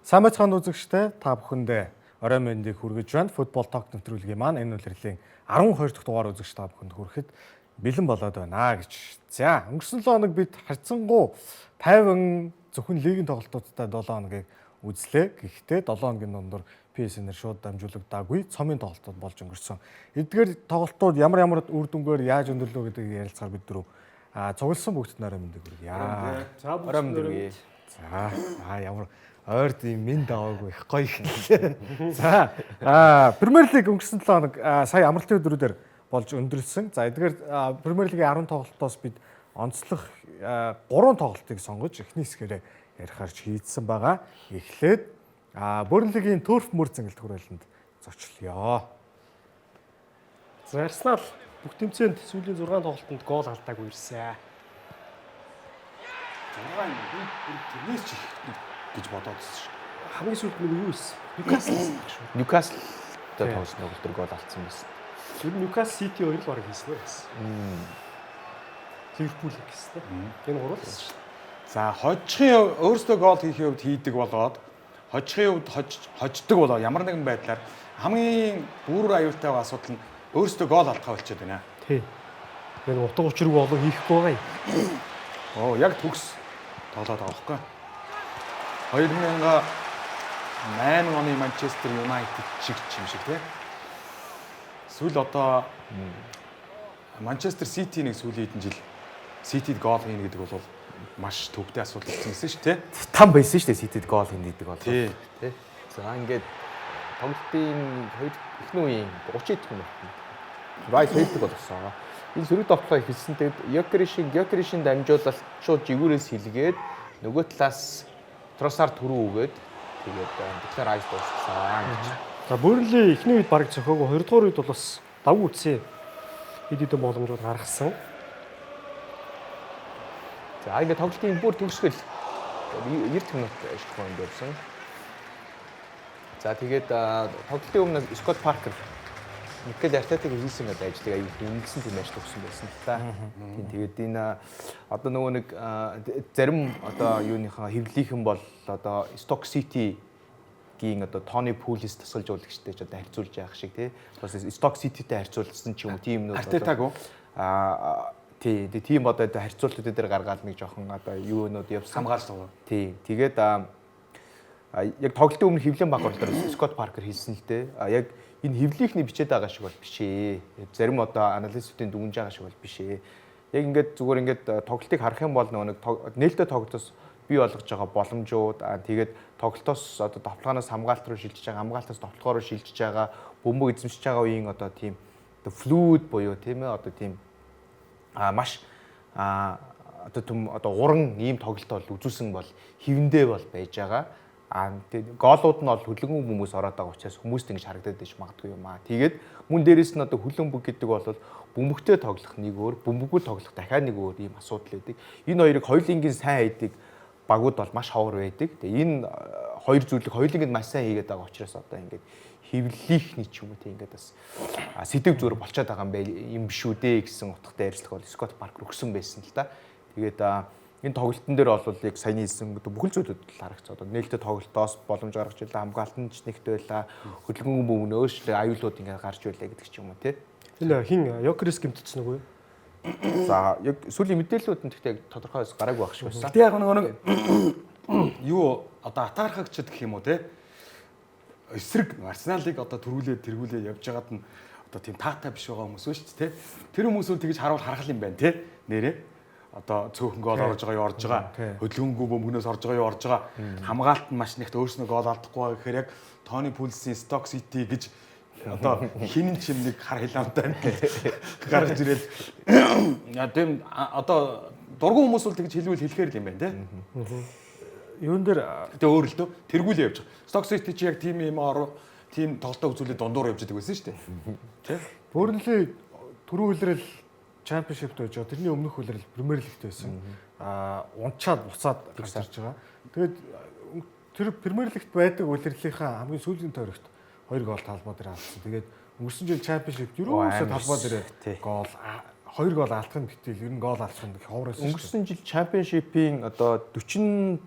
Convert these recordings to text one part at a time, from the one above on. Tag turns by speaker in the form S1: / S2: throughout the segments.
S1: Сайн байцгаана үзэгчдээ та бүхэндээ орой мэндийг хүргэж байна. Футбол ток нэвтрүүлгийн маань энэ үлрэлийн 12 дахь дугаар үзэгч та бүхэнд хүрэхэд бэлэн болоод байна гэж. За, өнгөрсөн 7 хоног бид харьцангуй тайван зөвхөн лигийн тоглолтуудтай 7 хоногийг үзлээ. Гэхдээ 7 хоногийн дундор PSN-ээр шууд дамжуулагдаагүй цомын тоглолтууд болж өнгөрсөн. Эдгээр тоглолтууд ямар үр дүнгээр яаж өндөрлөө гэдгийг ярилцахаар бид дөрөв цугласан бүгд орой мэндийг хүргье.
S2: За, орой мэндийг.
S1: За, ямар ойрд юм минь даваагүй их гоё их. За, Премьер лиг өнгөрсөн 7 хоног сая амралтын өдрүүдээр болж өндөрлсөн. За, эдгээр Премьер лигийн 10 тоглолтоос бид онцлог 3 тоглолтыг сонгож эхний хэсгээрээ ярихаар шийдсэн байгаа. Эхлээд Бurnley-гийн Turf Moor зэнгэлт хүрээлэнд зочлё.
S2: За, Арсенал бүх тэмцээнд сүүлийн 6 тоглолтод гол алдаагүй ирсэн.
S3: 6 тэрнээс ч гэж бодоод шүү.
S2: Хамгийн сүүлд нэг юу ийсэн?
S3: Ньюкасл тоглосон тоглолтор гол алдсан байсан.
S2: Тэр Ньюкасл Сити хоёр л бараг хийсэн байсан. Ливерпул гэсэн. Энэ гурав л байсан шүү.
S3: За, хожихын өөрөөсөө гол хийхин хувьд хийдэг болоод хожихын хувьд хождог болоо ямар нэгэн байдлаар хамгийн бүр аюултай асуудал нь өөрөөсөө гол алдхаа болчиход байна.
S2: Тий. Энэ утга учиргүй болоо хийхгүй байгаа юм.
S3: Оо, яг төгс тоглоод байгаа байхгүй. 2008 оны Манчестер Юнайтед шиг юм шиг тий. Сүүл одоо Манчестер Сити нэг сүүлийн хэдэн жил Ситид гол хийнэ гэдэг бол маш төвтэй асуудал гэсэн шүү дээ.
S4: Там байсан шүү дээ Ситид гол хийнэ гэдэг бол.
S3: Тий.
S4: За ингээд тоглолтын эхний үеийн 30 минут Райс хэлдэг болсон. Энэ сөрөг тоглолтоо хийсэн. Тэгээд Йокеришин дамжуулалт шууд жигүүрээс хилгээд нөгөө талаас Тросар түрүү өгөөд тэгээд тэгэхээр Райс дууссан гэж.
S2: За, Burnley эхний үед бараг зөхөөгөө 2 дугаар үед бол бас давгүй үтсэн. Хэд хэдэн боломжууд гаргасан.
S4: За, ингээд тоглолтын бүр төгсгөл 90 минут ажиллах юм байсан. За, тэгээд тоглолтын өмнө Scott Parker Микел Артетагийн хийсэн гэдэг ажлыг аюул үнэлсэн тийм ажил өгсөн байсан л та. Тийм тэгээд энэ одоо нөгөө нэг зарим одоо юуныхаа хэвлэлийнхэн бол одоо Stoke City-гийн одоо Тони Пулис тасгалжуулагчтай ч одоо харьцуулж яах шиг тий. Бас Stoke City-тэй харьцуулсан ч юм уу тийм нүүд
S3: Артетаг уу?
S4: Тийм одоо харьцуултууд дээр гаргаад нэг жоохон одоо юунууд явсан.
S3: Хамгаалсан.
S4: Тий. Тэгээд яг тоглолтын өмнө хэвлэн баг орлоор Scott Parker хэлсэн л дээ. Яг энэ хэвлийнхний бичээд байгаа шиг бол биш ээ. Зарим одоо аналистуудын дүгнж байгаа шиг бол биш ээ. Яг ингээд зүгээр ингээд тоглолтыг харах юм бол нэг нээлттэй тоглолтоос бий болгож байгаа боломжууд тэгээд тоглолтоос одоо товтлогоноос хамгаалт руу шилжиж байгаа, хамгаалтаас товтлогоо руу шилжиж байгаа, бөмбөг эзэмшиж байгаа үеийн одоо тийм флуид буюу тийм ээ одоо тийм маш одоо түм одоо уран ийм тоглолт бол үзүүлсэн бол хэвэндээ бол байж байгаа. Тэгээд гоолууд нь бол хөлөнгөн хүмүүс ороод байгаа учраас хүмүүст ингэж харагдаад байж магадгүй юм аа. Тэгээд мөн дээрэс нь одоо хөлбөмбөг гэдэг бол бөмбөгтэй тоглох нэг өөр, бөмбөггүй тоглох дахиад нэг өөр ийм асуудал байдаг. Энэ хоёрыг хоёулынгийн сайн хийдэг багууд бол маш ховор байдаг. Тэгээд энэ хоёр зүйлийг хоёулынгийн маш сайн хийгээд байгаа учраас одоо ингэж хэвлэлийнхний ч юм уу тийм ингээд бас сэдв зүгээр болчиход байгаа юм биш үү дээ гэсэн утгатай ярьцлага бол Scott Parker өгсөн байсан л да. Тэгээд энэ тоглолтын дээр бол яг саяны хэлсэн бүхэл зүйлүүд л харагц. Одоо нээлттэй тоглолтоос боломж гаргаж байлаа, хамгаалтанд ч нэгт байлаа, хөдөлгөөн бөвнө өөрчлөлт аюулууд ингээд гарч байлаа гэдэг ч юм уу тий.
S2: Энэ хин Йокерис гэмтсэн үгүй юу?
S4: За, яг сүүлийн мэдээллүүд нь гэхдээ тодорхой гараагүй байх шиг байсан.
S3: Гэтэ яг нэг юу одоо атаархагчд гэх юм уу тий. Эсрэг Арсеналыг одоо тэргүүлээ явж байгаад нь одоо тийм таатай биш байгаа хүмүүс шүү дээ тий. Тэр хүмүүсүүд тэгж харуул харгал юм байна тий. Нэрээ одоо цөөхөн гол орж байгаа юу орж байгаа. Хөдөлгөөнгүй бөмбөгнөөс орж байгаа юу орж байгаа. Хамгаалт нь маш нэгт өөрснөө гол алдахгүй байгаа гэхээр яг Тони Пулсийн Stoke City гэж одоо хинэн ч юм нэг хар хилаамтай гаргаж ирээд тийм одоо дургуун хүмүүс бол тэгж хэлэхээр л юм байна тий.
S1: Юун дээр
S3: гэтээ өөр л дөө тэргүүлээ явж байгаа. Stoke City чи яг тийм юм тийм тоглолтоо үзүүлээд дундуур явж байгаа байсан шүү дээ. Тий.
S1: Burnley түрүү үлрэл Championship-т байж байгаа. Тэрний өмнөх үлрэл Premier League-т байсан. Унчаад буцаад гарч ирж байгаа. Тэгээд тэр Premier League-т байдаг үлрэлийнхаа хамгийн сүүлийн тойрогт 2 гол талбай дээр авсан. Тэгээд өнгөрсөн жил Championship ерөөсөө талбай дээр гол 2 гол алдах нь гэтэл ер нь гол алдах нь ховроос.
S4: Өнгөрсөн жил Championship-ийн одоо 40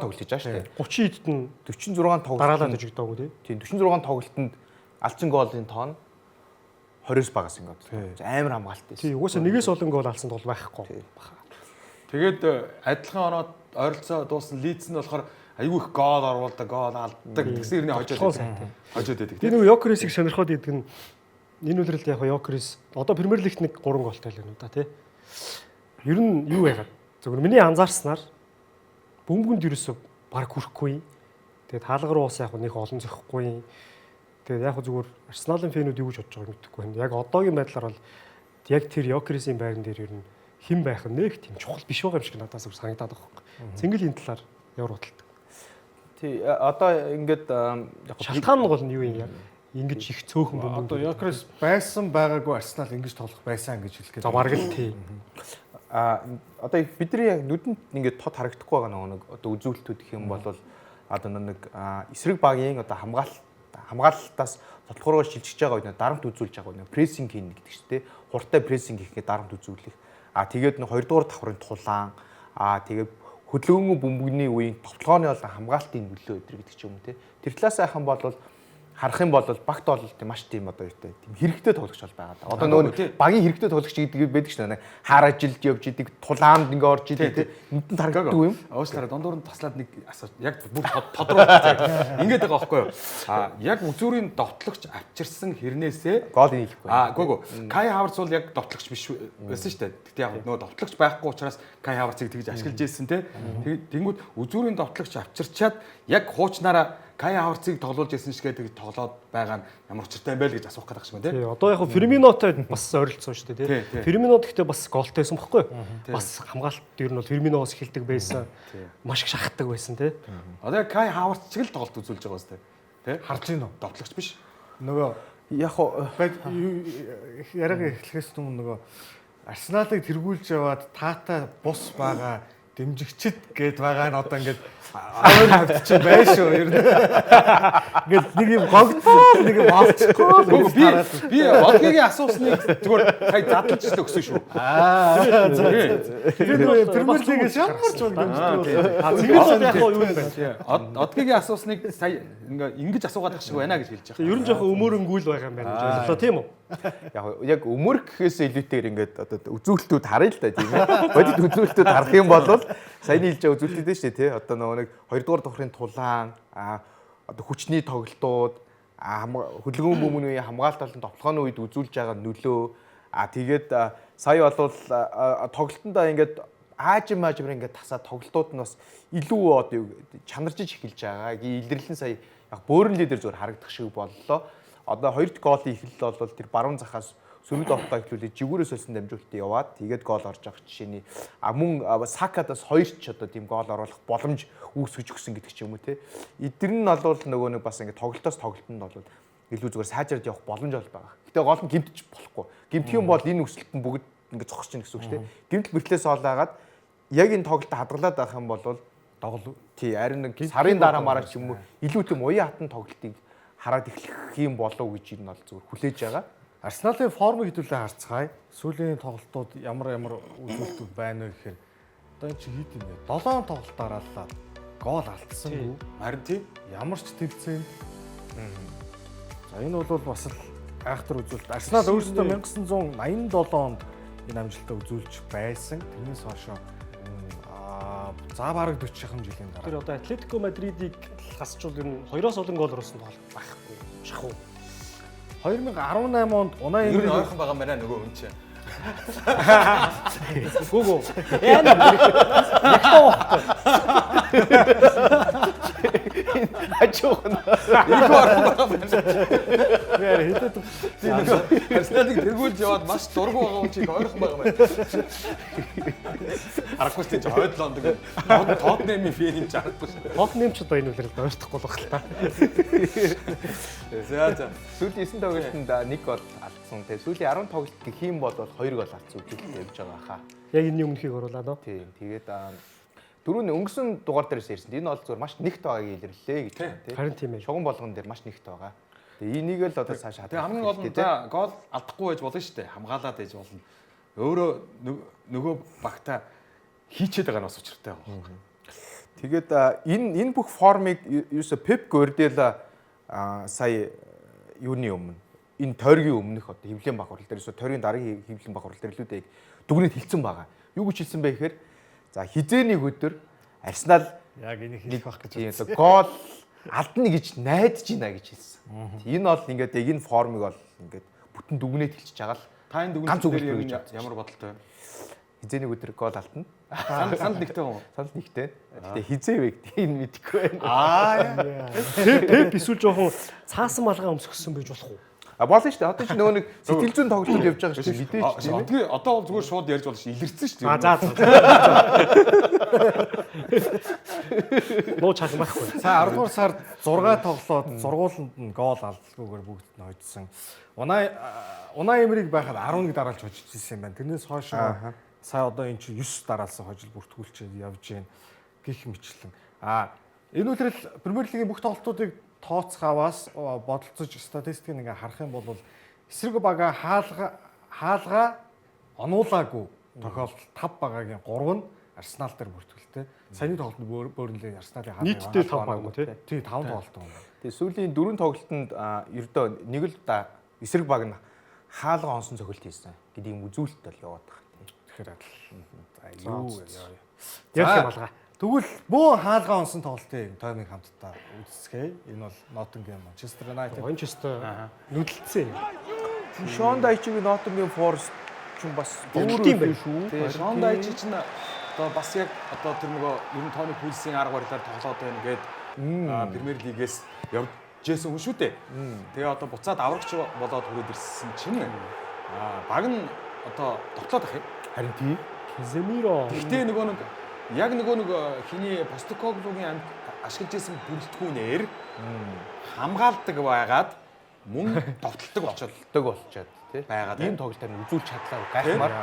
S4: тоглож байгаа шүү дээ.
S2: 30 эдд нь
S4: 46 тоглолт
S2: дараалаад иж даагүй тий.
S4: Тийм 46 тоглолтод алдсан гоолын тоон 20-с багаас ингээд амар хамгаалалт байсан.
S2: Тий, угаасаа нэгээс олон гол алсан бол байхгүй.
S3: Тэгээд адилхан оноод ойролцоо дууссан Лидс нь болохоор айгүй их гол оруулдаг, гол алддаг. Тэгсэн хэрний хожоод байдаг.
S2: Тэр нөгөө Йокерисийг сонирхоод идэг нь энэ үлрэлт яг Йокерис одоо Премьер Лигт нэг 3 голтой л байна да тий. Ер нь юу яагаад зөвхөн миний анзаарснаар бөмбөгөнд ерөөсө баг хүрхгүй. Тэгээд хаалга руу ус яг нэг олон зөхгүй. Тэгээд яг зүгээр Арсеналын фэнүүд юу гэж бодож байгааг мэдэхгүй байна. Яг одоогийн байдлаар бол яг тэр Йокерисийн байран дээр ер нь хэн байх нь нэг тийм чухал биш байгаа юм шиг надаас санагдаад байгаа юм. Цэнгэл энэ талаар ямар бодолтой.
S4: Тий одоо ингээд
S2: шалтгаан нь бол юу юм яг ингэж их цөөхөн бөмбөг.
S1: Одоо Йокерис байсан байгаагүй Арсенал ингэж тоглох байсан гэж хэлэх гээд.
S2: За бараг л тий.
S4: Одоо бидний яг нүдэнд ингээд тод харагдахгүй байгаа нэг одоо үзүүлэлтүүд гэх юм бол одоо нэг эсрэг багийн одоо хамгаалалтаас тоглохоор шилжиж байгаа үед дарамт үзүүлж байгаа үед прессинг хийнэ гэдэг чинь тий. Хурдтай прессинг хийхгээ дарамт үзүүлэх. Тэгээд нэг 2 дугаар давхрын тулаан тэгээд хөдөлгөөнгүй бөмбөгний үеийн товтлооны бол хамгаалтын нөлөө өдр гэдэг ч юм уу тий. Тэр талаас айхан бол харах юм бол багт бол тийм маш тийм одоо тийм хэрэгтэй тоглогч бол байгаа да. Одоо нөгөө багийн хэрэгтэй тоглогч гэдэг байдаг шүү дээ. Хараа жилд явж идэг, тулаанд ингээ орж идэг тий. Нүдэнд харагддаг юм.
S3: Уучлаарай дундуур нь таслаад нэг асууж яг бүх тодруулах. Ингээд байгаа байхгүй юу? Яг үзүүрийн довтлогч авчирсан хэрнээсээ
S4: гол хийхгүй.
S3: Гүг. Кай Хаварц бол яг довтлогч биш байсан шүү дээ. Гэтэ яг нөгөө довтлогч байхгүй учраас Кай Хаварцыг тэгж ашиглаж ийсэн тий. Тэнгүүд үзүүрийн довтлогч авчирчаад яг хуучнаараа Кай Хаварцыг тоглуулж ирсэн шиг гэдэг тоглоод байгаа нь ямар учиртай юм бэ гэж асуух гэдэг юм тийм.
S2: Тий, одоо яг Ферминотой бас ойролцсон шүү дээ тий. Фермино гэхдээ бас голтойсэн бохгүй юу? Бас хамгаалалт ер нь бол Ферминоос эхэлдэг байсан. Маш их шахдаг байсан тий.
S3: Одоо Кай Хаварц чиг л тоглолт үзүүлж байгаа үстэй. Тий?
S1: Харж гинөө.
S3: Довтлогч биш.
S1: Нөгөө
S4: Яг
S1: яриага эхлэхээс өмнө нөгөө Арсеналыг тэргүүлж яваад таата бус байгаа дэмжигчд гээд байгаа нь одоо ингээд 10% чинь байна шүү ер нь. Ингээд нэг юм гогдсон нэг юм олчихгүй.
S3: Би Одгийн асуусныг зүгээр хай задлж өгсөн шүү.
S1: Тэр Премьер Лигээс ямар ч юм дэмждэг.
S2: Цэнгэл яг юу юм бэ?
S3: Одгийн асуусныг сая ингэж асуугаад ах шиг байна гэж хэлж байгаа.
S2: Ер нь жоохон өмөрөнгүүл байгаа юм байна гэж ойлголоо тийм үү?
S4: яг өмөр гэхээс илүүтэйгээр ингээд одоо үзүүлэлтүүд харъя л да тийм ээ. Бодит үзүүлэлтүүд харах юм бол саяны хэлж байгаа үзүүлэлтүүд дээ шүү дээ тий. Одоо нөгөө нэг 2 дугаар давхрын тулаан одоо хүчний тоглолтууд хөдөлгөөн бөмбөгийн хамгаалалт болон тоглооны үед үзүүлж байгаа нөлөө тэгээд сая бол тоглолтондоо ингээд аажмаар ингээд тасаа тоглолтууд нь бас илүү одоо чанаржиж эхэлж байгаа. Илэрлэн сая яг Бөөрнли дээр зүгээр харагдах шиг боллоо. Одоо 2 голын эхлэл бол тэр баруун захаас сөрөг тоглолтоо эхлүүлээд жигүүрээс олсон дамжуулалт яваад тэгээд гол орж авах жишээний мөн Сакадаас 2 ч одоо тийм гол оруулах боломж үүсгэж өгсөн гэдэг ч юм уу те. Эдгээр нь бол нөгөө нэг бас ингээд тоглолтоос тоглолтонд бол илүү зүгээр сайжраад явах боломж бол байгаа. Гэтэ гол нь гимтэж болохгүй. Гимтэх юм бол энэ өсөлтөнд бүгд ингээд зогсож чинь гэсэн үг те. Гимтэл бэртлээс олаагаад яг энэ тоглолтод хадгалаад авах юм бол доголоо. Тий, харин нэг сарын дараа мараа ч юм уу илүү тийм уян хатан тоглолтыг хараад эхлэх юм болов уу гэж энэ бол зүгээр хүлээж байгаа.
S1: Арсеналын формыг хэдүүлээ харцгаая. Сүүлийн тоглолтууд ямар үзүүлэлтүүд байна вэ гэхээр одоо энэ чи хэд юм бэ? 7 тоглолт дараалал гол алдсан.
S3: Харин тий
S1: ямар ч тэлцээнд. За энэ бол бас л айхтар үзүүлэлт. Арсенал өөрсдөө 1987 онд энэ амжилтаа үзүүлж байсан. Тэрнээс хойш за бараг 40 жилийн дараа.
S2: Тэр одоо Атлетико Мадридыг хасчул ер нь 2-оос олон гол оруулсан тоглолт байхгүй. Шахуу.
S1: 2018 онд Унай
S3: Эмре ойрхон байгаа юм байна нөгөө хүн чинь.
S2: Гүгөө. Яа. Ягтаа.
S4: Ачуун.
S3: Их ойрхон байгаа юм байна.
S1: яа хэдэд
S3: Арсеналыг тэргүүлж яваад маш дургу байгаа хүн чинь ойрхон байгаа юм байна. Арахгүй ч хойдлоо нэг Тоттенхэмийн фэн юм чарахгүй шүү.
S2: Тоттенхэм ч одоо энэ үлрэлд ойртохгүй болох л та.
S3: За.
S4: Сүүлийн 9 тоглолтод 1 гол алдсан. Тэгээ сүүлийн 10 тоглолт гэх юм бол 2 гол алдсан үгтэй явж байгаа хаа.
S2: Яг энэ өмнөхийг оруулаад оо.
S4: Тийм. Тэгээд дөрөв өнгөрсөн дугаар дээрээс ирсэн. Энэ бол зүгээр маш нэгт байгааг илэрлээ гэж байна тийм.
S2: Харин тийм ээ.
S4: Шугам болгон дээр маш нэгт байгаа. Тэгээ энийг л одоо цааш хадгалах.
S3: Тэгээ хамгийн гол нь за гол алдахгүй байж болно шүү дээ. Хамгаалаад байж болно. Өөрөө нөгөө багтаа хийчээд байгаа нь бас учиртай байгаа.
S4: Тэгээд энэ бүх формыг ерөөсө Пеп Гвардиола сая юуны өмнө энэ тойргийн өмнөх одоо хөвлийн баг хурал дээр ерөөсө тойргийн дараагийн хөвлийн баг хурал дээр лүүдээ дүгнэлт хэлсэн байгаа. Юу гэж хэлсэн бэ гэхээр за хизээний өдөр Арсенал
S1: Яг энийг хэлэх байх гэж
S4: одоо гол алдна гэж найдаж байна гэж хэлсэн. Энэ бол ингээд яг энэ формыг бол ингээд бүтэн дүгнэлт хэлчихэж байгаа л
S3: Та энэ
S4: ганц
S3: дүгнэлтээр
S4: үгээр
S3: яг ямар бодолтой вэ?
S4: хизээний өдөр гол алдна.
S3: Санд нэгтэй юм уу?
S4: Санал нэгтэй. Гэтэ хизээ вэ гэдэг энэ мэдэхгүй байна.
S2: Пеп эсвэл жоохон цаасан малгай өмсгсөн байж болох уу?
S4: Болно шүү дээ. Одоо чи нөгөө нэг сэтгэл зүйн тоглолтод явж байгаа шүү дээ. Мэдээж тийм ээ.
S3: Тэгээ одоо бол зүгээр шууд ярьж болно шүү. Илэрсэн шүү.
S2: За. Нуу чалсан байхгүй.
S1: Сая 10 дугаар сард 6 тоглоод зургууланд нь гол алдалгүйгээр бүгд нь хожсон. Унай Эмериг байхад 11 дараалж хожиж ирсэн юм байна. Тэрнээс хойш сая одоо эн чинь 9 дараалсан хожил бүртгүүлчихэд явж гин гих мэтлэн. Энэ үлрэл Премьер лигийн бүх тоглолтуудыг тооцоолоос бодолцож статистикийг ингээ харах юм бол эсрэг бага хаалга онуулаагүй тохиолдол 5 багагийн 3 нь Арсенал дээр бүртгэлтэй. Саяны тоглолтод Бөөрнлийг Арсеналын хаалга
S2: Нийтдээ 5 баг уу тий?
S1: Тий 5 тоглолт юм.
S4: Тэгээ сүүлийн 4 тоглолтод ердөө нэг л да эсрэг баг нь хаалга онсон цохилт хийсэн гэдэг юм үзүүлэлт бол яваад байгаа.
S1: Тэгэхээр за юу
S2: Яг юм алгаа.
S1: Тэгвэл бөө хаалга онсон тоглолтын таймыг хамтдаа үзсгэе. Энэ бол Nottingham Manchester United.
S2: Манчестер нүдэлцсэн.
S4: Шон Дайчиг Nottingham Forest ч бас
S2: Өвлтийн байна
S4: шүү.
S3: Тэгээ Шон Дайч чинь одоо бас яг одоо тэр нөгөө ер нь тооны пульсийн арга барилаар тоглоод байна гээд Премьер лигээс явж жисэн хүн шүү дээ. Тэгээ одоо буцаад аврагч болоод хүрээд ирсэн чинь баг нь одоо тоглоод ах юм.
S4: Харин тийм.
S2: Каземиро.
S3: Гэтэ нөгөө нэг яг нөгөө нэг хиний Постекоглугийн амт ашиглаж исэн бүрэлдэхүүнээр хамгаалдаг байгаад мөн довтлдог
S4: болчиход тий.
S3: байгаад
S4: ийм тоглолтоор нь үзүүлж чадлаа гайхмаар.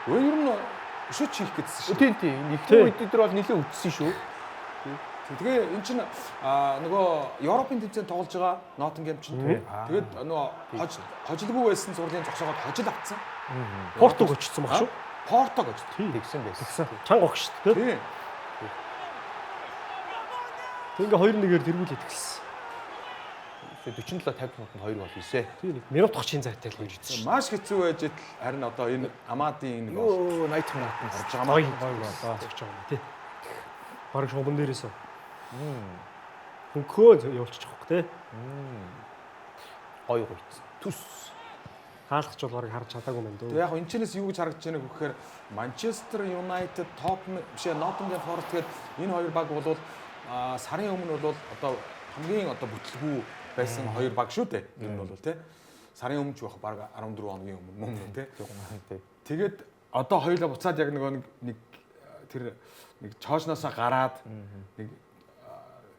S3: Өөр ер нь шүт чих гэдсэн шүү.
S4: Тийм тийм. Эхний үед дээр бол нэлээд үтсэн шүү.
S3: Тэгээ эн чинь нөгөө Европын тэмцээнд тоглож байгаа Nottingham чинь тэгээд нөгөө хожилгүй байсан зурлын зогсоогоод хожил авцсан.
S2: Портог очсон баг шүү.
S3: Портог очсон.
S4: Тэгсэн байсан.
S2: Чанга огш шүү дээ.
S3: Тийм.
S2: Тэг ингээ 2-1-ээр тэргүүлээд эхэлсэн.
S4: 47-50 минутанд 2 гол хийсэ.
S2: Тийм нэг минут тогтчин зайтай л гэж үзсэн.
S3: Маш хэцүү байж итл харин одоо энэ Амадын нэг
S4: Оо 80 минутанд
S3: орж байгаа маа.
S2: болоо зогч байгаа тий. Бараг шугам дээрээс. Хөнхөө явуулчих واخ тий.
S4: Гой гойц. Түс.
S2: Хаалгач бол бараг харж чадаагүй юм
S3: Тэгээ
S2: дөө.
S3: яг энэ чинээс юу гэж харагдаж байгааг гэхээр Manchester United, Tottenham бишээ Nottingham Forest гээд энэ хоёр баг бол сарын өмнө бол одоо хамгийн одоо бүтлгүй байсан хоёр баг шүү дээ. Энэ нь бол тий. Сарын өмнө ч байх баг 14 хоногийн өмнө тий. Тэгээд одоо хоёулаа буцаад яг нэг тэр нэг чоошноосоо гараад нэг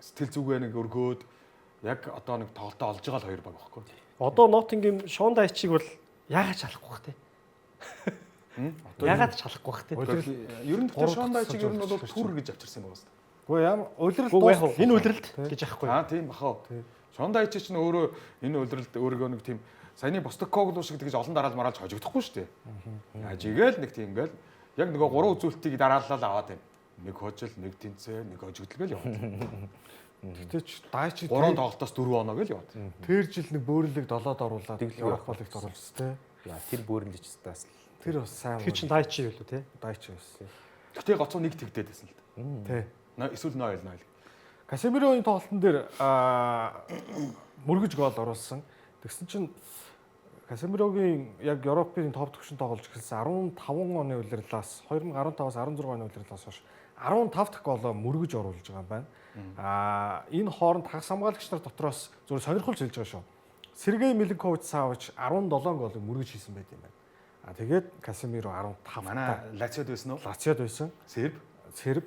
S3: сэтгэл зүгээ нэг өргөөд яг одоо нэг тоглолтоо олж байгаа л хоёр баг байхгүй.
S2: Одоо Nottingham Шон Дайчиг бол яагаад чалахгүй бах тий. Яагаад чалахгүй бах тий.
S3: Ер нь тэр Шон Дайчиг ер нь бол түр гэж авчирсан байгаа юм.
S1: Гэхдээ ямар улирал
S2: дуусах энэ улиралд гэж яахгүй.
S3: Тийм бахаа. Шон Дайч чинь өөрөө энэ улиралд өөргөө нэг тийм саяны Постекоглу шиг тэгж олон дараалал мараалж хожигдохгүй шүү дээ. Ажигээл нэг тийм ингээл яг нөгөө гурван үзүүлэлтийг дараалал аваад байна. Нэг хожил, нэг тэнцээ, нэг хожигдл гэл яваад.
S1: Тэгтээ ч Дайч
S3: 3 тоглолтоос 4 оноо гэл яваад.
S1: Тэр жил нэг бөөрөлөг 7-д оруулаад Европ лигт оруулсан тий.
S4: Яа тэр бөөрөлж стаас.
S1: Тэр бас сайн.
S2: Тэр чин Дайчи юу тий.
S1: Дайч байсан.
S3: Гэтэ гоцоо нэг тэгдээд байсан л да.
S1: Тий.
S3: Эсвэл 0-0.
S1: Касемирогийн тоглолтын дээр мөргөж гол оруулсан. Тэгсэн чинь Касемирогийн яг Европын топ төвшин тоглож эхэлсэн 15 оны улирлаас 2015-аас 16 оны улирлаас хойш 15 дахь голоо мөргөж оруулж байгаа юм байна. Энэ хооронд хагас хамгаалагч нар дотроос зөвхөн сонирхолж хэлж байгаа шүү. Сергей Милинкович Савич 17 голыг мөргөж хийсэн байт юм байна. Тэгээд Касемиро 15.
S3: Манай Лациод байсан уу?
S1: Лациод байсан.
S3: Серб.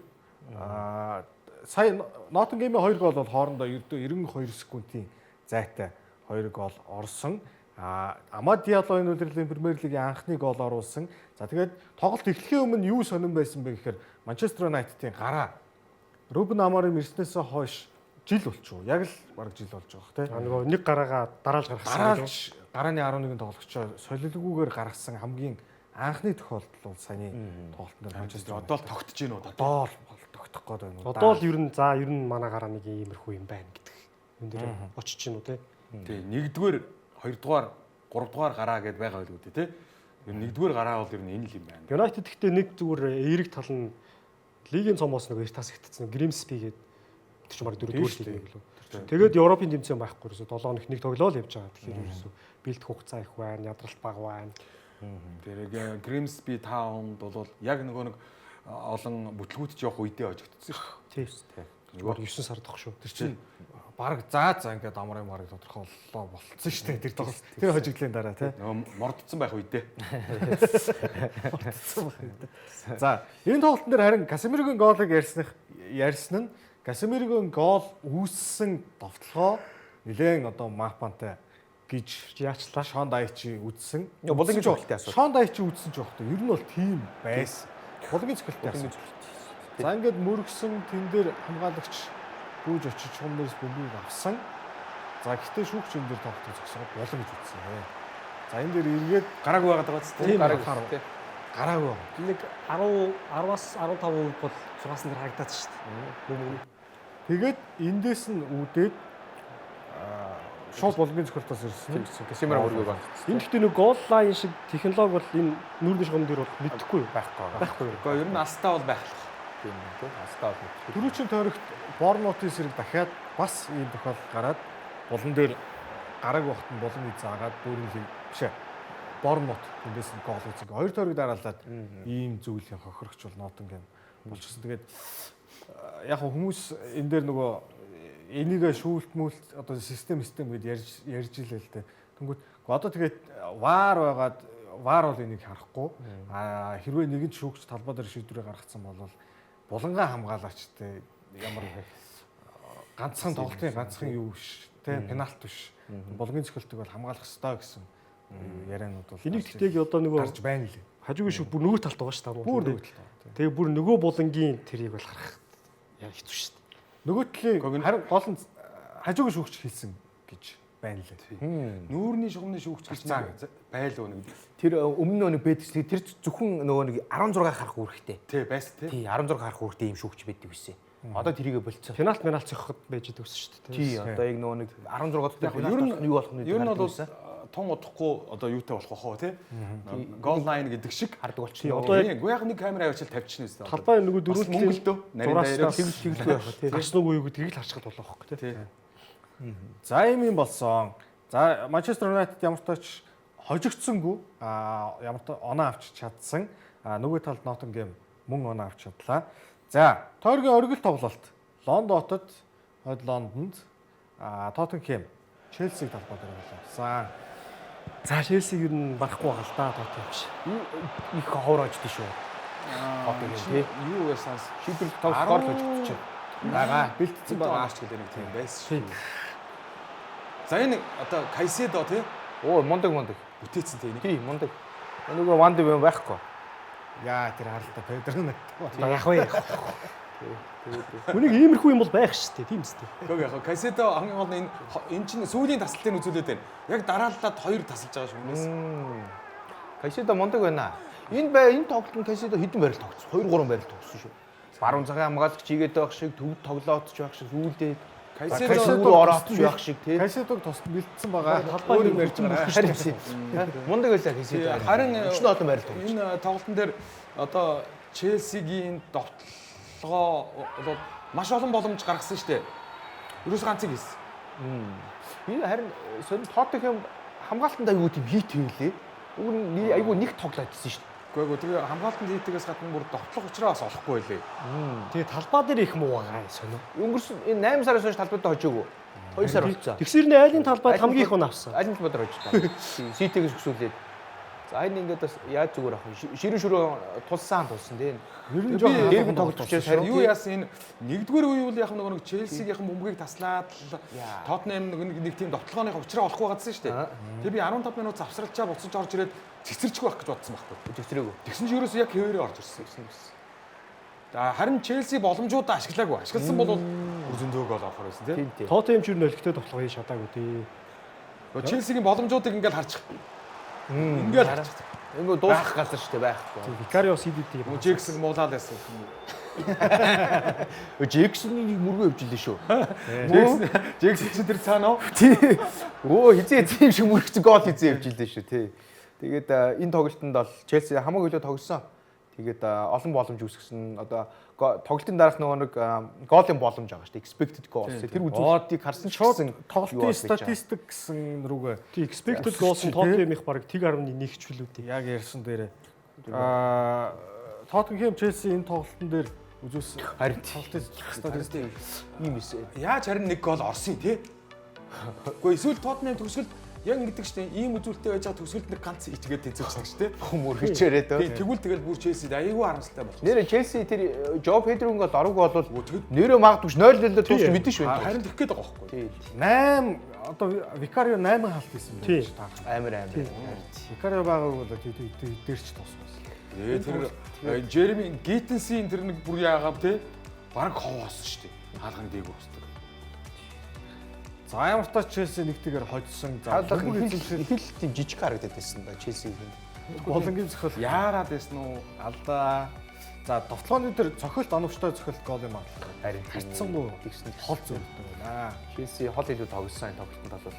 S1: Сая Nottingham-ийн 2 гол бол хоорондоо 92 секундын зайтай 2 гол орсон. Амад Диалlo энэ удирлын Премьер лигийн анхны гол оруулсан. За тэгээд тоглолт эхлэхийн өмнө юу сонирн байсан бэ гэхээр Manchester United-ийн гараа Рубен Аморим ирснээс хойш жил болчихоо. Яг л бараг жил болж байгаа тий.
S2: Нөгөө нэг гараагаа дараалж гаргасан.
S1: Гарааны 11 тоглогчоо солилгүйгээр гаргасан хамгийн анхны тохиолдол бол саяны тоглолтод Манчестер
S3: Одоо л тогтож гин үү?
S1: Одоо л тогтох гээд байна уу?
S2: Одоо л ер нь манай гараа нэг иймэрхүү юм байна гэдэг. Энд дээр очиж чинь үү те.
S3: Тий, 1-р, 2-р, 3-р гараа гэдээ байгаа байлгүй тий. Ер нь 1-р гараа бол ер нь энэ л юм байна.
S2: United гэхдээ нэг зүгээр эерэг тал нь лигийн цомоос нэг эрт тасагдсан Grimsby гэдэг тэр чинь баг 4-р лиг лөө. Тэгээд Европын тэмцээн байхгүй ерөөсө 7 хоног нэг тоглоал явж байгаа. Тэгэхээр ерөөсө бэлт хугацаа их байна, ядралт бага байна.
S3: Тэр Grimsby Town бол яг нөгөө нэг олон бүтлгүүд ч явах үедээ хожигдсон шүү.
S2: Тийм. Нөгөө 9 сар дох шүү.
S1: Тэр чинь баг за ингээд амрын марыг тодорхойллоо болцсон шүү дээ. Тэр тоглолт. Тэр хожигдлын дараа тий.
S3: Нөгөө мордсон байх үедээ.
S1: За, энэ тоглолтын дээр харин Касемирогийн гоолыг ярьсан нь Касемирогийн гол үүссэн довтлогоо нэлээд одоо мапантай гэж
S2: яачлаа.
S1: Шон Дайчи үзсэн.
S4: Булангийн цогцолтой асуу.
S1: Шон Дайчи үзсэн ч багтаа. Ер нь бол тийм байсан. Булангийн цогцолтой асуу. За ингээд мөргсөн тэн дээр хамгаалагч гүйж очиж чумнаас бөмбөгийг авсан. За гэхдээ шүүгч энэ дээр тоглолтыг зогсоод болон гэж үзсэн. За энэ дээр эргээд
S3: Гараагүй байгаад байгаа ч
S1: тийм
S3: тий.
S1: гараагүй.
S2: Нэг 10-аас 15% бол зугаас нь харагдаад шүү дээ.
S1: Тэгээд эндээс нь үүдээд шууд болгоны зөвхөлтөөс ирсэн.
S4: Касемиро өргөө баг.
S2: Энэ гэхдээ нэг гол лайн шиг технологи бол энэ нүүрний шугам дээр бол мэдхгүй
S4: Байхгүй.
S3: Гэхдээ ер нь астаа бол байх.
S4: Тийм үү? Астаа бол.
S1: Түрүүчийн тойрогт Борнмутын сэрэг дахиад бас ийм тохиолдол гараад булан дээр гараг вахт нь булан ий заагаад дүүрэн бишээ. Борнмут эндээс нь гол үзэг. Хоёр тойрог дараалаад ийм зүйлийн хохирогч бол Ноттингем болчихсон. Тэгээд яг хүмүүс энэ дээр нөгөө энийг шүүлтмүүлт одоо систем гэдээ ярьж илээ л дээ. Тэнгүүд одоо тэгээд ваар байгаад ваар бол энийг харахгүй. Хэрвээ нэгэн шүүгч талбай дээр шийдвэрээ гаргацсан бол булангаа хамгаалагчтай ямар ганцхан тоглолтын ганцхан юу биш те пенальт биш. Булангийн цохилтыг бол хамгаалах ёстой гэсэн яриануд бол
S2: энийг тэгтээ одоо нөгөө
S1: гарч байна лээ.
S2: хажуугийн шүүг бүр нөгөө талд байгаа шүү дээ.
S1: Бүр нөгөө талд.
S2: Тэгээ бүр нөгөө булангийн тэрийг бол харах хэцүү шүү дээ.
S1: Нөгөө талын харин гол нь хажуугийн шүүгч хэлсэн гэж байна лээ.
S3: Нүүрний шугамны шүүгч гэж байлгүй нэг.
S4: Тэр өмнө нэг бэдгчлэг тэр зөвхөн нөгөө нэг 16 харах үүрэгтэй.
S3: Тий, байсан тий.
S4: Тий, 16 харах үүрэгтэй юм шүүгч байдаг байсан. Одоо тэрийгэ болцсон.
S2: Пенальт цохоход байж идэг ус шүү дээ.
S4: Тий, одоо яг нөгөө нэг 16 дахь
S3: Ер нь
S4: юу болох нь
S3: ер нь бол тун удахгүй одоо юутай болох хоо тий. Гол лайн гэдэг шиг
S4: хардаг болчихно.
S2: Одоо
S3: яг нэг камера авчил тавьчихна үстэй.
S2: Талбай нөгөө
S3: Монголдөө нарийн даяараа
S2: тэглэхгүй байх тий. Гарснуугүй юу гэдгийг л харчаад болох байхгүй тий.
S1: За ийм болсон. За Манчестер Юнайтед ямар ч хожигдсонгүй ямар ч оноо авч чадсан. Нөгөө талд Ноттингем мөн оноо авч чадлаа. За тойргийн оргил тоглолт. Лондотод хойд Лондонд Тоттенхэм Челсиг талбай дээр болоо.
S2: За Челсиг ер нь барахгүй байгаа л да Тоттенхэм биш.
S4: их ховроожд шүү.
S3: Тоттенхэм тий. Юу байсан?
S4: Шийдвэр тоглохоор л хожигдчих.
S1: Бага бэлтцсэн байгаа.
S3: Аарч гэдэг нэг тийм байсан шүү. За энэ одоо Кайседо тий.
S4: Оо, мондөг.
S3: Үтээцэн тий.
S4: Тий, мондөг. Нөгөө ванд юм байхгүй.
S1: Яа тэр харалтаа Педро нэг.
S2: Яг вэ. Үнийг иймэрхүү юм бол байх шүү дээ. Тийм үстэй.
S3: Гэхдээ яг Кайседо хамгийн гол нь энэ чинь сүүлийн тасалтын үзүүлээд байна. Яг дарааллаад хоёр тасалж байгаа шүү өнөөс.
S4: Кайседо мондөг байна. Энэ тоглолтод Кайседо хэдэн байрал тогтсон? 2-3 байрал тогтсон шүү. Баруун цагаан хамгаалагч чигээд байх шиг, төвд тоглоодч байх шиг, үүлдээ
S3: Кайседо
S4: ороод байх шиг тий.
S1: Кайседог тусад бэлдсэн байгаа.
S2: Талбай
S1: Өөр юм ярьж байгаа.
S4: Харин мондөг байлаа Кайседо.
S3: Харин
S4: 30 олон байрал тогтсон.
S3: энэ тоглолтын дээр одоо Челсигийн довтлогоо бол маш олон боломж гаргасан шүү дээ. Ерөөс ганцыг хийсэн.
S4: Энэ харин сонь Тоттенхэм хамгаалтанд аягүй тийм хийт хийлээ. Уг нь аягүй нэг тоглоодсэн шүү дээ.
S3: Гэхдээ тэгээ хамгаалтанд хийтгээс гадна бүр довтлох учраас олохгүй байлээ.
S2: Тэгээ талбай дээр их муу байгаа сонио.
S4: Өнгөрсөн энэ 8 сараас хойш талбайд хожоогүй. 2 сар болцсон.
S2: Тэгсэрний айлын талбайд хамгийн их унаа авсан.
S4: Айлын талбайд хожоо. Ситэгээс өсвөлээд. За энэ ингээд бас яаж зүгээр ах вэ? Ширэн шүрөө тулсан тийм.
S1: Ер нь
S4: жоохон
S1: жоохон
S4: тоглолтчээс
S3: Харин юу яасан энэ нэгдүгээр үе бол яг нэг Челсигийнхэн бөмбөгийг таслаад Тоттенхэм нэг тийм довтлогооны учраа олохгүй гадсан шүү дээ. Тэгээ би 15 минут завсралчаа буцаж орж ирээд цэцэрчих байх гэж бодсон байхгүй.
S4: Зэгцрээгүй.
S3: Тэгсэн чинь ерөөсөө яг хэвээрээ орж ирсэн. Харин Челси боломжуудаа ашиглаагүй. Ашигласан бол зөндөө гол авах байсан тийм.
S2: Тоттенхэм ч юу нөлтөө тоглох хийж чадаагүй тий.
S3: Челсигийн боломжуудыг ингээд харчих. Ингээд харчих.
S4: Ингээ дуусах газар шүү дээ байхгүй.
S2: Викарио CDT
S3: Жексэн муулаад байсан.
S4: Джексоны мөргөө явж илээ шүү.
S3: Жекс чи тэр цаана уу?
S4: Тий. Өө хизээ эзэн шиг мөрөгч гол хизээ явж илээ шүү тий. Тэгээд энэ тоглолтод бол Челси хамаагүй хөлөө тоглосон. Тэгээд олон боломж үүсгэсэн. Одоо тоглолтын дараах нөгөө нэг голын боломж байгаа шүү дээ. Expected goals. Тэр үзүүлэлтийг харсан ч гэсэн
S1: тоглолтын статистик гэсэн рүүгээ
S2: Тий expected goals нь Tottenham-их баг 1.1 ч билүү дээ.
S1: яг ярьсан дээрээ Тоттенхэм Челси энэ тоглолтын дээр үзүүлсэн.
S4: харин
S1: Тоглолтын статистик
S4: ийм эсэ.
S3: Яаж харин нэг гол орсон тий? Гэхдээ эсвэл Tottenham төгсгөлд яг ингэдэг штэ ийм үзүүлэлттэй байж байгаа төгсгөлд нэг ганц ичгээд тэнцвэрчдэг штэ.
S4: Мөрөгчээрээ дөө.
S3: Тэгвэл тэгэл бүр Челсид аяйгүй харамсалтай болох.
S4: Нэрэ Челси тэр Жо Педрон гол орог болвол нэрэ магадгүй 0-0 дуусч мэдэн шүү.
S3: Харин тэгэх гээд байгаа байхгүй.
S4: Тий.
S1: 8 одоо Викарио 8 халт хийсэн
S2: Тий.
S1: байна.
S4: Амар.
S1: Викарио байгаагүй бол дээр ч тусгаас.
S3: Тэр Жереми Гитенсийн тэр нэг бүр яагаад те баг хов болсон штэ. Хаалганы дээгүүр босдог.
S1: За ямар ч тач Челси нэгтэйгээр хоцсон. За
S4: Их л тийм жижиг харагдаад байсан да Челсиг.
S1: боломжийн цохол
S3: Яарад байсан уу?
S1: алдаа. За товтлооны дээр цохилт оновчтой цохилт гол юм аа.
S4: Харин
S1: Харцсангүй
S4: тэгсэн
S1: хол зөвлөдөг байна.
S4: Челси хол илүү тоглосон энэ тоглолтод бол.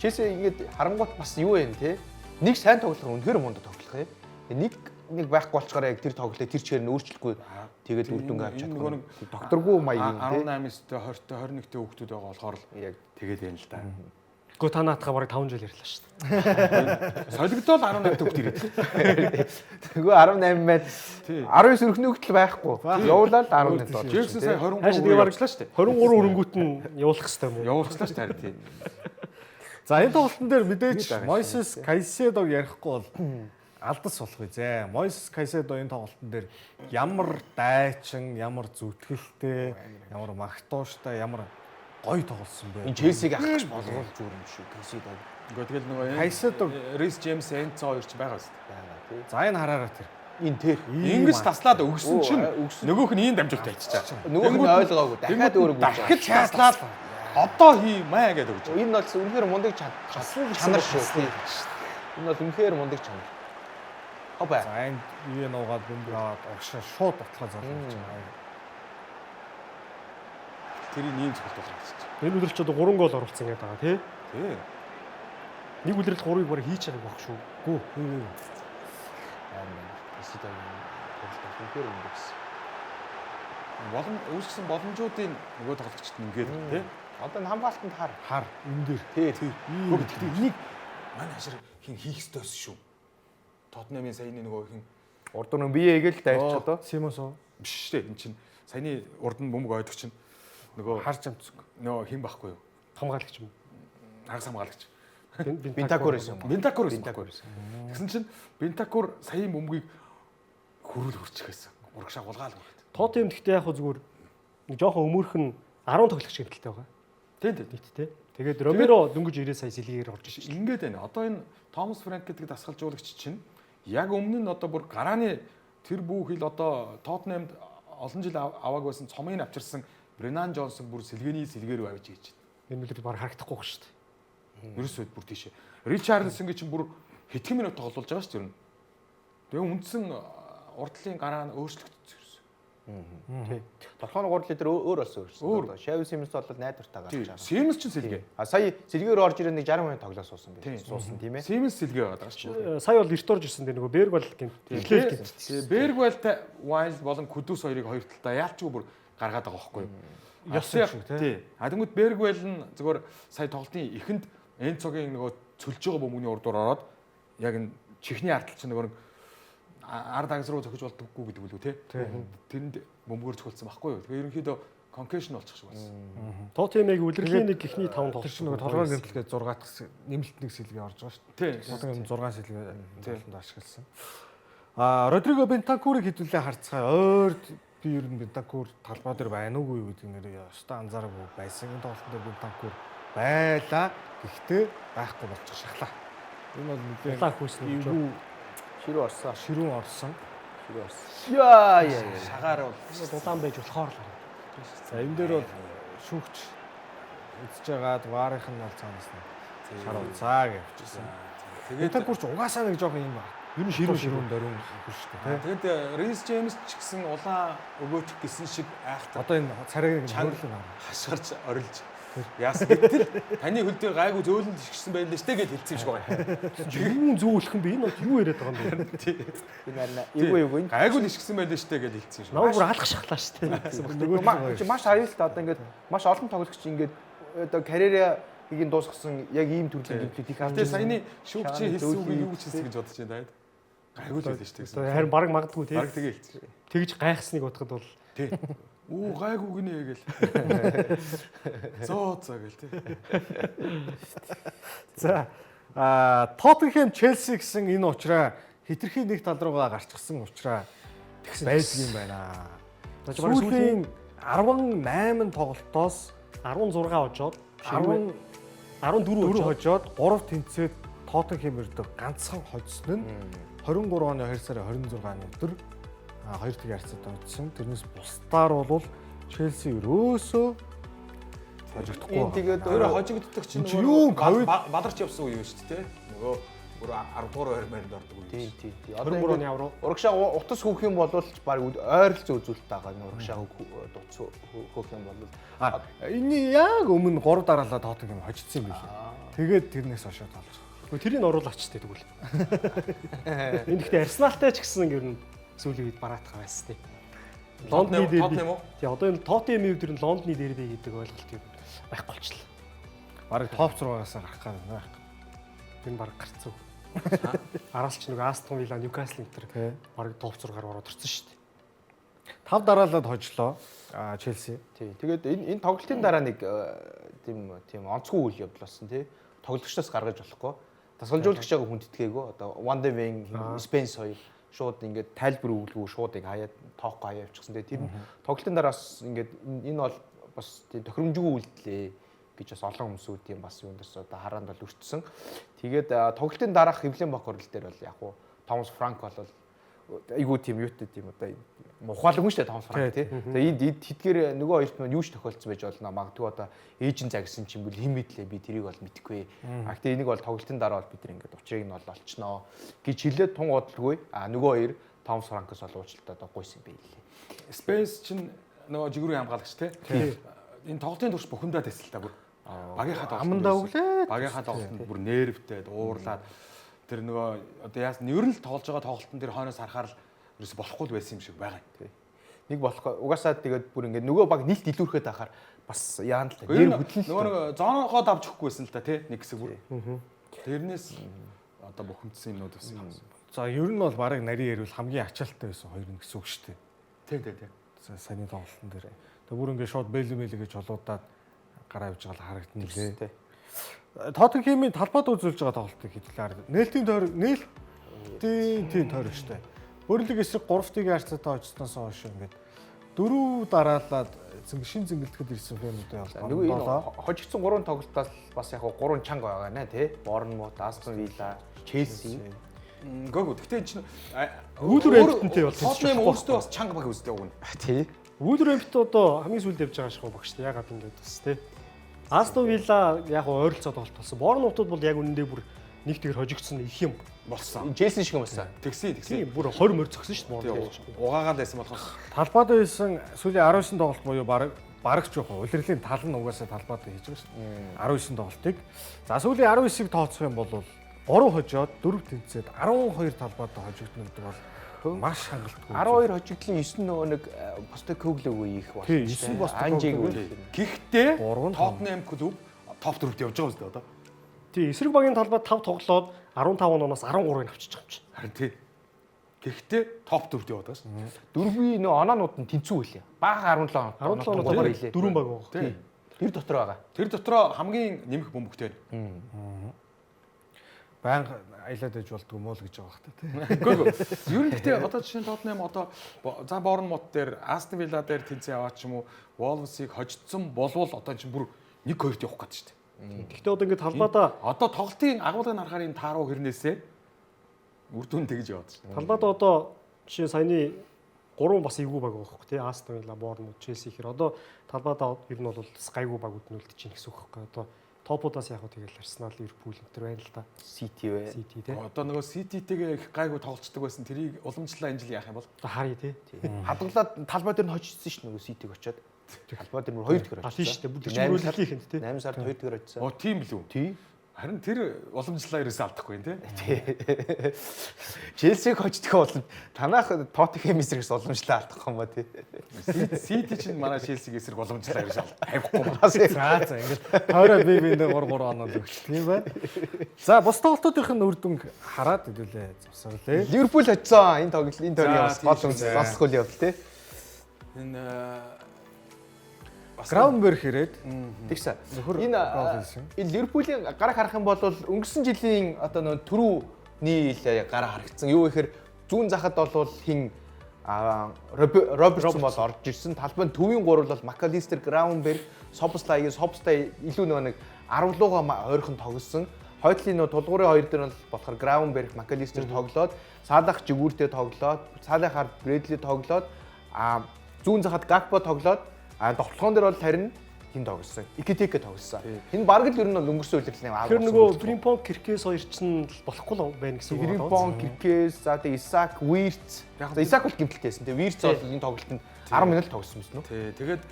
S4: Челси ингээд харангуут бас юу вэ те? Нэг сайн тоглох үнэхээр мундад тоглох юм. Нэг байхгүй болчгоор яг тэр тоглолтыг тэр чигээр нь өөрчлөхгүй тэгээд үр дүнгээ авч чадахгүй.
S3: Нэг
S4: Докторгүй маягийн те.
S3: 18-т 20-т 21-т хүүхдүүд байгаа болохоор л яг тэгээд байна л да.
S2: Гэхдээ та наатахаа барыг 5 жил ярьлаа шүү дээ.
S3: Солигдол 18-т хүүхд ирээд.
S4: Тэгвэл 18 мэл 19 өрхний хөлтөл байхгүй. Явуулаад 18 доо.
S3: Джексон сая 23
S2: Хаашаа тэгээ бараг
S3: явуулчлаа шүү дээ.
S2: 23 өрөнгүүт нь явуулах хэрэгтэй юм уу?
S3: Явуулчлаа шүү дээ харин тийм.
S1: За энэ тоглолтын дээр мэдээж Мойсес Кайседог ярихгүй бол алдас болох үү. Мойсес Кайседо энэ тоглолтын дээр ямар дайчин, ямар зүтгэлтэй, ямар магтууштай, ямар гоё тоглосон бэ.
S4: Энэ Челсиг авах гэж болгоол зүгээр юм шүү. Кайседо.
S3: Гэхдээ тэгэл нөгөө
S1: Кайседо
S3: Рис Джеймс Энцо хоёр ч байгаа шүү дээ.
S4: байгаа тий.
S1: за энэ хараараа тэр.
S4: Энэ тэр.
S3: Ингэж таслаад өгсөн чинь нөгөөх нь ийм дамжуулт ярьчихаа.
S4: Нөгөөх нь ойлгоогүй. Дахиад өөрөг
S3: дахиж таслаад одоо хиймээ гэдэг үг.
S4: Энэ бол үнэхээр мундаг чанар шүү. Энэ бол үнэхээр мундаг чанар. Хобаа.
S1: За энэ юу нуугаад бөмбөг аваад огшоо шууд батлаа залгуулж байгаа.
S3: Тэрийг ийм зөвхөлт болгож байна.
S2: Энэ үлрэлч одоо 3 гол оруулсан гэдэг байгаа тий.
S3: Тий.
S2: Нэг үлрэлт 3-ыг барыг хийж байгааг баг шүү. Гүү.
S4: Кайседо үнэхээр мундаг.
S3: Үүсгэсэн боломжуудын нөгөө тоглогчд нь ингээд тий.
S4: Одоо энэ хамгаалтанд
S1: Хар энэ дээр.
S4: тий.
S3: Гэхдээ энийг манай хашир хин хийх ёстой байсан шүү. Тотнамын саяны нөгөө хин
S4: урд нь бие эгээл дайрч одоо.
S1: Симос уу?
S3: биш шүү дээ. Энд чинь саяны урд нь бөмбөг ойдог чинь нөгөө
S1: Харж амцсан.
S3: нөгөө хин байхгүй юу?
S2: Хамгаалагч юм.
S3: Хагас хамгаалагч.
S4: Бентакур байсан.
S3: Бентакур байсан. Тэгсэн чинь Бентакур саяын бөмбөгийг хөрүүл хөрчихсэн. Урагшаа гулгаал хүрээд.
S2: Тоотем гэхдээ яг зүгээр нэг жоохон өмөрхөн 10 тоглогч гэмтэлтэй байгаа.
S3: Тийм.
S2: Нийтдээ. Тэгээд Ромеро дөнгөж 90 сая сэлгээр орж ирж байна.
S3: Ингээд байна. Одоо энэ Томас Франк гэдэг дасгалжуулагч чинь яг өмнө нь одоо бүр гарааны тэр бүх хил одоо Тоттенхэмд олон жил авааг байсан цомыг авчирсан Бренан Джонсон бүр сэлгээний сэлгээр авч ийж байна.
S2: Энэ үлрэлт баг харагдахгүй байх шүү дээ.
S3: Ерөөсөө бүр тийшээ. Ричарлсон гэж чинь бүр хэдхэн минут тоглуулж байгаа шүү дээ. Тэгээ үндсэн урдлын гараа нь өөрчлөгдсөн ерөөсөө.
S4: Тий. Толгойн гурал дээр өөр болсон өөрчлөлт. Одоо Шави Симс бол найдвартаа гарч байгаа.
S3: Симс ч сэлгээ.
S4: А сая сэлгээр орж ирээд нэг 60 минут тоглоо суусан байх. Суусан тийм ээ.
S3: Симс сэлгээ байгаа даа шүү дээ.
S2: Сая бол эрт орж ирсэн дээ нөгөө Берг бол гэмт.
S3: Бергвальтай Вайл болон Кудус хоёрыг хоёр талдаа яалчгүй бүр гаргаад байгаа байхгүй юу?
S1: Ёсон шиг тий.
S3: Адангууд Бергвал нь зөвхөн сая тоглолтын эхэнд Энцогийн нөгөө цөлж байгаа бөмбөгийн урдуур ороод яг энэ чихний ардтал чинь нөгөө ард агс руу зөхөж болдоггүй гэдэг үлээ тий. Тэнд бөмбөгөр цохолцсон байхгүй юу? Тэгээ ерөнхийдөө конкешн болчих шиг болсон.
S2: Тотемыг үлрэлийн нэг ихний 5
S1: Тэр
S2: тоглолт
S1: чинь нөгөө толгойн гэмтэлгээ 6 нэмэлт нэг сэлгээ орж байгаа шүү дээ.
S3: Тий.
S1: Тоттенхэм 6 сэлгээ тоглолтод ашигласан. Родриго Бентакурыг хэдүүлээ харцгаа ойр би ер нь Бентакур талбай дээр байна уугүй гэдэг нэр ёстой анзаараагүй байсан. Энэ тоглолтын дээр Бентакур байлаа. Гэхдээ байхгүй болчих шахлаа. Энэ бол нэлээд
S2: улаан хүйсэн юм.
S4: Ширүү орсон.
S1: ширүүн орсон.
S4: Яа.
S3: Шагаар бол
S2: Дулаан байж болохоор л.
S1: За энэ дээр бол шүүгч үзэж байгаад ваарынх нь бол цаанаас нь шар уцаа гэвчихсэн. Бентакур ч угаасаа нэг жоохон юм байна.
S2: Ер нь ширүүн
S1: дөрөв хөл шүү дээ.
S3: Тэгэд Рис Джеймс ч гэсэн улаан өгөөчих гэсэн шиг айхтар
S1: Одоо энэ царайг
S3: чанга
S1: хөөрлөг аа.
S3: хашгирч орилж яасан гэтэл таны хөл дээр гайгүй зөөлөнд ишгсэн байлээ штэ гэж хэлсэн юм шиг байгаа.
S2: Юу зөөлөх юм бэ? Энэ бол юу яриад байгаа юм бэ?
S4: Би нарна эвгүй
S3: Гайгүй ишгсэн байлээ штэ гэж хэлсэн юм шиг.
S2: Намайг бүр алах шахлаа шүү дээ.
S4: маш аюултай одоо ингээд маш олон тоглогч ингээд одоо карьерийг дуусгасан яг ийм төрлийн гэмтлүүд их
S3: Тэгээ саяны шүүгчийн хэлсэн үгийг юу гэж хэлсэн гэж бодож байна даа. Гайгүй л байлээ штэ гэсэн.
S2: Харин баг магадгүй тий.
S3: Бараг тэгээ хэлсэн.
S2: Тэгж гайхсныг бодоход бол
S3: Тий. Үу гайгүй гинэ гэл. Зоо гэл тий.
S1: За Тоттенхэм Челси гэсэн энэ учраа хитрхи нэг тал руугаа гарчихсан учраа байдаг юм байна. Сүүлийн 18 тоглолтоос
S2: 16 хожоод
S1: 14
S2: хожоод
S1: хожоод 3 тэнцээд Тоттенхэм өрдөө ганцхан хожсон нь 23 оны 2 сарын 26-ны өдөр 2 тэг харьцаад очсон. Тэрнээс бусдаар бол Челси өрөөсөө хожигдохгүй.
S4: энэ тэгээд
S3: Өөрөө хожигддаг чинь
S1: юу
S3: баларч явсан үе шүү дээ тий. Нөгөө бүр 10 дугаар 20 ордог үе.
S4: тий.
S2: 23 оны аврал.
S4: Урагшаа утас хөөх юм бол баг ойролцоо үзүүлэлт байгаа. Урагшаа утас хөөх юм бол
S1: Энэ яг өмнө 3 дараалал Тоттенхэм хожигдсан юм билээ. Тэгээд тэрнээс хойш тоглож байгаа.
S2: Тэрийг оруулаач дээ тэгвэл. Энэ гэхдээ Арсеналтай ч гэсэн ер нь сүүлийн үед бараатах байсан тий. Лондоны дерби. Тий одоо энэ Тоттенхэмийн үед ер нь Лондоны дерби гэдэг ойлголт юм байхгүй болчихлоо.
S1: Бараг топ 6-аас гарах гал байна.
S2: Энэ баг гарцсан. Араас ч нэг Астон Вилла, Ньюкасл энэ баг топ 6-аар ороод ирсэн шүү дээ.
S1: 5 дараалал хожлоо Челси.
S4: тий. Тэгээд энэ тоглолтын дараа нэг тийм онцгой үйл явдал болсон тий. Тоглогчдоос гаргаж болохгүй. Тасгалжуулагч байгаа хүндэтгээгүй. Одоо Ван де Вен, Спенс хоёр шууд ингээд тайлбар өгөлгүй шууд яг хаяад тоохгүй хаяа явчихсан. Тэгээд тэр тоглолтын дараас ингээд энэ бол бас тийм тохиромжгүй үйлдэлээ гэж бас олон хүмүүсүүд тийм бас юундас одоо хараанд бол өртсөн. Тэгээд тоглолтын дараах хэвлэн бок хурал дээр бол яг уу Томас Франк бол айгуу тийм юутай тийм одоо ухаалгүй шүү дээ Томас Франк тий. Тэгээд энд хэдгээр нөгөө хоёрт маань юу ч тохиолдсон байж болно. Магадгүй одоо эйжен загсан ч юм бол хим мэдлээ би тэрийг бол мэдэхгүй. Гэхдээ энийг бол тоглолтын дараа бол бид нар ингээд учрыг нь бол олчноо гэж хэлээд тун бодлгүй. Нөгөө хоёр Томас Франкос бол уучлалтаа одоо гуйсан юм байлээ.
S3: Спейс чинь нөгөө жигүүрийн хамгаалагч тий. Энэ тоглолтын турш бухимдаад байсан л та бүр. Багийнхаа
S1: Амандаа өглөө.
S3: Багийнхаа тоглолтод бүр нервтэй уурлаад тэр нөгөө одоо яасан ер нь л тоглож байгаа тоглолтын тэр хойноос харахаар л ерөөс болохгүй л байсан юм шиг байгаа юм.
S4: Нэг болох угаасаа тэгээд бүр ингээд нөгөө баг нийлт илүүрхэд ахаар бас яан л
S3: нэр хөдлөн нөгөө зооногоо давж өгөхгүй байсан л та тий нэг хэсэг бүр. Тэрнээс одоо бухимдсан юмнууд байсан юм.
S1: За ер нь бол бараг нарийн ярил хамгийн ачаалттай байсан хоёр нь гэсэн үг шүү дээ.
S3: Тий.
S1: Саяны тоглолтын дээр. Тэг бүр ингээд шууд бэлмэл гэж олуудаад гараа явж байгаа харагдана лээ. Тоттенхэмийн талбайд үзүүлж байгаа тоглолтыг хэдлээ. Нээлтийн тойрог шүү дээ. Бөрлөг эсрэг 3-ыг харьцаатай очсноос хойш ингээд 4 дараалаад шин зингэлдэхэд ирсэн фэнүүдээ
S4: нөгөө энэ хожигдсон 3 тоглолтоос бас яг 3 чанга байгаа нэ тий. Борнмут, Астон Вилла, Челси.
S3: Гэгөө. Гэтэ чинь
S2: Вулверхэмптонтэй бол
S3: Тоттенхэм өөртөө бас чанга баг үздэг өгнө.
S4: Тий.
S2: Вулверхэмптон одоо хамгийн сүүлд явж байгаа шиг багш тий. Ягаад ингэж бас тий. Астон Вилла яг ойролцоо тоглолт болсон. Борнмутууд бол яг үнэндээ бүр нэг тэгэр хожигдсон их юм
S3: болсон.
S4: Челси шиг юм болсон.
S3: Тэгсэн.
S2: Тийм бүр 20 морь зогсон шүү дээ Борнмут.
S3: Угаагаал байсан болохоос
S1: талбайд байсан сүүлийн 19 тоглолт буюу бараг ч жоох улирлын тал нь угаасаа талбайд хийж байгаа шүү дээ. 19 тоглолтыг. За сүүлийн 19-ыг тооцох юм бол 3 хожоод 4 тэнцээд 12 талбайд хожигдно гэдэг бол маш хангалттай.
S4: 12 хожигдлын 9 нөгөө нэг Постекоглогүй их болсон.
S1: Тийм 9 Постекоглогүй.
S3: Гэхдээ Тоттенхэм клуб топ 4-т явж байгаа юм шүү дээ одоо.
S2: Тийм эсрэг багийн талбайд 5 тоглоод 15 оноос 13-ыг авчиж байгаа юм чинь.
S3: Харин тий. Гэхдээ топ 4-т яваад байгаа шүү.
S4: Дөрвийн нөгөө оноонууд нь тэнцүү байлээ. Бага 17
S2: оноо
S4: хэлээ.
S2: 4 баг байгаа.
S3: Тийм.
S4: Тэр дотор байгаа.
S3: Тэр дотроо хамгийн нэмэх бөмбөгтэй.
S1: Баян аялаад иж болдгоо муу л гэж байгаа хэрэг тий.
S3: Гэгөө. Ер нь гэхдээ одоо жишээ нь Тоттенхэм одоо за Борнмут дээр, Астон Вилла дээр тэнцээ аваад ч юм уу, Wolves-ыг хожидсон болвол одоо чинь бүр 1-2-т явах гэдэг шүү дээ.
S2: Гэхдээ одоо ингээд талбайдаа
S3: Одоо тоглолтын агуулгыг харахаар энэ тааруу хэрнээсээ үр дүн тэгж яваад шүү дээ.
S2: талбайдаа одоо жишээ саяны 3 бас эвгүй баг байгаа хөөхгүй тий. Астон Вилла, Борнмут, Челси ихэр одоо талбайдаа ер нь бол гайгүй баг үднүүлдэж чинь гэсэн үг хөөхгүй. Одоо топуудаас яг тэгэл Арсенал, Ливерпул энэ байна л да.
S4: Сити вэ.
S2: Сити тий.
S3: Одоо нөгөө Сититэйгээ их гайгүй тоглолцдог байсан. Тэрийг уламжлалаа энэ жил яах юм бол?
S2: Харъя тий.
S4: Хадгалаад талбай дээр нь хожижсэн шүү дээ нөгөө Ситиг очоод. Талбай дээр нь 2 дэх
S2: А тийм шүү дээ. Бүгд чимрүүлэх юм тий.
S4: 8 сард 2 дэх очсон.
S3: Оо тийм л үү?
S4: Тий.
S3: Харин тэр уламжлалаа ерөөсөө алдахгүй юм тий.
S4: Челсиг хождох бол танах Тоттенхэм эсрэгс уламжлаа алдах юм ба тий.
S3: Сити чинь манай Челсиг эсрэг уламжлалаа ерөөсөө авихгүй юм.
S1: За ингээд тойроо бие биендээ 3 оноо өгчлээ юм байна. За бус тоглолтуудын үр дүнг хараад хэдүүлээ завсарлаа.
S4: Ливерпул очсон. Энэ тоглолт бас гол
S3: тийм
S4: үнс
S3: шүү.
S4: бас гол явдал тий.
S3: Энэ
S1: Граунберг ирээд
S4: Тэгсэн.
S1: нөхөр
S4: Энэ
S1: гол хийсэн.
S4: энэ Ливерпулийн гараг харах юм бол өнгөрсөн жилийн одоо нөө түрүүний гараг харагдсан. Юу гэхээр зүүн захад бол хин Робертсон бол орж ирсэн. Талбай төвийн 3 бол Макалистер, Граунберг, Собослайгийн Собостай илүү нэг 10 лууга ойрхон тоглосон. Хойдлын нөө тулгуурын 2 дээр бол болохоор Граунберг, Макалистер тоглоод, Салах жигүүртэй тоглоод, Салахаар Брэдли тоглоод, зүүн захад Гакпо тоглоод, тоглоом дээр бол харин хин тоглосон. Икетеке тоглосон. Энэ бараг л ер нь өнгөрсөн үеэрлийн
S2: Тэр нөгөө Фримпонг Киркес хоёр ч нь болохгүй л байна гэсэн үг байна.
S4: Фримпонг, Киркес, за тэгээ Исаак, Вирц. За Исаак бол гэмтэлтэйсэн. Тэгээ Вирц бол энэ тоглолтод 10 минут тоглосон юм шүү.
S3: тий. Тэгээд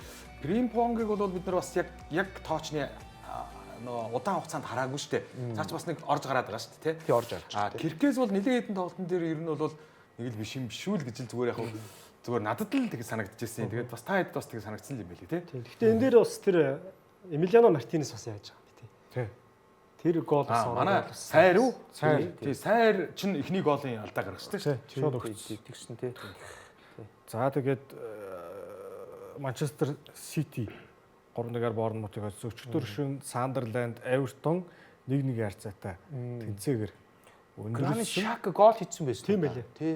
S3: Фримпонгийг бол бид нар бас яг тоочны нөгөө удаан хугацаанд хараагүй шүү дээ. Цаач бас нэг орж гараад байгаа шүү дээ тий.
S4: Тий орж авч.
S3: Киркес бол нэлээд хэдэн тоглолтын дээр ер нь бол нэг л биш юм биш үү л гэж л зүгээр яг зүгээр надад л тэг санагдчихсэн. Тэгээд бас та хэд бас тэг санагдсан юм байли тий.
S2: Гэхдээ энэ дээр бас тэр Эмилиано Мартинес бас яаж байгаа юм тий. Тэр гол бас
S3: манай сайр уу? Сайр. Тий, сайр чинь эхний голын алдаа гаргасан шүү дээ.
S1: Шууд өгсөн.
S4: Тэгсэн тий.
S1: За тэгээд Манчестер Сити 3-1-аар Борнмутыг олсон. Өчигдөр шөнө Сандерленд, Эвертон 1-1 харьцаатай тэнцээгээр
S4: Гранит Шака гол хийсэн байсан.
S2: Тийм байлээ.
S4: Тий.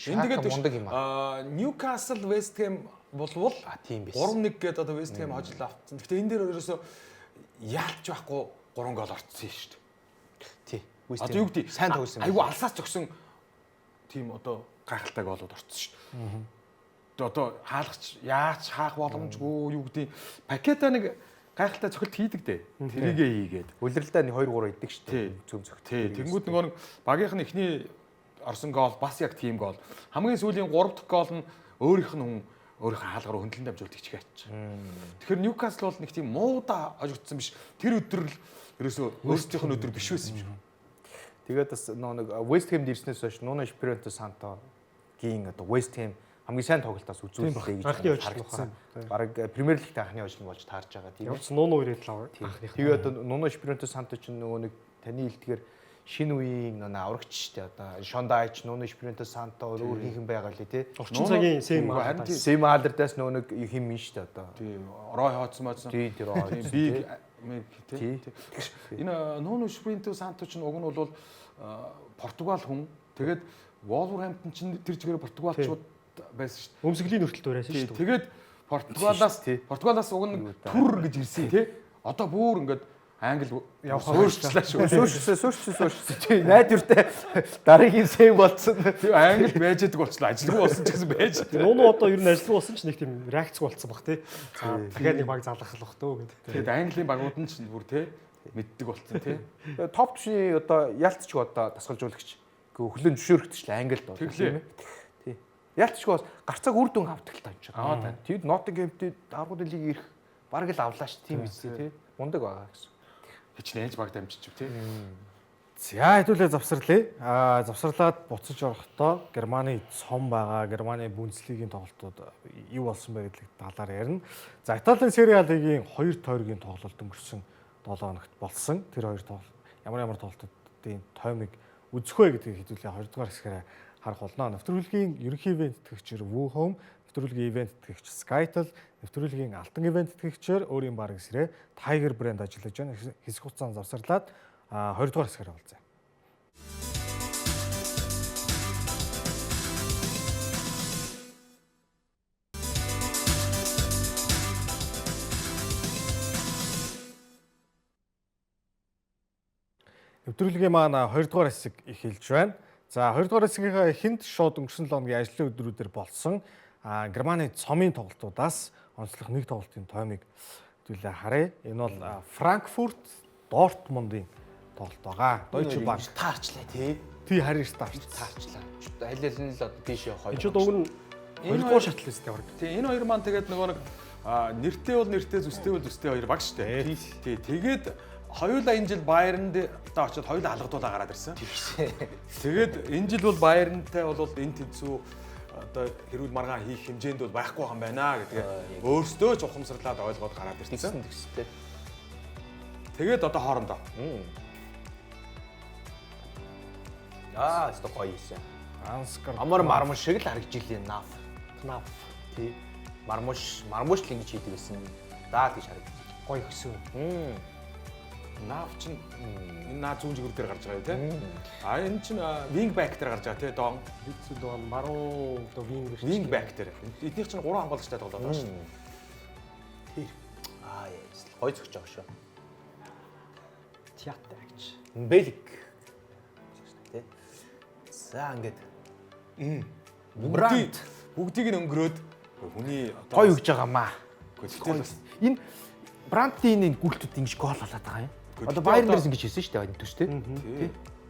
S3: Энэ тэгээд
S4: мундаг юм аа.
S3: Ньюкасл, Вест Хэм болвол
S4: тийм биш.
S3: 3-1 гэдэг одоо Вест Хэм хожил автсан. Гэхдээ энэ дээр ерөөсөө яалч байхгүй 3 гол орцсон шүү дээ.
S4: Тий.
S3: Одоо юу гэдэг
S4: сайн тоглосон.
S3: Айгу алсаас зөксөн тийм одоо гайхалтай голууд орцсон шүү дээ. Тэгээ одоо хаалгач яач хаах боломжгүй юу гэдэг пакета нэг гайхалтай цохилт хийдэг дээ. Тэрийгээ хийгээд.
S4: Үлрэлдээ 2-3 идэг шүү дээ. Зөв зөв.
S3: Тий. Тэнгүүд нөгөө нэг багийнх нь эхний орсон гол бас яг тийм гол. Хамгийн сүүлийн 3 дахь гол нь өөрийнх нь хүн өөрийнхөө хаалга руу хөндлөн дамжуулт хийчихэж ачиж. Тэгэхээр Ньюкасл бол нэг тийм муудаа хожигдсан биш. Тэр өдөр л ерөөсөө өөрсдийнх нь өдөр биш байсан юм шиг.
S4: Тэгээд бас нэг West Ham дэрснээс хойш Nuno Espirito Santo-гийн одоо West Ham хамгийн сайн тоглолтоос үзүүлэлээ гэж харагдсан. Бараг Премьер Лигт анхны хожил болж таарж байгаа тийм.
S2: Явц Нуно ирээд л анхных.
S4: Тэгээд одоо Nuno Espirito Santo ч нөгөө нэг таны хэлдгээр шинэ үеийн нөө аврагч штэ одоо Шондайч, Nuno Espirito Santo өөр хийхэн байгаа лээ тий.
S2: Орчин цагийн
S4: Сэм Алдердас нөгөө нэг юм нь штэ одоо.
S3: Тийм. Рой хооцсон байсан.
S4: Тийм тэр рой.
S3: Би тий. Энэ Nuno Espirito Santo ч уг нь бол Португал хүн. Тэгээд Wolverhampton ч тэр чигээр Португалчууд байсан шүү дээ.
S2: Өмсгөлийн өртөлт байсан шүү дээ.
S3: Тэгээд Португалаас уг нь түр гэж ирсэн тий. Одоо бүр ингээд англи
S1: явах
S3: өөрчлөлөө шүү.
S4: Суурьсан. Найдвартай дараагийн сэм болсон.
S3: Тийм англи байж байгаа болчихлоо. Ажилгүй болсон ч гэсэн байж.
S2: Нуно одоо ер нь ажилгүй болсон ч нэг тийм реакцгүй болсон баг тий. Дахиад нэг баг залгах л бах төө гэдэг.
S3: Тэгээд английн багууд нь ч бүр тий мэддэг болсон тий.
S4: Топ төвшний одоо ялцч одоо дасгалжуулагч хөлөө зөвшөөрөгдчихлээ англид бол.
S3: Тэглээ.
S4: Тий. Ялцч бас гарцааг үр дүн авдаг л тааж. Тэгэд Ноттингемтэй аргууд лиг ирэх бараг л авлаа ш тийм биз тий. Мундаг байгаа гэсэн.
S3: Хичнээнж баг дамжчих тий.
S1: За хэдүүлээ завсарлаа. Завсарлаад буцаж орохдоо Германы цом байгаа. Германы Бундслигийн тоглолтууд юу болсон бэ гэдэг талаар ярина. За Италийн Сери А лигийн 2 тойргийн тоглолт өнгөрсөн 7 хоногт болсон. Тэр 2 тоглолт ямар тоглолтуудын тоймыг үзэх вэ гэдгийг хэдүүлээ 2 дугаар хэсгээрээ харах болно. Нэвтрүүлгийн ерөнхий ивент тэтгэгчээр Woohome, нэвтрүүлгийн ивент тэтгэгч Skytel, нэвтрүүлгийн алтан ивент тэтгэгчээр өөрийн баг эсрэг Tiger брэнд ажиллаж байна. Хэсэг хугацаанд завсарлаад 2 дугаар хэсгээрээ болзаа. Нэвтрүүлгийн маань 2 дугаар хэсэг эхэлж байна. За 2 дугаар хэсгийн эхэнд шууд өнгөрсөн 7 хоногийн ажлын өдрүүдээр болсон Германы цомын тоглолтуудаас онцлог нэг тоглолтын тоймыг хэдүүлээ харъя. Энэ бол Франкфурт Дортмундын тоглолт байгаа. Deutsche Bank
S4: таарчлаа тий.
S1: тий харьяас таарч.
S4: Таарчлаа. Аль нь л одоо тийшээ хоёр.
S2: Энд уг нь хоёрдугаар шатлалстай баг.
S3: Тийм энэ хоёр маань тэгээд нөгөө нэг нэртэй бол нэртэй зүстэй бол зүстэй хоёр баг шүү дээ. Тий. Тэгээд хоёулаа энэ жил Байернд одоо очиод хоёулаа алгадуулаа гараад ирсэн. Тэгээд энэ жил бол Байернтай бол энэ тэнцүү одоо хэрүүл маргаан хийх хэмжээнд бол байхгүй юм байна гэдгээ өөрсдөө ч ухамсарлаад ойлгоод гараад ирсэн.
S4: Тэгстэй.
S3: Тэгээд одоо хоорондоо.
S4: Өстой гоё ийсэн.
S1: Анскар
S4: Амар мармуш шиг л харагдж илийн наф. Тий. Мармуш л ингэж хийдэг байсан. Даа гэж харагдаж.
S2: Гоё хөсөө.
S3: Наав чинь энэ наа зүүн жигүүр дээр гарч байгаа тийм. Энэ чинь wing back дээр гарч байгаа тийм доон.
S2: Хэцүү доо маруу доо
S3: Wing back дээр. Эднийх чинь 3 хамгаалагчтай тоглоод байгаа шүү.
S4: Тэр. Яс. Гоё зөгч байгаа шүү.
S2: театр гэж.
S4: Бэлэг. Тэ. За ингээд.
S3: Бүгдийг нь өнгөрөөд хүний
S4: гоё өгж байгаамаа.
S3: Гэхдээ
S4: Энэ Брантийн энэ гүйлтүүд ингэж гол болоод байгаа юм. Одоо Байерн дээрс ингэж хийсэн шүү дээ энэ төс тэ.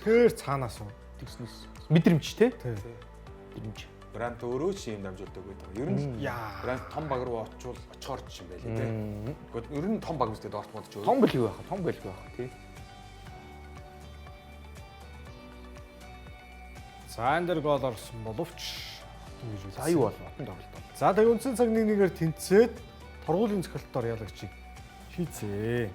S1: тэр цаанаас уу.
S4: Тэгснээс мэдрэмж тэ. Мэдрэмж.
S3: Брант өөрөө ч юм дамжуулдаг байдаг. Ер нь Брант том баг руу очихоор ч юм байлээ тийм. Гэхдээ ер нь том баг үстэй Дортмунд ч өөр.
S4: Том бэлэг байх тий.
S1: За энэ дэр гол орсон боловч ингэж үү.
S4: За юу болов? Тоглолт.
S1: За тэгээ үндсэн цаг 1-1-ээр тэнцээд торгуулийн цохилтоор ялагчийг шийдсэн.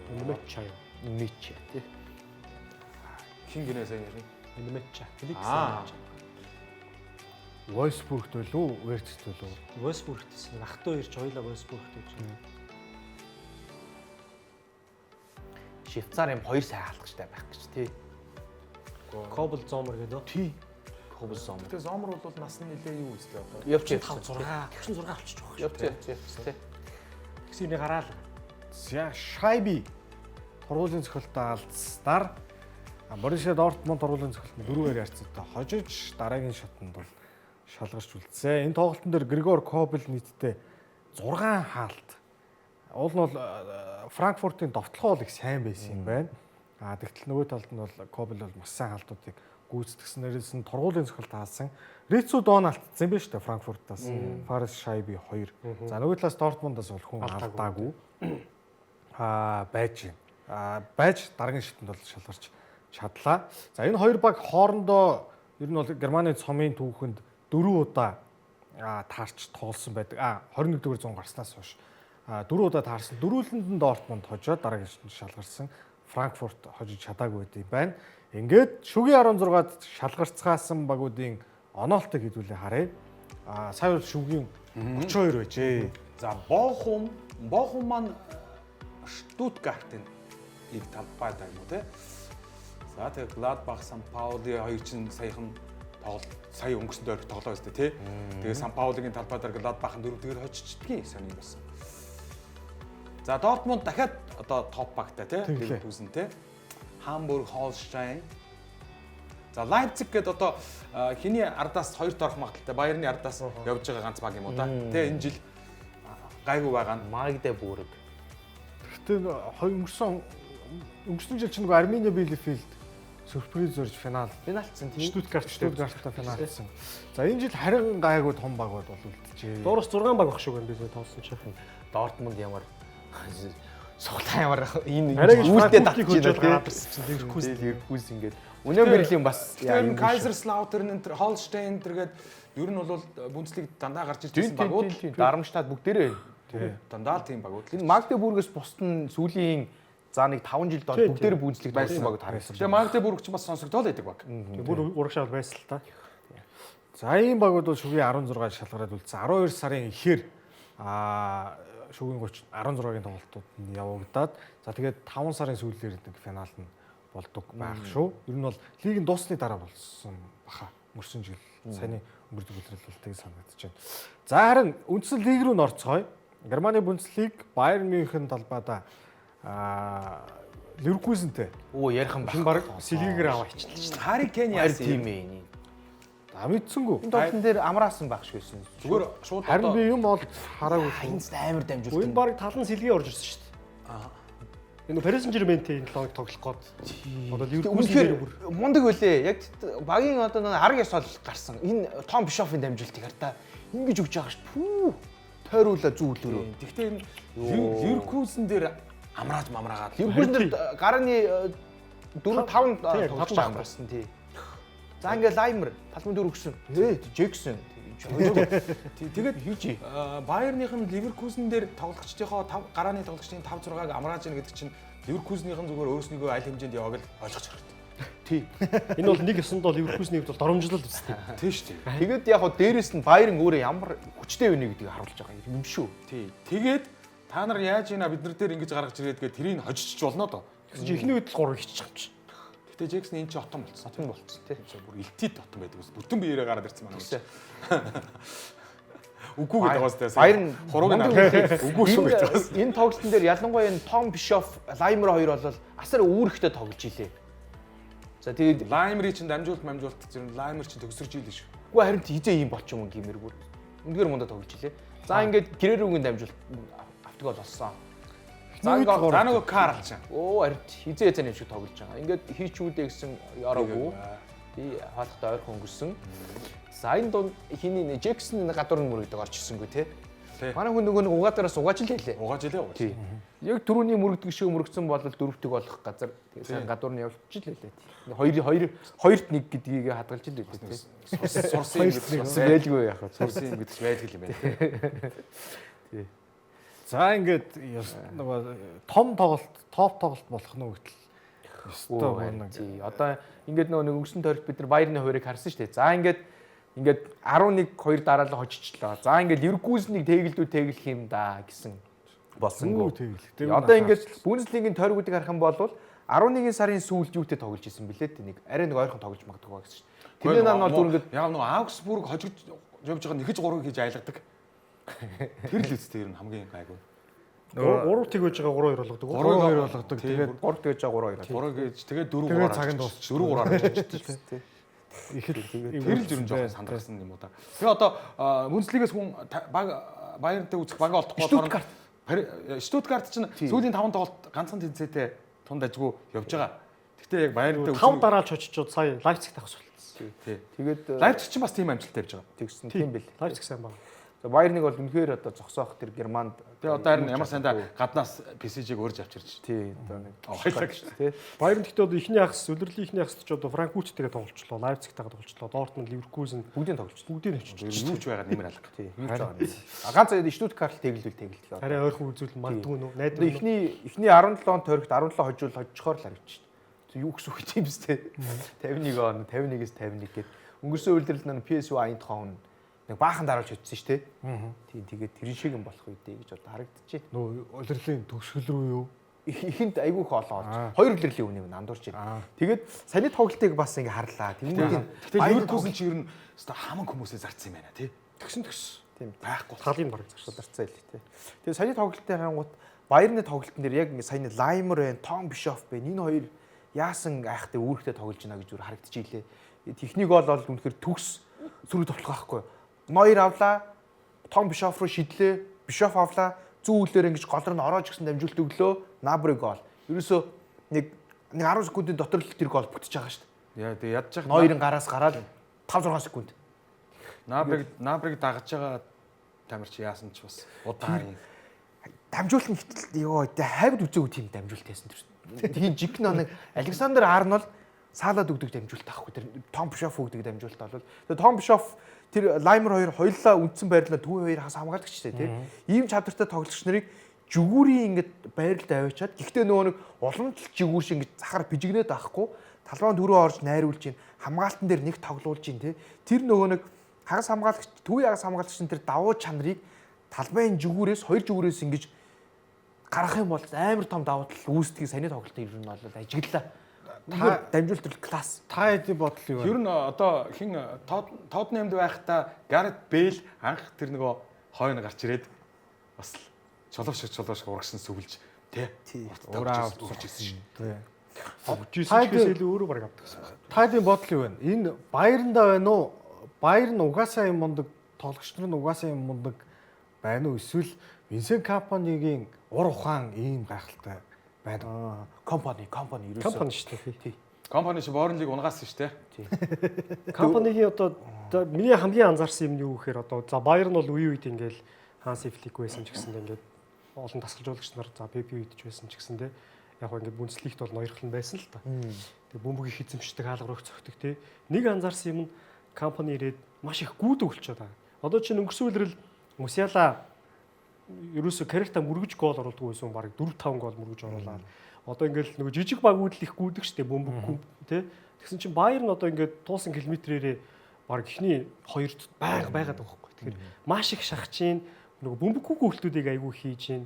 S2: Нэмэтчаа.
S4: Нэмэч тий.
S3: Хин гинэ сайн ярина.
S2: Нэмэтчаа. Феликс.
S1: Войсбургт болов уу, Вертст болов уу?
S2: Войсбургтс ах トゥ ирж хоёлаа Войсбургт гэж.
S4: Швейцар юм хоёр сайн хаалгачтай байх гэж тий.
S2: Кобл Зомер гэдэг.
S4: Тий. Кобл Зомер.
S3: Тэгээ Зомер бол нас нь нэлээ юу үстэй одоо.
S4: Явж
S2: 5 6 36 болчих жоох.
S4: Явж тий.
S2: Тэгсний гараал.
S1: За Шайби торгуулийн цохилтоо алдсаар Боруссия Дортмунд торгуулийн цохилтод 4-ээр ярцсантай хожиж дараагийн шатанд бол шалгарч үлдсэн. Энэ тоглолтын дээр Григор Кобл нийтдээ 6 хаалт. Уул нь бол Франкфуртын довтлохоо л их сайн байсан юм байна. Тэгтэл нөгөө талд нь бол Кобл бол маш сайн хаалтуудыг гүйцэтгснээрээс нь торгуулийн цохилт хаалсан. Рицу Дон алдсан юм байна шүү дээ Франкфуртаас. Фарес Шайби 2. За нөгөө талаас Дортмундаас бол хүн алдаагүй. Байж байна. Байж дараагийн шатанд бол шалгарч чадлаа. За энэ хоёр баг хоорондоо ер нь бол Германы цомын түүхэнд 4 удаа таарч тоглосон байдаг. 21-р зуун гарснаас хойш 4 удаа таарсан. Дөрүүлэнд нь Дортмунд хожоод дараагийн шалгарсан. Франкфурт хожиж чадаагүй байт юм байна. Ингээд шүгийн 16-ад шалгарцгаасан багуудын оноолтыг хэдүүлээ харъя. Сая бол шүгийн 32 байжээ.
S3: За Бохум маань Штутгартын ийг талбай таа юм уу те. За тэгээ Гладбах, Сан Паули хоёр чинь саяхан тоглолт сая өнгөрсөн дөрөв тоглоо өстэй тий. Тэгээ Сан Паулигийн талбай дээр Гладбахын 4-р хоччихдгийг сони болсон. За Дортмунд дахиад одоо топ багтай тий. Ливерпулсэн тий. Хамбург, Холштайн. За Лайпциг гээд одоо хиний ардаас 2-т орох магадaltaй Байерны ардаас явж байгаа ганц баг юм уу та. Тий энэ жил гайгүй байгаа нь
S4: Магде бүрэг.
S1: Гэхдээ өнгөрсөн жил чинь нөгөө Армения Билефилд сюрприз зорж финалцсан тийм. Штутгарттай финалцсан. За энэ жил харин гайгүй том баг бол үлджээ.
S2: Доороос 6 баг баг шүү гэн би тоолсон чинь.
S4: Дортмунд ямар суглаа ямар энэ
S2: үлдээ
S4: татчих
S2: хожоод
S4: байна
S2: гарсан
S4: тийм. Ливерпулс ингээд Union Berlin бас
S3: энэ Kaiserslautern энэ Holstein гэдэг ер нь бол Бундслиг дандаа гарч ирсэн багууд.
S4: Дармштадт бүгдээрээ
S3: Дандаа тийм багууд.
S4: Энэ Магдебургээс бусд нь сүүлийн за нэг 5 жил доод бүгдээрээ Бундслиг байсан багууд харагдсан.
S3: Тэгээ Магдебург ч бас сонсогдоод байдаг баг.
S2: Бүр урагшаал байсан л та.
S1: За ийм багууд бол шүгийн 16 шалгараад үлдсэн. 12 сарын эхээр шүгийн 16-гийн тоглолтууд нь явагдаад за тэгээд 5 сарын сүүлээр нэг финал нь болдог байх шүү. Ер нь бол лигийн дуусны дараа болсон баха. Өнгөрсөн жил саяны өнгөрдөг үлрэлтийг санагдаж байна. За харин үндсэн лиг рүү орцгоё. Германы Бундслиг Байерн Мюнхен талбайда Ливерпулсэнтэй.
S4: Оо ярих юм
S2: баг Сэлгээр аваа хичлээ шүү дээ.
S3: Хари Кейн яасан
S4: тийм ээ.
S1: Мэдсэнгүү.
S4: Энэ тоглолтын дээр амраасан байх шиг байсан.
S3: Зүгээр шууд
S1: Харин би юм бол хараагүй.
S4: Хайнц амар дамжуулт.
S2: Энэ баг талан сэлгээ орж ирсэн шүү дээ.
S3: Аа.
S2: Энэ Paris Saint-Germain-тэй энэ тоглолт тоглох гээд одоо Ливерпул
S4: Үнэхээр мундаг үлээ. Яг багийн одоо нэг 19 ол гарсан. Энэ Том Бишофын дамжуултыг хартаа ингэж өгч байгаа шүү. Пүү. Тойруулаа зүүлөрөө.
S3: Гэхдээ энэ Ливеркузен дээр амраад мамраагаад
S4: Ливерпул дээр гарааны 4-5 тоглож амраасан тий. За ингээ Лаймер талбай 4 өгсөн. Жексон.
S3: тэгээд хийж Байерныхын Ливеркузен дээр тоглогчдынхоо гарааны тоглогчдын 5-6-ыг амрааж ийн гэдэг чинь Ливеркузенийхэн зүгээр өөрснийгөө аль хэмжээнд явааг л ойлгож хэрэгтэй.
S4: Тий.
S2: Энэ бол нэг ёсондоо Ливерпулсний хувьд бол доромжлол үстэй.
S3: Тийм шүү дээ.
S4: Тэгээд яг хоо дээрэс нь Байерн өөрөө ямар хүчтэй вэ гэдгийг харуулж байгаа юм шүү.
S3: Тий. Тэгээд та нар яаж ийна бид нар дээр ингэж гаргаж ирээдгээ тэрийг хожиж болно доо.
S2: Гэсэн чинь эхний үед л 3 хийчих юм чи.
S3: Гэтэ Жексон энэ чи отон болцсон.
S4: Отон болцсон тий.
S3: Бүр илтит отон байдаг ус. Бүтэн биеэрээ гараад ирсэн манай. Үгүй гэдэг байгаас таа.
S4: Байерн
S3: хурууг нь үгүй шүү гэж байгаас.
S4: Энэ тоглолтын дээр ялангуяа энэ Том Бишоф, Лаймер хоёр бол асар үүрэгтэй тоглож илээ. За тэгээд
S3: Лаймерийн чинь дамжуулт зэрэг Лаймер чинь төгсөрж ийлээ шүү.
S4: үгүй харин хизээ юм болчих юм гэмэргүй. Үнэхээр мундаа тоглож илээ. За ингээд Гэрэрүүгийн дамжуулт автгол болсон.
S3: За нөгөө кар алчаа.
S4: Оо харин хизээ зэн юм шиг тоглож байгаа. Ингээд хийчүүдээ гэсэн яраагүй. Би хаалгатай ойрхон өнгөрсөн. За энэ дунд хиний Жексон гадуур нь мөрөгдөг орч ирсэнгүй те. Манай хүн нөгөө нэг угаадаараас угааж л хэлээ.
S3: Угааж илээ угааж.
S4: Тий. Яг түрүүний мөрөгдөг шиг мөрөгцсөн бол дөрөвтөг болох газар сайн гадуур нь явчих л хэлээ. Хоёрт нэг гэдгийг хадгалж л хэлээ тий.
S3: Сурсан юм гэж бас
S4: байлгүй яах вэ?
S3: сурсан юм гэж байдаг юм байна.
S4: Тий.
S1: За ингээд нөгөө том тоглолт, топ тоглолт болох нь үгтэл.
S4: Оо тий. Одоо ингээд нөгөө өнгөрсөн тойрогт бид нар Байерны хоёрыг харсан шүү дээ. За ингээд 11-2 дараалал хожичлоо. За ингээд Ливеркузенийг тэгэлдэх юм да гэсэн болсонгүй. Одоо ингээд Бундеслигийн тойрогуудыг харах юм бол 11 сарын сүүлд юутэй тоглож исэн бэлээ тэ нэг арай нэг ойрхон тоглож магадгүй гэсэн шүү дээ. Тэрний наан бол бүр ингээд
S3: яг нөгөө Аугсбург хожигдж явж байгаа нэхэж 3 хийж айлгадаг. Тэр л үстэй ер нь хамгийн гайгүй.
S2: 3 тэг байж байгаа 3-2 болгодог.
S1: 3-2 болгодог. Тэгээд
S4: 3 тэгэж байгаа 3-2.
S3: 3 гэж тэгээд 4-3
S1: тэгээд цагийн дуусч
S3: 4-3 хийж
S4: Тий.
S1: их л
S3: тэр л ер нь жоохон сандрсан юм уу та. Тэгээ одоо Бундеслигээс хүн Байернтэй үзэх баг олдохгүй Штутгарт чинь сүүлийн 5 тоглолт ганцхан тэнцээтэй тунд ажгүй явж байгаа. Гэхдээ яг Байернтэй
S2: 5 дараалж очичод сая Лайпциг тагсуулсан.
S3: тий.
S4: Тэгээд
S3: Лайпциг чинь бас тийм амжилттай явж байгаа.
S4: тэгсэн тийм бэл.
S2: Лайпциг сайн байна.
S4: За Байерныг бол үнэхээр одоо зогсоох тэр Германд
S3: Тэгээ одоо харин ямар сайндаа гаднаас PSG-г урьж авчирч.
S4: тий одоо нэг
S3: Хоёлаг
S4: шүү дээ.
S2: Байерн гэхдээ одоо ихний хагас үлрэлийн ихний хагас ч одоо Франкфурттэйгээ тоглолцлоо, Лайпцигтэйгээ тоглолцлоо, Дортмунд, Ливеркузен
S4: Бүгдийг тоглож.
S2: бүгдийг очиж.
S3: Юу ч байгаад нэмэр алга.
S4: Тий. Юу ч байгаа. Ганц Штутгарт тэгэлдэл.
S2: Арай ойрхон үзүүл магадгүй нөө. Найдвар
S4: Одоо эхний 17 он тойрогт 17 хожуул хожчихоор л харагдчих. Юу гэсэн үг юм бэ? 51 он 51-ээс 51 гээд өнгөрсөн үйлдвэрлэл нь PSV Eindhoven нэг баахан дараалж очсон шүү дээ. Тийм тэгээд тэрэн шиг юм болох үедээ гэж одоо харагдчихэв.
S1: нөө улирлын төгсгөл рүү юу?
S4: Ихэнд айгүй их олон олж. Хоёр үлрэлийн үнийг андуурч байна. Тэгээд саяны тоглолтыг бас ингээ харлаа.
S3: Тэгтээ Ливеркузен чи ер нь хамаг хүмүүсээ зарцсан юм байна тий.
S2: тэгсэн.
S4: Тийм
S2: байхгүй талын баг зарсан.
S4: дарцаа илээ тий. Тэгээд саяны тоглолтын харангуут Байерны тоглолтын дээр яг ингээ саяны Лаймер байна, Том Бишоф байна. Энэ хоёр яасан айхтай үүрэгтэй тоглож байна гэж зүгээр харагдчихилээ. Техник гол бол үнэхээр төгс сөрөг тоглох байхгүй. Ноёр авлаа, Том Бишоф руу шидлээ, Бишоф авлаа, зүүн үлээр ингэж голор нь ороож гисэн дамжуулт өглөө, Набри гол. Ерөөсөө нэг 10 секундын дотор л тэр гол бүтэж байгаа шүү дээ.
S3: Яа тэгээ ядчих
S4: Ноёрын гараас гараад 5-6 секунд.
S3: Набриг дагаж байгаа тамирч яасан ч бас удаан.
S4: Дамжуулт нь хэтэл ёо тэ хайвд үзээгүй тийм дамжуулт байсан тэр. Тийм жиг нэг Александр Арнольд саалаад өгдөг дамжуулт таахгүй тэр Том Бишоф өгдөг дамжуулт бол. Тэгээ Том Бишоф тэр Лаймер хоёр хоёулаа үндсэн байрлал түүний хоёр хас хамгаалагчтай тийм. Ийм чадвартай тоглогч нарыг жигүүрийн ингээд байрлалд аваачаад гэхдээ нөгөө нэг улам л жигүүр шиг ингээд захаар бижигнээд байхгүй талбайн дөрөв орж найруулж ийн хамгаалтан дээр нэг тоглуулж ийн тийм. Тэр нөгөө нэг хагас хамгаалагч түүний хагас хамгаалагч тэр давуу чанарыг талбайн жигүүрээс хоёр жигүүрээс ингэж гарах юм бол амар том давуу тал үүсдгийг саяны тоглолтын ер нь бол ажиглалаа. Та дамжуулт төр класс.
S1: Та хэдийн бодол юу вэ?
S3: Ер нь одоо хин Тоттенхэмд байхдаа Гарет Бейл анх тэр нөгөө хойно гарч ирээд бас чолоош урагшин сүгэлж тий. Өөрөө авч ирсэн шүү.
S2: Жисэжээс илүү өөрөө баг авдаг гэсэн.
S1: Та хэдийн бодол юу вэ? Энэ Байерндаа байна уу? Баер нь угаасаа юм мундаг, тоглогч нар нь угаасаа юм мундаг байна уу? Эсвэл Винсент Компанигийн ур ухаан ийм гайхалтай байна.
S4: Компани ерөөсөө.
S2: Компани шүү дээ.
S4: Тий.
S3: Компани чи Боорнлиг унгаас шүү дээ.
S2: Компанигийн одоо миний хамгийн анзаарсан юм нь юу гэхээр одоо за Баер нь бол үе үед ингээл Ханси Флик байсан ч гэсэндээ ингээд олон дасгалжуулагч нар за Пепи үйдж байсан ч гэсэндээ яг ингээд Бундслигт бол ноёрхол байсан л та. Тэгээ бөмбөгийг эзэмшдэг хаалгарууг цогтөг тий. Нэг анзаарсан юм нь Компани ирээд маш их гүйдэг болчиход байгаа. Одоо чинь өнгөрсөн үеэрл Мусиала ерөөсө карьертаа мөргөж гол оруулдаг байсан баг 4-5 гол мөргөж оруулаад одоо ингээл нөгөө жижиг багууд л их гүйдэг штэ бөмбөг тий. Тэгсэн чинь Баер нь одоо ингээд туусан километрээрээ баг ихний 2-т байгаад байгаа байхгүй. Тэгэхээр маш их шахаж нөгөө бөмбөггүй хөлтүүдийг айгүй хийж гин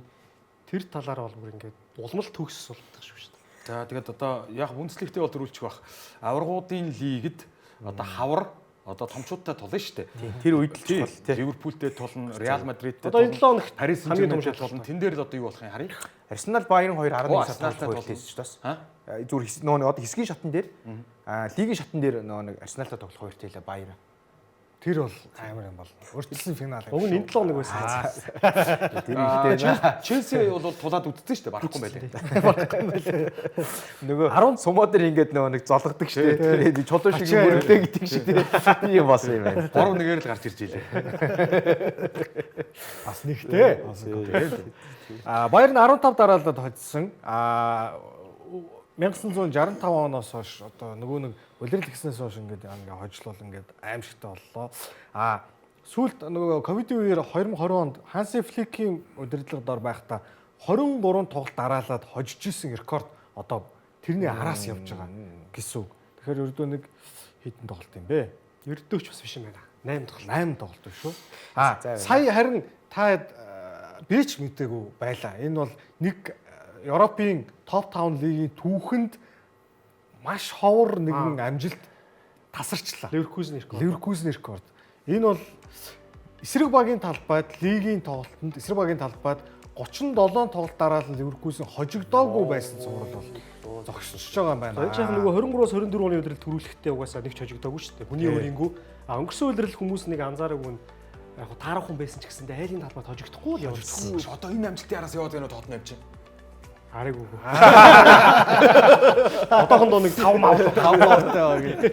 S2: тэр талаараа бол бүр ингээд улмал төгс болдог шүү дээ.
S3: За тэгээд одоо яг Бундслигтэй бол төрүүлчих бах. Аваргуудын лигид одоо хавар одоо томчуудтай тулна шүү дээ.
S4: Тэр үед л чухал тий.
S3: Ливерпултэй тулна, Реал Мадридтэй
S2: Одоо энэ 7 хоногт
S3: Парис
S2: хамгийн том
S3: Сен-Жермен тулна. Тэн дээр л одоо юу болох юм харъя.
S4: Арсенал Баерн 2 11 сард
S3: Арсеналтай
S4: тоглох байсан ч бас. Зүгээр нөгөө одоо хэсгийн шатн дээр лигийн шатн дээр нөгөө нэг Арсеналтай тоглох хоёртой хэлээ Баер.
S1: Тэр бол амар юм болно. Өөрчлөсөн финал.
S2: уг нь энэ 7 хоног байсан.
S4: Тэр ихтэй
S3: Челси бол тулаад үдцсэн шүү дээ. Барахгүй байлээ.
S4: нөгөө 10 сумоо дээр ингээд нөгөө нэг золгодог шүү дээ. Тэгээд чулуу шиг мөрөлдөө гэдэг шиг тийм юм болсон юм байна.
S3: 3-1-ээр л гарч ирж илээ.
S1: Бас нэгтэй. Баер нь 15 дараалалд хоцсон. 1965 оноос хойш одоо нөгөө нэг улирал гиснээс хойш ингээд хожлол ингээд аимшигтай боллоо. Сүүлд нөгөө ковидын үеэр 2020 онд Ханси Фликийн удирдлагын дор байхдаа 23 тоглолт дараалаад хожиж исэн рекорд одоо тэрний араас явж байгаа гэсэн үг. Тэгэхээр ердөө нэг хэдэн тоглолт юм бэ?
S2: Ердөөч бас биш юм байна. 8 тоглолт.
S1: 8 тоглолт шүү. Сая харин та бич мэдээгүй байлаа. Энэ бол нэг Европын топ 5 лигийн түүхэнд маш ховор нэгэн амжилт тасарчлаа. Ливеркузен рекорд. Энэ бол эсрэг багийн талбайд лигийн тоглолтод эсрэг багийн талбайд 37 тоглолт дараалан Ливеркузен хожигдоогүй байсан цуврал бол зогсож байгаа юм байна.
S2: Энэ ч яг нөгөө 23-аас 24 оны өдрөл төрүүлэхдээ угаасаа нэг ч хожигдоогүй шүү дээ. Хүний өөрийнхөө өнгөрсөн өдрөл хүмүүс нэг анзаараагүй яг таарах хүн байсан ч гэсэндээ айлын талбайд хожигдохгүй л явж байгаа.
S3: Одоо энэ амжилтын араас яваад байна уу Тотtenham чинь?
S2: Арайгүй. Одоохондоо нэг 5 мавтай байгаа гэх.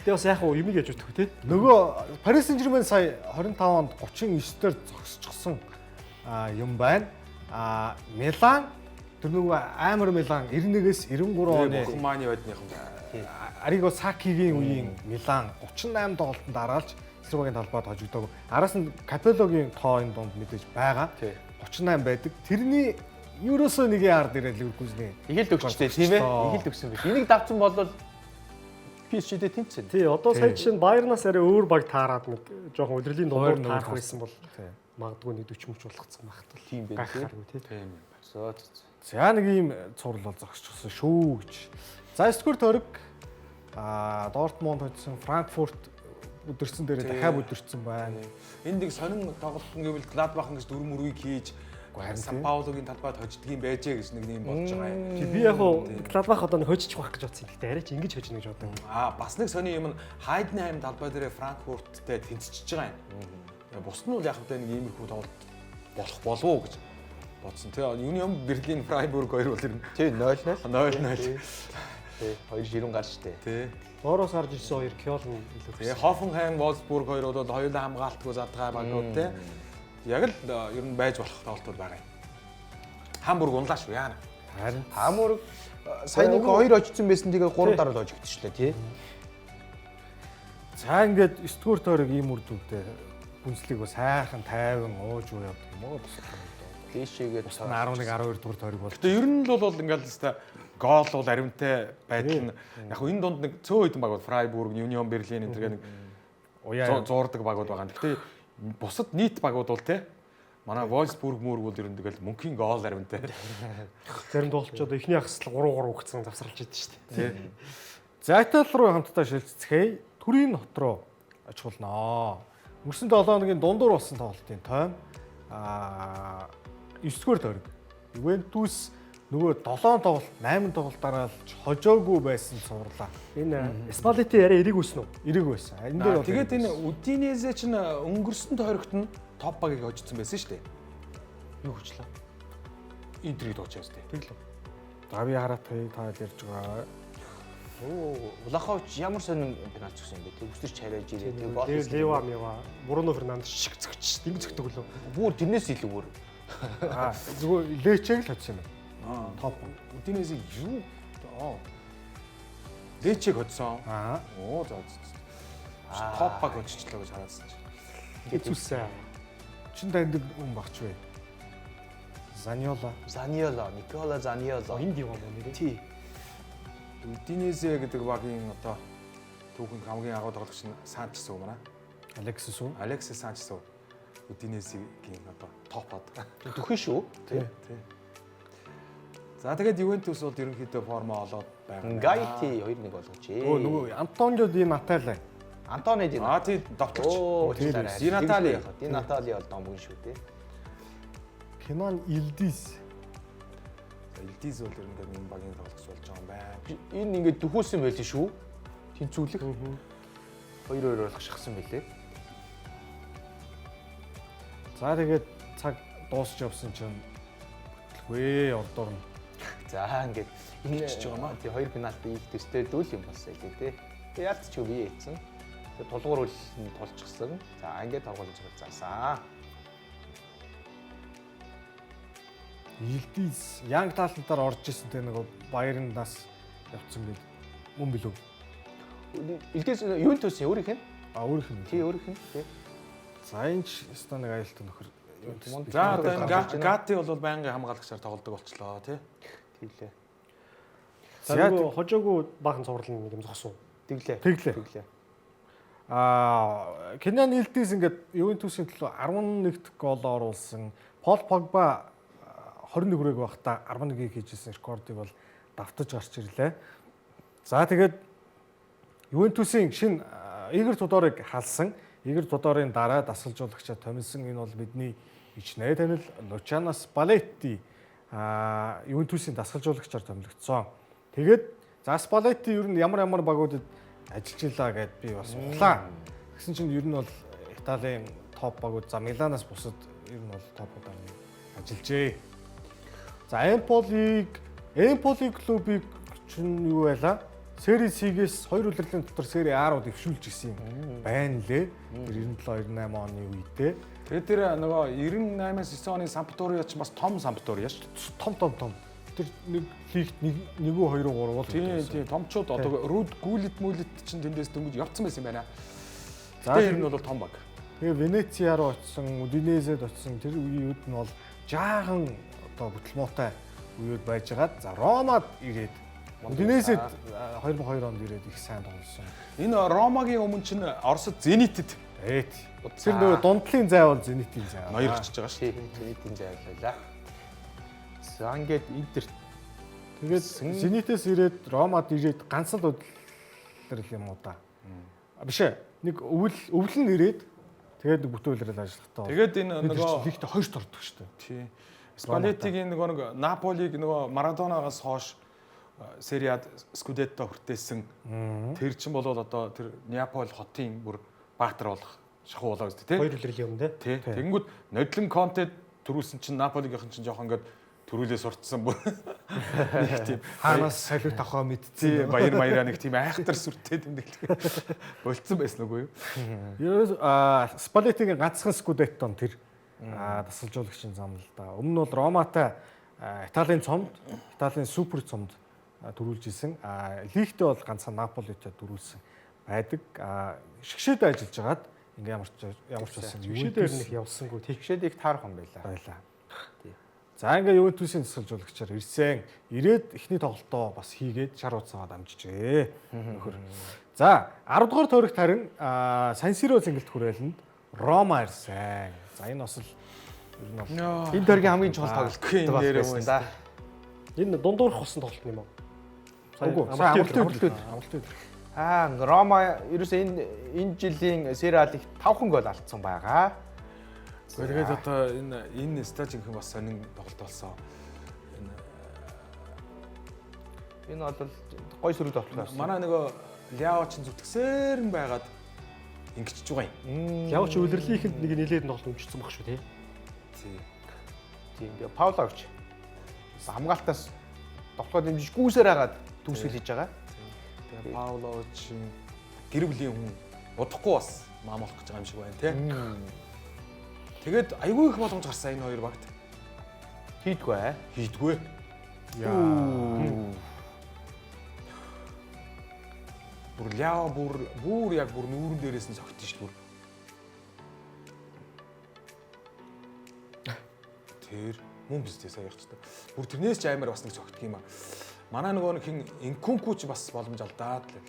S2: Тэгээ бас яг юм яаж өгөх те.
S1: Нөгөө Парис Сен-Жермен сая 25 онд 39-дэр зогсчихсон юм байна. Милан тэр нөгөө амар Милан 91-ээс 93 оны
S3: Бухманы байдных.
S1: Ариго Сакигийн үеийн Милан 38 тоглолтод дараалж эсрэг багийн талбайд хожигдоогүй. Араас нь Капеллогийн тоо энэ дунд мэдээж байгаа. 38 байдаг. Тэрний ерөөсөө нэгийн ард ирээд Ливеркузны
S4: ихэл төгсчтэй тийм ээ. Ихэл төгсөн биш. Энийг давцсан бол PSG-тэй тэнцсэн.
S2: Тий, одоо сая чинь Баернаас арай өөр баг таарад нэг жоохон удирдлийн дундуур таарах байсан бол магадгүй нэг 40 мөч болгоцсон багт.
S4: Тийм байх
S2: харгүй тий.
S3: Тийм.
S1: За нэг ийм цуврал бол зогсчихсон шүү гэж. За 9-р тойрог Дортмунд хоцсон, Франкфурт өдөрсөн дээрээ дахиад өдөрсөн байна.
S3: Энд нэг сонин тоглолт гэвэл Гладбах ингэж 4 мөргийг хийж Сан Паулогийн талбайд хождгийн байжээ гэж нэг юм болж байгаа юм.
S2: Би яг хуу Гладбах одоо хожиж байх гэж бодсон. Гэхдээ арайч ингэж хожно гэж бодсон.
S3: Бас нэг сони юм нь Хайденхайм талбай дээр Франкфурттэй тэнцэж байгаа юм. Бусд нь бол яг хэвээр нэг иймэрхүү тоглолт болох болов уу гэж бодсон. Тэгээ Union Berlin Freiburg хоёр бол юм.
S4: Тий 0-0.
S3: 0-0.
S4: Тий хоёр ширүүн гарч штэ.
S3: Тий.
S2: Доороос гарч ирсэн хоёр Кёлн илүү.
S3: Тэгээ Hoffenheim, Wolfsburg хоёр бол хоёулаа хамгаалтгүй задгаа багууд те. Яг л ер нь байж болох тоглолтууд байгаа юм. Хамбург унлаа шүү яана.
S1: Харин
S4: Хамбург сая нэг 2 очсон байсан тэгээ 3 дараа л ожигдчихлээ тий.
S1: За ингээд 9-р тойрог ийм үр дүнтэй Бундслиг бас сайхан тайван ууж уу явдаг юм уу?
S4: Дээшээгээ
S1: 11 12 дугаар тойрог бол.
S3: Гэтэ ер нь л бол ингээл хэвээр гол бол аримтай байдал нь яг энэ донд нэг цөөн хэдэн баг бол Freiburg, Union Berlin энэ төр нэг зуурдаг багууд байгаа. Гэтэ бусад нийт багууд бол те манай Wolfsburg мөрг бол ер нь тэгэл мөнхийн гол аримтай.
S2: Зарим тоглолчдод эхний хагасл 3-3 өгцөн завсарлаж идэв шүү дээ.
S1: За Итали руу хамтдаа шилжцгээе. Турин хот руу очихулнаа. Өнгөрсөн 7 хоногийн дундуур болсон тоглолтын тойм 9-р тойрог. Ювентус нөгөө 7 тоглолт, 8 тоглолтаараа л хожоогүй байсан цувралаа.
S2: Энэ Спалетти арай эрэг үснэ үү?
S1: Эрэг байсан. Энэ дээр бол
S3: тэгээд энэ Удинезе чинь өнгөрсөн тойрогт нь топ багийг хожсон байсан шүү дээ.
S2: Юу хүчлээ?
S3: Интерийг дуучаас дээ.
S2: Тэглээ.
S1: За би хараатыг та ярьж байгаа.
S4: Влахович ямар сонин пенальт зогсон юм бэ? Тэг үсэрч харайж ирээ. Тэг гол.
S2: Тэгээд Лева Мева, Бруно Фернандес шиг зөгч, дэмж зөгдөг лөө.
S4: Бүр тэрнээс илүү бүр.
S1: Зүгээр Лечег л хоцсон юм байна. Топ.
S3: Удинезе юу? Лечег хоцсон. Оо за. Топ баг хожчихлоо гэж хараасан чинь.
S2: Хэцүүсэн.
S1: Чин таньдаг хүн багч вэ? Заньола.
S4: Никола Заниола.
S2: Энд юу юм бэ?
S4: Тий.
S3: Удинезе гэдэг багийн одоо түүхэн хамгийн агуу тоглогч нь Санчес үү манай.
S1: Алексис үү?
S3: Алексис Санчес үү. Удинезегийн одоо топ од.
S4: Төхөн шүү.
S3: Тий. За тэгээд Ювентус бол ерөнхийдөө форма олоод байгаа.
S4: Гайти 2-1 болгожээ.
S1: Нөгөө Антонио Ди Натале.
S4: Антони Ди.
S3: Тий докторч.
S4: Ди Натали бол номгүй шүү дээ.
S1: Kenan Yildiz.
S3: Илдиз бол ерөнхийдөө энэ багийн тоглогч болж байгаа юм байна.
S4: Энэ ингээд дөхүүлсэн байлээ шүү. Тэнцүүлэх. 2-2 болгошгсан байлээ.
S1: За тэгээд цаг дуусч явсан чинь вэ ордоор нь.
S4: За ингээд энэ тий 2 пенальти их төстэй дүүл юм болсон лээ тий. Тэгээ яалт ч үгүй ийцэн. Тэгээ тулгуур нь тулчихсан. За ингээд торгуулж заасан.
S1: Yildiz Young Talent-аар орж исэн тэ нэг Bayern-аас явцсан байл. Мөн билүү?
S4: Илдээс Ювентус өөрийнх нь?
S1: Өөрийнх нь.
S4: Тий өөрийнх нь. Тий.
S1: За энэ ч өстой нэг аюултай нөхөр.
S3: За одоо энэ Гати бол байнгын хамгаалагчаар тоглодог болчлоо тий.
S4: Тэглээ.
S2: За нөгөө хожоогүй баахан цуврал нэг юм зогсон.
S1: Тэглээ. Kenan Yildiz ингээд Ювентусын төлөө 11-т гол оруулсан. Пол Погба 21 хүрээг байхдаа 11-ийг хийжсэн рекордыг бол давтаж гарч ирлээ. За тэгээд Ювентусын шинэ Игор Tudorыг халсан. Игор Tudorын дараа дасгалжуулагчаа томилсон. Энэ бол бидний ичнээ танил Luciano Spalletti Ювентусын дасгалжуулагчаар томилогдсон. Тэгээд за Spalletti ер нь ямар багуудад ажиллаж илаа гэд би бас ухлаа. Тэгсэн чинь ер нь бол Италийн топ багууд за Миланаас бусад ер нь бол топуудаар ажиллажээ. За Empoli клубыг чинь юу байлаа? Сери C-гээс 2 улирлын дотор Сери А-руу дэвшүүлж гисэн юм байна лээ. Тэр 97-98 оны үедээ.
S3: Тэгээд тэр нөгөө 98-аас 9 оны Сампдория ч бас том Сампдория шүү дээ.
S1: Том. Тэр нэг лигт 1 2 3 бол
S3: тий томчууд одоо Руд Гүлэт чинь тэндээс дөнгөж явцсан байсан юм байна.
S1: За
S3: тэр нь бол том баг.
S1: Тэгээ Венециа руу очсон, Удинезед очсон. Тэр үеүүд нь бол жаахан одоо бүтлмуутай үеуд байжгаад за Ромад ирээд Удинезед 2002 онд ирээд их сайн тоглосон.
S3: Энэ Ромагийн өмнө чинь Оросд Зенитэд
S1: тэр нөгөө дундлын зай бол Зенитийн зай.
S3: ноёр очиж байгаа шүү.
S4: Зенитийн зай байлаа. За ингээд Интер
S1: тэгээд Зенитээс ирээд Ромад ирээд ганц л удирдал юм уу да. Биш ээ. Нэг өвлөн ирээд тэгээд бүтээлрэл ажиллахтаа.
S3: Тэгээд энэ нөгөө
S1: лигт 2-т ордог шүү дээ.
S3: Тий. Спалеттигийн нөгөө Наполиг нөгөө Марадонагаас хойш Сериад Скудетто хүртээсэн. Тэр чинь бол одоо тэр Неаполь хотын бүр баатар болох шахуу болоо гэдэг тий.
S2: 2 улирлын өмнө
S3: тий. Тэгэнгүүт нодлон Конте төрүүлсэн чинь Наполигийнхэн чинь жоохон ингээд төрүүлээ суртсан бүр. Нэг тийм
S1: хаанаас солиот авахаа мэдчихээ.
S3: Баяр нэг тийм айхтар сүртэй тэмдэглээ. Болцсон байсан үгүй юу?
S1: Спалеттигийн ганцхан Скудеттон тэр дасгалжуулагчийн зам л да. Өмнө нь бол Роматай Италийн цомд, Италийн супер цомд төрүүлж исэн. Лигтээ бол ганцхан Наполитой төрүүлсэн байдаг. Шгшээд ажиллаж хагаад ингээ ямар ч байсан
S2: шгшээдээр нэг явсангүй тий.
S4: Шгшээдийг таарах юм байлаа.
S1: За ингээ Ювентусын дасгалжуулагчаар ирсэн. Ирээд эхний тоглолтоо бас хийгээд шар уцаагаад амжижээ. Нөхөр. За 10 дугаар тойрогт харин Сан Сиро зингэлт хүрээлэнд Рома ирсэн. За энэ бас л ер нь бол
S4: энэ тойргийн хамгийн чухал тоглолт байсан да.
S2: Энэ дундуурх болсон тоглолт юм уу?
S1: Үгүй.
S2: Амралт
S4: Рома ерөөсөө энэ жилийн Сери А-ыг 5 гол алдсан байгаа.
S3: Тэгээд одоо энэ стажийнхэн бас сонин тоглолт болсон. Энэ
S4: Энэ бол гой сөрөг тоглолт.
S3: Манай нөгөө Ляо ч зүтгэсээр нь байгаад ингэчихэж байгаа юм.
S2: Явч үлрэрлийнхэнд нэг нэлээд тоглолт өмчсөн баг шүү тий.
S4: Тийм. Паулович хамгаалтаас тоглоход дэмжиж гүйсээр хагаад төгсгөл хийж байгаа.
S3: Тэгээ Паулович гэр бүлийн хүн удахгүй бас маамлах гэж байгаа юм шиг байна тий. Тэгээд айгүй их боломж гарсан энэ хоёр багт. Хийдгүй. Бүр Ляо бүр яг бүр нүүрэн дээрээс нь цогт шүү бүр. Тэр мөн бистэй сая явах хэрэгтэй. Бүр тэрнээс ч аймаар бас нэг цогтг юм аа. Манай нөгөө нэг хин Инкунку ч бас боломж алдаад л.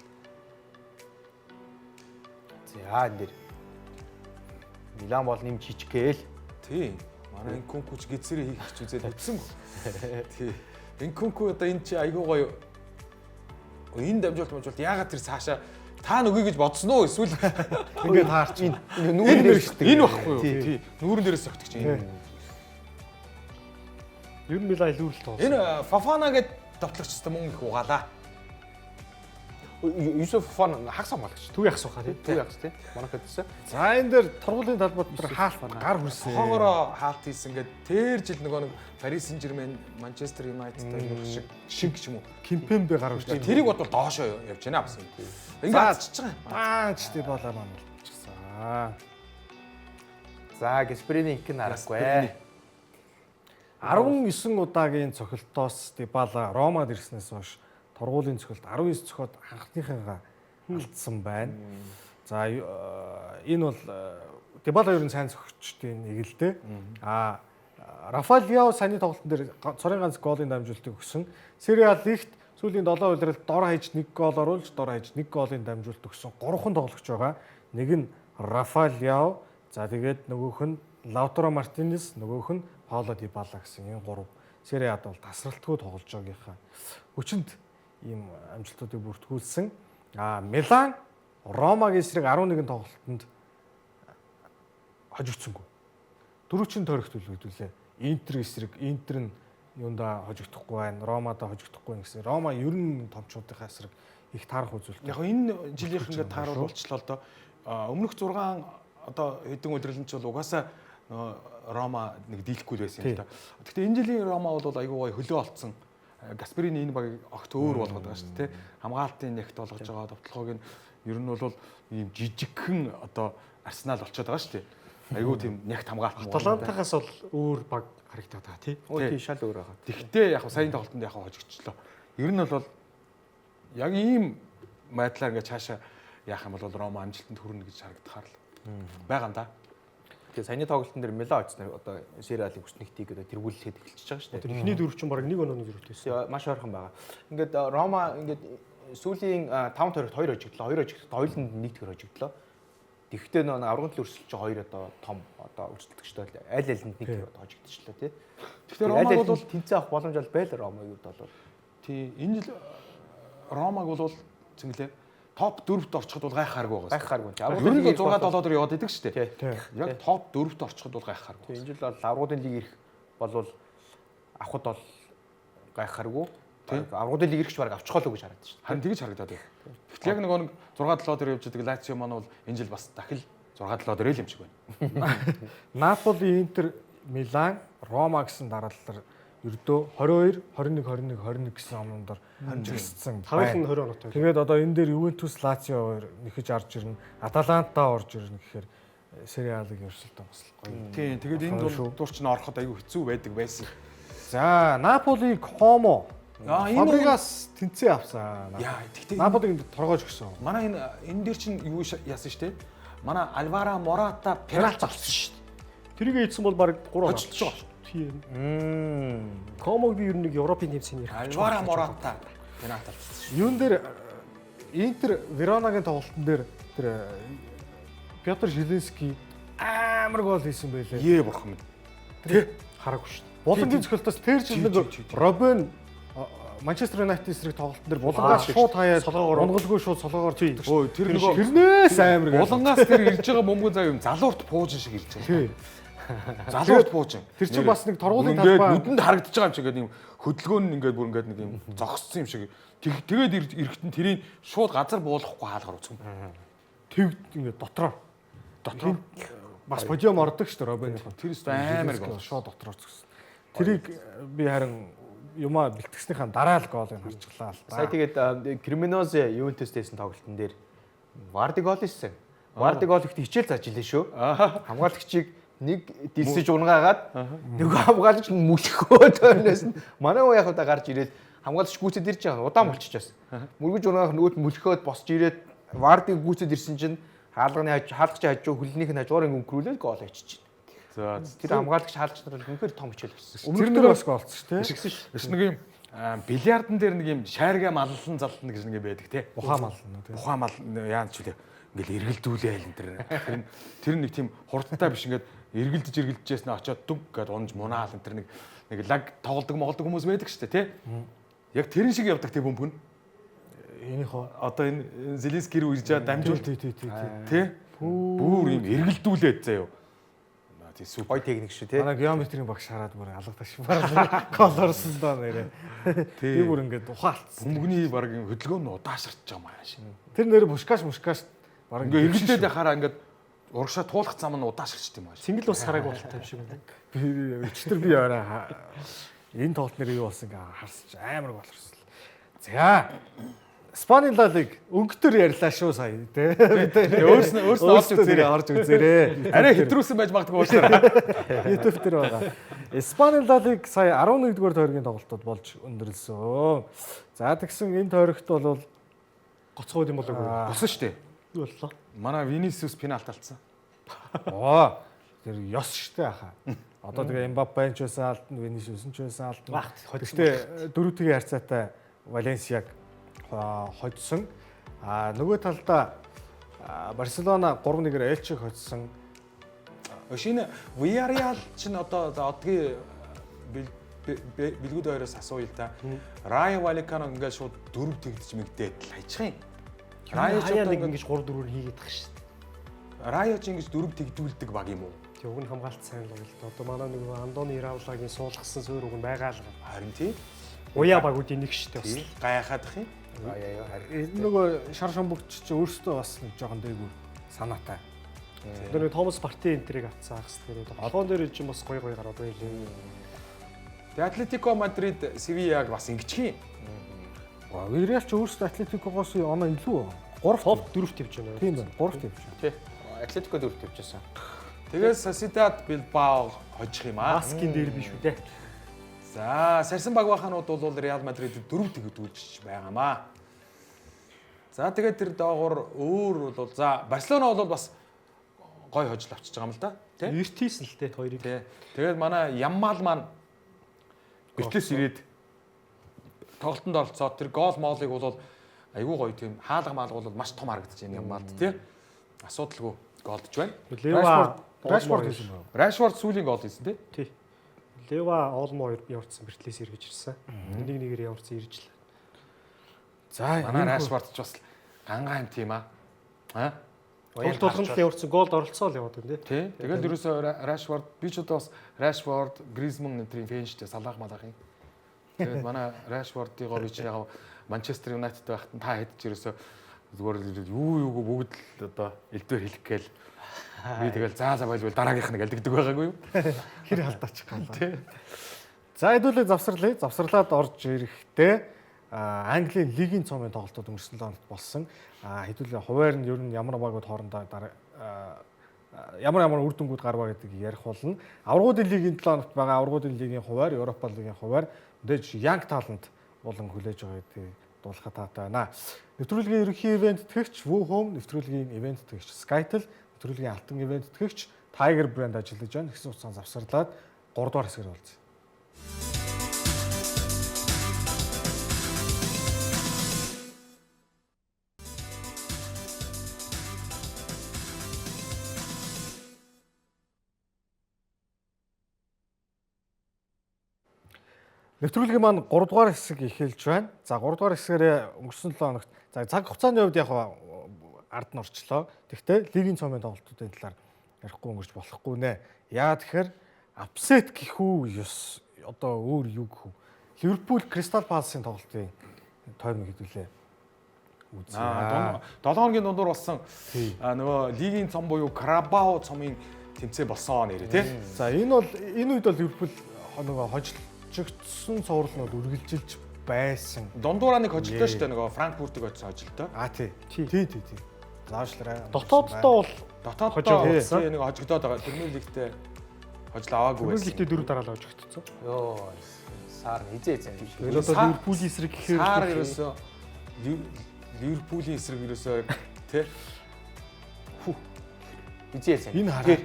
S4: За энэ дэр Милан бол нэмж хийчихгээл.
S3: Тий. Манай Инкунку ч гизэрээ хийх гэж үзээд үтсэн. Тий. Инкунку одоо энэ чи айгүй гоё. Энэ дамжуулт яагаад тэр цаашаа та нүгий гэж бодсон уу эсвэл
S1: Ингээд таарч
S4: Энэ нүүрэн дээр шүү дээ.
S3: энэ багхгүй юу? Тий. Нүүрэн дээрээс цогтг чинь энэ.
S2: Ер нь Милан илүүрэлт тоглосон.
S3: Энэ Фафана гэдэг товтлогчтой мөн их угаалаа.
S4: Юсеф Фон хагас хамгаалагч.
S2: Төв яхас баха тий.
S4: Төв ягс тий. Монакодсэн.
S1: За энэ дээр тургуулийн талбайд тэр хаалт гар хүрсэн.
S3: Хоогоороо хаалт хийсэн гээд тэр жил нөгөө нэг Paris Saint-Germain, Manchester United-тай шиг ч юм уу.
S1: Кимпембе гар хүрсэн.
S3: Тэрийг бодвол доошоо явж байна бас. Ингээд чиж байгаа.
S1: Ч тий болоо маань болчихсон.
S4: За Гасперини их нь харахгүй.
S1: 19 удаагийн цохилтоос Дибала Ромад ирснээс хойш тургуулийн цохилт 19 цохоод анхныхаа алдсан байна. За энэ бол Дибала ер нь сайн цохигчдын нэг л дээ. Рафаэл Ляо саяны тоглолтын дээр цорын ганц голын дамжуулалтыг өгсөн. Сери А лигт сүүлийн 7 удиралд дор хаяж 1 гол оруулж, дор хаяж 1 голын дамжуулалт өгсөн 3 тоглогч байгаа. Нэг нь Рафаэл Ляо, за тэгээд нөгөөх нь Лаутаро Мартинес, нөгөөх нь Пауло Дибала гэсэн энэ 3 Сери Ад бол тасралтгүй тоглож байгаагийнхаа хүчинд ийм амжилтуудыг бүртгүүлсэн. Милан Ромагийн эсрэг 11 тоглолтод хожигдсангүй. 4-чин тойрогт үлгэгдүүлээ. Интер эсрэг Интер нь юунда хожигдохгүй байна. Ромадаа хожигдохгүй гэсэн. Рома ер нь томчуудынхаа эсрэг их таарах үзүүлэлт.
S3: Яг энэ жилийнх ингээд тааруул болчлоо л доо. Өмнөх 6 одоо хэдэн удиралч бол угаасаа Рома нэг дийлэхгүй байсан юм л да. Гэхдээ энэ жилийн Рома бол айгүй гоё хөлөө олцсон. Гасперини энэ багийг огт өөр болгоод байгаа шүү дээ. Хамгаалтын нэгт болгож байгаа товтлогыг нь ер нь бол ийм жижигхэн одоо Арсенал болчиход байгаа шүү дээ. Айгүй тийм нэгт хамгаалт.
S2: Аталантагаас бол өөр баг харагдаад байгаа тий.
S4: Тий шал өөр байгаа.
S3: Тэгтээ яг саяны тоглолтод яг хожигдчихлоо. Ер нь бол яг ийм байдлаар ингээд цаашаа яах юм бол Рома амжилтанд хүрнэ гэж харагдахаар л байгаа юм да.
S4: Тэгээ саяны тоглолтын дээр Милан очсноор одоо Сери А-ийн хүчнэгтийг одоо тэргүүлэхэд эхэлчихэж байгаа шүү дээ.
S2: Тэр ихний дөрөв чинь баг нэг онооны зөрүүтэйсэн.
S4: Маш ойрхон байгаа. Ингээд Рома ингээд сүүлийн 5 тойрогт 2 хожигдлоо. 2 хожигдод хоёуланд нэгтгэр хожигдлоо. Тэгэхдээ нөө аврагын төлөв өрсөлдөж хоёр одоо том одоо өрсөлдөгчтэй аль алинд нэг хожигдчихлоо тий.
S3: Тэгэхээр Ромаг бол
S4: тэнцээ авах боломж бол байл Ромаг юу бол.
S3: Тий энэ жил Ромаг бол зинглээ топ 4-т орчиход бол гайхааргүй байгаа.
S4: Гайхааргүй.
S3: Ер нь 6-7 дээр яваад идэг шүү дээ. Яг топ 4-т орчиход бол гайхааргүй.
S4: Энэ жил бол аврагын лиг ирэх болвол авахд бол гайхааргүй. Аврагын лиг ирэхч баг авчихлоо гэж харагдаж шүү.
S3: Харин тэгж харагдаад байна. Гэтэл яг нөгөө 6-7 дээр явж байгаа Лацио маань бол энэ жил бас дахил 6-7 дээр л юм шиг байна.
S1: Наполи, Интер, Милан, Рома гэсэн дараалалаар ердөө 22, 21, 21, 21 гэсэн оноор хэмжигдсэн.
S2: Тавхан 20 оноотой.
S1: Тэгээд одоо энэ дээр Ювентус, Лацио нэхэж орж ирнэ, Аталанта орж ирнэ гэхээр Сери А-ыг ерсөлтөө бас гоё.
S3: Тийм, тэгээд энэ дуурч нь ороход аюу хэцүү байдаг байсан.
S1: За, Наполи, Комо.
S3: Энэ
S1: Фабригас тэнцээ авсан.
S3: Яа, тэгтээ
S1: Наполиг торгоож өгсөн.
S3: Манай энэ дээр чинь юу яасан шүү дээ. Манай Альвара Мората пенальти авсан шүү дээ.
S2: Тэрийг ийдсэн бол баг 3 оноо
S3: Очиж байгаа.
S2: Тийм. Комог би ер нь Европын тэмцээний ярих.
S3: Альвара Мората пенальти авсан.
S1: Юун дээр Интер Веронагийн тоглолтын дээр тэр Петр Жилинский амар гол хийсэн байлээ.
S3: Ээ бурхан минь.
S1: Тэ
S2: хараагүй шүү дээ.
S1: Булангийн цогцолтоос тэр жил нэг Робин Манчестер Юнайтед эсрэг тоглолтын дээр булангаас шууд хаяад онголгүй шууд солоогоор тэгдэг.
S3: Өө тэр нөгөө
S1: тэрнээс амар гол.
S3: Булангаас тэр ирж байгаа бөмбөг зав юм залуурт пуужин шиг ирж байгаа. Залуурт бууж.
S1: Тэр чинь бас нэг торгуулийн
S3: ингээд
S1: талбай.
S3: нүдэнд харагдаж байгаа юм шиг ингээд юм хөдөлгөөн нь ингээд бүр ингээд нэг юм зогссон юм шиг. Тэгээд эрэхтэн тэрийг шууд газар буулгахгүй хаалгаар үзсэн.
S1: Тэг ингээд дотроо бас подиум ордог шүү дээ Робиныхон.
S3: Тэр өстө амар гол.
S1: Шууд дотроо згсэн. Тэрийг би харин юмаа бэлтгэснийхаа дараа л гоолыг харчихлаа л да.
S4: Сая тэгээд Креминозе Ювентустэйсэн тоглолтын дээр Варди гол хийсэн. Варди гол ихтэй хичээл зааж илээ шүү. Хамгаалагчийг нэг дилсэж унгаагаад нөгөө хамгаалагч нь мүлхөөд өнөөс нь манай уу яг удаа гарч ирээд хамгаалагч гүйцэд ирж байгаа. Удаан болчихжоос. Мөргөж унгаах нөгөөд мүлхөөд босч ирээд Варди гүйцэд ирсэн чинь хаалганы хаалгачийн хажуу хөлнийх нь хажуугаар өнгөрүүлээд гол хийчихэж байна. За тэр хамгаалагч хаалгач нар үнэхээр том хичээл хийсэн.
S1: Тэр нэр бас гоолцсон шүү дээ.
S3: Шигсэн ш. Бас нэг юм бильярдн дээр нэг юм шаарга маллан залтна гэж нэг байдаг те.
S1: Ухаан мал нь тий.
S3: Ухаан мал яан ч үлээ. Ингээл эргэлдүүлээ айл энэ тэр нэг тийм хурдтай биш ингээд эргэлдэж очиод дүг гэд унж мунаал энэ тэр нэг лаг тоглодог моголдог хүмүүс байдаг шүү дээ тий. Яг тэрэн шиг явдаг тий бөмбөг нь.
S1: Энийхөө
S3: Одоо энэ Зеленский рүү ирж байгаа дамжуул
S1: тий.
S3: тий. Бүр юм эргэлдүүлээд заяа. тий супер.
S4: Гой техник шүү тий.
S1: Манай геометрийн багш хараад бүр алгадаш баг гол орсон доо нэрээ. Би бүр ингээд ухаалтсан.
S3: Бөмбөгний баг хөдөлгөөн нь удаашрч байгаа маяг шин.
S1: Тэр нэр мушкаш баг
S3: ингээд эргэлдээд яхаараа ингээд урагшаа туулах зам нь удаашрч тийм байна.
S2: Сингл бас хараагүй болтой юм шиг байна.
S1: Би өчтөр би орой энэ тоглолт нэр юу болсон ингээ харсч амар гол орсон. За Спаний ла лиг өнгөтөр ярьлаа шүү сая тий.
S3: Өөрснөө
S1: орж үзээрэй.
S3: Арай хэтрүүлсэн байж магадгүй уучлаарай.
S1: YouTube дээр байгаа. Спаний ла лиг сая 11-р тойргийн тоглолтууд болж өндөрлсөн. За тэгсэн энэ тойрогт бол
S2: Гоцгоод юм болоогүй.
S3: Босон шүү дээ.
S2: Юу боллоо?
S3: Манай Винисиус пенальт алдсан.
S1: Оо тэр ёс штэ хаа. Одоо тэгээ Мбаппе ч байсан алдсан, Винисиус ч байсан алдсан. Гэхдээ дөрөвдгийн харьцаатай Валенсиаг хоцсон. Нөгөө талдаа Барселона 3-1-ээр Элчиг хоцсон.
S3: Шинэ Villarreal чинь одоо одгийн бэлгүүд хоёроос асууя л да. Rayo Vallecano ингээд шууд 4 тэгдэж мэгдээд л хайчих юм.
S2: Rayo ч одоо ингэж 3-4-өр хийгээд тах шүү дээ.
S3: Rayo ч ингэж 4 тэгдүүлдэг баг юм уу?
S2: Тэг уг нь хамгаалт сайн л байна. Одоо манай нэг Андони Равлагийн суулгасан суурь уг нь байгаа л.
S3: Харин тий.
S2: Уяа багуудын нэг шүү дээ.
S3: Гайхаадах юм.
S1: Нөгөө шар шамбөгч чи өөрөөсөө бас нэг жоохон дээгүүр санаатай.
S2: Тэр нэг Томас Парти энтрийг авцсан хагас тэр толгоон дээр ч юм бас гой гараад байлээ.
S3: Тэ Атлетико Мадрид Севиаг бас ингэчих юм.
S1: Villarreal ч өөрөөсөө Атлетикогоос оноо илүү 3
S2: топ 4-т явж байна.
S1: Тийм байна. 3-т явж байна.
S4: Тий. Атлетико 4-т явчихсан.
S3: Тэгээд Sociedad Bilbao хожих юм аа.
S2: Маскин дээр биш үү те.
S3: За, сарсан баг баханууд бол Реал Мадрид 4 тэгдүүлж байгаамаа. За, тэгээд тэр доогуур өөр бол за Барселона бол бас гой хожил авчиж байгаа юм л да. Тэ?
S2: Эрт хийсэн л те хоёрыг.
S3: Тэ. Тэгээд манай Яммал маань бэлтээс ирээд тоглолтод оролцоод тэр гол моолыг бол айгүй гоё тийм хаалга маалга бол маш том харагдаж байна Яммалд тий. Асуудалгүй голдж байна.
S1: Rashford хийсэн байна.
S3: Rashford сүүлийн гол хийсэн тий.
S2: Тий. Лева Олмо явуулсан бэртлээс эргэж ирсэн. Нэг-нэгээр явуулсан ирж л.
S3: За манай Rashford ч бас гангаан тийм аа.
S2: Гол толгонд явуулсан голд оролцоо л яваад байна
S3: тий. Тэгэл ерөөсөө Rashford би ч одоо бас Rashford, Griezmann энтрийн фэн штэ салаах малах юм. Тэгээд манай Rashford-ийг би чи яг Манчестер Юнайтед байхад та хэдэж ерөөсөө зүгээр юу бүгд л одоо элдвэр хэлэх гээл би тэгэл заа байлбал дараагийнх нь гэлдэгдэг байгаагүй юу?
S1: Хэр халдаачих гал. За хэдүүлээ завсарлаа. Завсарлаад орж ирэхдээ Английн лигийн цомын тоглолтууд өнгөрсөн лоонд болсон. Хэдүүлээ хуваар нь ер нь ямар багууд хоорондоо ямар үр дүнгууд гарваа гэдгийг ярих болно. Аврагуудын лигийн 7 хоногт байгаа аврагуудын лигийн хуваар, Европа лигийн хуваар мэдээж Young Talent болон хүлээж байгаа гэдгийг дуулахад таатай байна. Нэвтрүүлгийн ерөнхий ивент тэтгэгч WooHome, нэвтрүүлгийн ивент тэтгэгч Skytel, нэвтрүүлгийн алтан ивент тэтгэгч Tiger брэнд ажиллаж байна. Хэсэг хугацаанд завсарлаад 3 дугаар хэсгээр болсон. Нэвтрүүлгийн маань 3 дугаар хэсэг эхэлж байна. За 3 дугаар хэсгээр өнгөрсөн 7 хоногт за цаг хугацааны хувьд яг ард нь орчлоо. Тэгвэл лигийн цомын тоглолтуудын талаар ярихгүй өнгөрч болохгүй нэ. Яа тэгэхээр апсет гэх үү ёс одоо өөр юу гэх үү. Ливерпул Кристал Паласын тоглолтын тойрног хэдүүлээ. Үзье.
S3: 7 хоногийн дундуур болсон нөгөө лигийн цом буюу Карабао цомын тэмцээн болсон нэрээ тий.
S1: За энэ үед бол Ливерпул нөгөө хожигдсон цуврал нь үргэлжилж байсан.
S3: Дундуураа нэг хожигдоо шүү дээ нөгөө Франкфуртыг очсон хожигдоо.
S1: Тий. Заавчлаарай.
S2: Дотооддоо бол
S3: Дотооддоо тий нэг хожигдоод байгаа. Премьер лигтээ хожил аваагүй
S2: Премьер
S3: байсан.
S2: лигтээ 4 дараалал хожигдсон.
S4: Йоо. Саар хизээ.
S2: Тэгээд одоо Ливерпулийн эсрэг гэхээр
S3: Саар ерөөсөө Ливерпулийн эсрэг ерөөсөө тий
S4: Хизээ.
S1: Энэ хараа.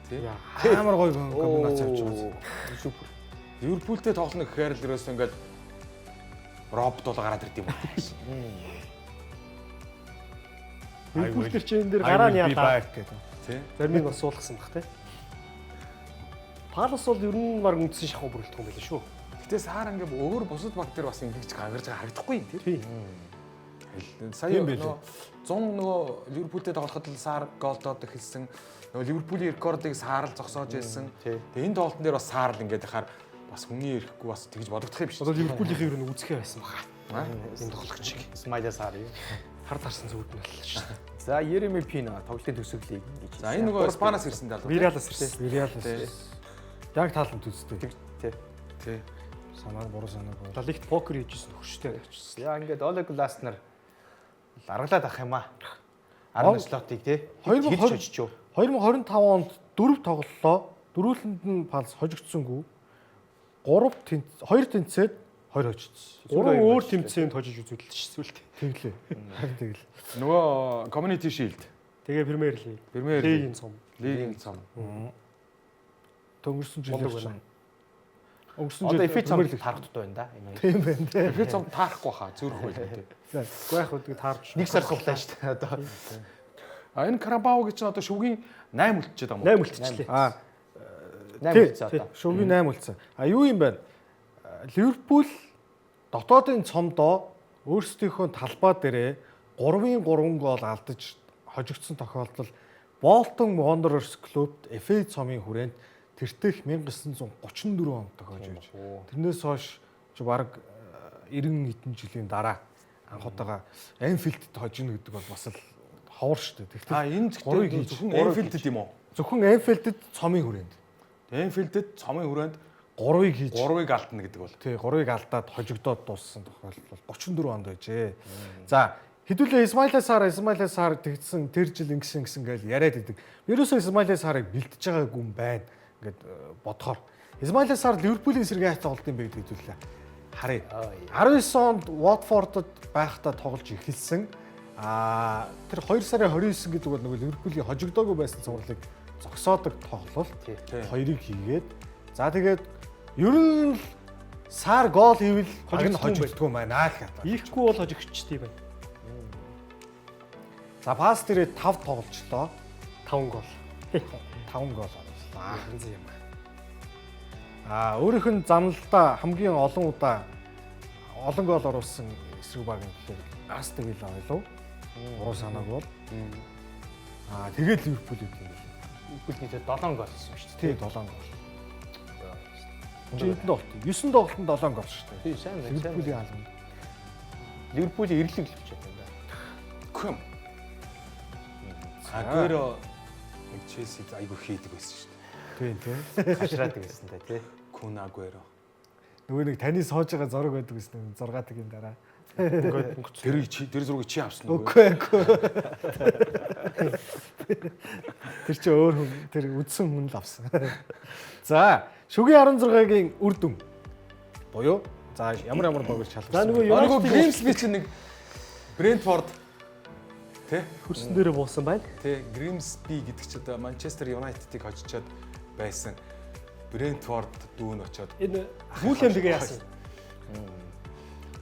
S3: тий
S1: Амар гоё комбинац авч байгаа.
S4: Супер.
S3: Ливерпултэй тоглоно гэхээр л ерөөсөө ингээд робот бол гараад ирд юм уу.
S2: Ливерпул төр чинь энэ дээр гараа нь яалаа.
S3: Тий.
S2: Зарим нь бас суулгасан баг те. Палас бол ер нь баг үндсэн шахуу бүрэлдэхүүн юм байл шүү.
S3: Гэтэ Саар ингээд өөр бусад баг дээр бас ингэж гаргаж байгаа харагдахгүй юм тий. Сая
S1: Тийм байлээ.
S3: нөгөө 100 нөгөө Ливерпултэй тоглоход л Саар голдоод эхэлсэн. Нөгөө Ливерпулийн рекордыг Саар л зогсоож ирсэн. Тэгээ энэ тоглолтын дээр бас Саар л ингээд хахаар бас хүний ирэхгүй бас тэгж бодогдох юм биш.
S2: Одоо Ливерпулийнхээ ер нь үзэхээ байсан баха.
S3: Энэ тоглогч шиг.
S4: Смайля Саар.
S2: Хар тарсан зүуд нь боллоо шүү.
S4: За Ереми Пино тоглолтын төгсгөлийг ингэж.
S3: За энэ нөгөө Испаниас ирсэн даа.
S2: Вириалас ирсэн.
S1: Вириалас. Яг тааланд үзтээ.
S3: Тий.
S1: Санаа буруу санаагүй.
S2: Лигт покер хийжсэн хөрштэй байчихсан.
S4: Яа ингээд Оле Гласнер аргалаад ах юм аа. 10 слотыг тий.
S1: 2025 онд 4 тоглолоо. Дөрүүлэнд нь Палас хожигдсонгүй. 2 тэнцээд 2 хожигдсон.
S2: 3 өөр тэмцээнд хожиж үзүүлсэн шүү дээ.
S1: Тэглээ. Харин тэглээ.
S3: Нөгөө Community Shield.
S2: Тэгээ Премьер лиг.
S3: Премьер
S2: Лигийн цом.
S3: лигийн цом.
S1: Өнгөрсөн жил байна. Өнгөрсөн
S4: Одоо
S1: жил
S4: эфи цом тарах дутуу байна да.
S1: тийм байна те.
S3: Тэгэхээр цом таарахгүй хаа зүрх байл тий.
S2: Уу яг үгүй таарч.
S4: Нэг сар суглаа шүү дээ одоо.
S3: А энэ Карабао гэж чинь одоо шүгийн 8 үлдчихэд байгаа юм уу?
S2: 8 үлдчихлээ.
S4: 8 үлдсэн одоо.
S1: Шүгийн 8 үлдсэн. Юу юм бэ? Ливерпул дотоодын цомдоо өөрсдийнхөө талбай дээрээ 3-3 гол алдаж хожигдсон тохиолдол Болтон Wanderers клубт FA цомын хүрээнд тэртех 1934 онд тохиож байж. Тэрнээс хойш баг 90 хэдэн жилийн дараа анх удаага Anfield-д хожино гэдэг бол бас л ховор шүү дээ.
S3: А
S1: Тэгтэл
S3: энэ зөвхөн Anfield-д юм уу?
S1: зөвхөн Anfield-д цомын хүрээнд.
S3: Anfield-д цомын хүрээнд
S1: 3-ыг хийж
S3: 3-ыг алдна гэдэг бол.
S1: тий 3-ыг алдаад хожигдоод дууссан тохиолдол 34 онд байжээ. За хэдүүлээ Исмаила Саар тэгсэн тэр жил ингэсэн гээл яриад идэг. Ерөөсөө Исмаила Саарыг бэлтэж байгаагүй юм байна. Ингээд бодохоор Исмаила Саар Ливерпулийн эсрэг яаж тоглолт юм бэ гэдэг хэдүүлээ. Харъя. 19 онд Watford-д байхдаа тоглож эхэлсэн. Тэр 2 сарын 29 гэдэг бол нөгөө Ливерпулийн хожигдоогүй байсан цувралыг зогсоодог тоглолт. Хоёрыг хийгээд за тэгээд ер нь Саар гол хийвэл хожигддгүй байна гэх юм.
S2: Ийхгүй бол хожигчдээ байна.
S1: За пас дээрээ 5 тоглолцлоо.
S2: 5 гол.
S1: 5 гол орууллаа.
S2: Янз юм.
S1: Өөрийнх нь замналдаа хамгийн олон удаа олон гол оруулсан эсрэг баг юм гэхээр Астон Вилла байлуу. Буруу санааг бол. Тэгээд Ливерпул гэдэг юм.
S4: Ливерпул нийтээ 7 гол хийсэн шүү
S1: Тий 7 гол. Энд тоглолт 9 тоглолтод 7 гол шүү дээ.
S4: дээ. Сайн байна.
S1: Ливерпулийн хаалганд.
S4: Ливерпулийн эрлэг л бичээд байна да.
S3: Күм. Агüero Челси айгу хийдэг байсан шүү
S1: Тийм тийм.
S4: Хашраадаг гэсэн та тий.
S3: Күн Агüero.
S1: Нөгөө нэг таны сууж байгаа зураг байдаг гэсэн 6 тгийн дараа.
S3: Тэр зургийг чи авсан уу?
S1: Үгүй. Тэр чи өөр хүн тэр үдсэн хүн л авсан. За, шүгийн 16-гийн үр дүн. Буюу за ямар богоч шалгасан.
S2: За нөгөө
S3: Нөгөө Grimsby чи нэг Brentford тэ
S2: хөрсөн дээрээ буусан байна.
S3: тэ Grimsby гэдэг чи одоо Manchester United-ыг хожичоод байсан. Brentford дүүн очоод
S2: Энэ Фулэм тэгээ яасан.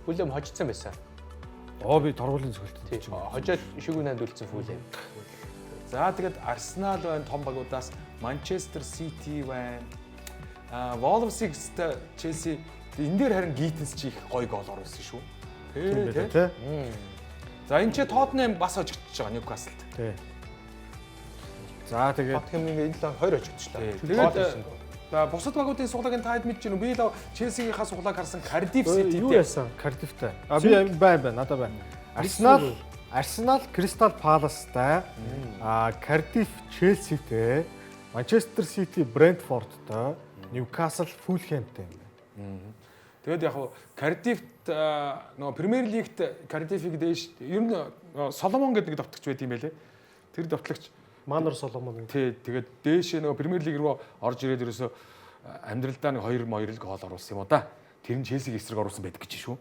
S4: Фулэм хожицсан байсан.
S1: Би торгуулийн зөвлөлт.
S4: Тий. Хожоод шүгүүн нанд үлдсэн Фулэм.
S3: за тэгээд Arsenal байна том багуудаас Manchester City байна. Wolves-ийг Chelsea энэ дээр харин Gittins чи их гоё гол оруулсан шүү. Тэ.
S1: Тэ.
S3: За энэ чи Tottenham бас хожигдчихж байгаа Newcastle-д.
S1: Тэ. За тэгээд
S4: Тоттенхэм ингээд энэ л 2 очигдчихлаа.
S3: Тэгээд бусад багуудын суглагын таад мэдж байна уу? Би л Челсигийнхаа суглааг харсан Cardiff City
S2: Юу яасан?
S1: Cardiff-тай. Би байна, надад байна. Арсенал, Crystal Palace-тай, Cardiff, Chelsea-тэй, Manchester City, Brentford-тай, Newcastle, Fulham-тэй юм байна.
S3: Тэгээд яг Cardiff-т нөгөө Premier League-т Cardiff-ийг дээш ер нь Соломон гэдэг нэг давтагч байт юм байлээ. Тэр давтлагч
S2: Манор Соломон гэдэг.
S3: тий тэгээд дээш нөгөө Premier League руу орж ирээд ерөөсө амьдралдаа нэг 2-2 гол оруулсан юм уу да. Тэр нь Челсиг эсрэг оруулсан байдаг гэж шүү.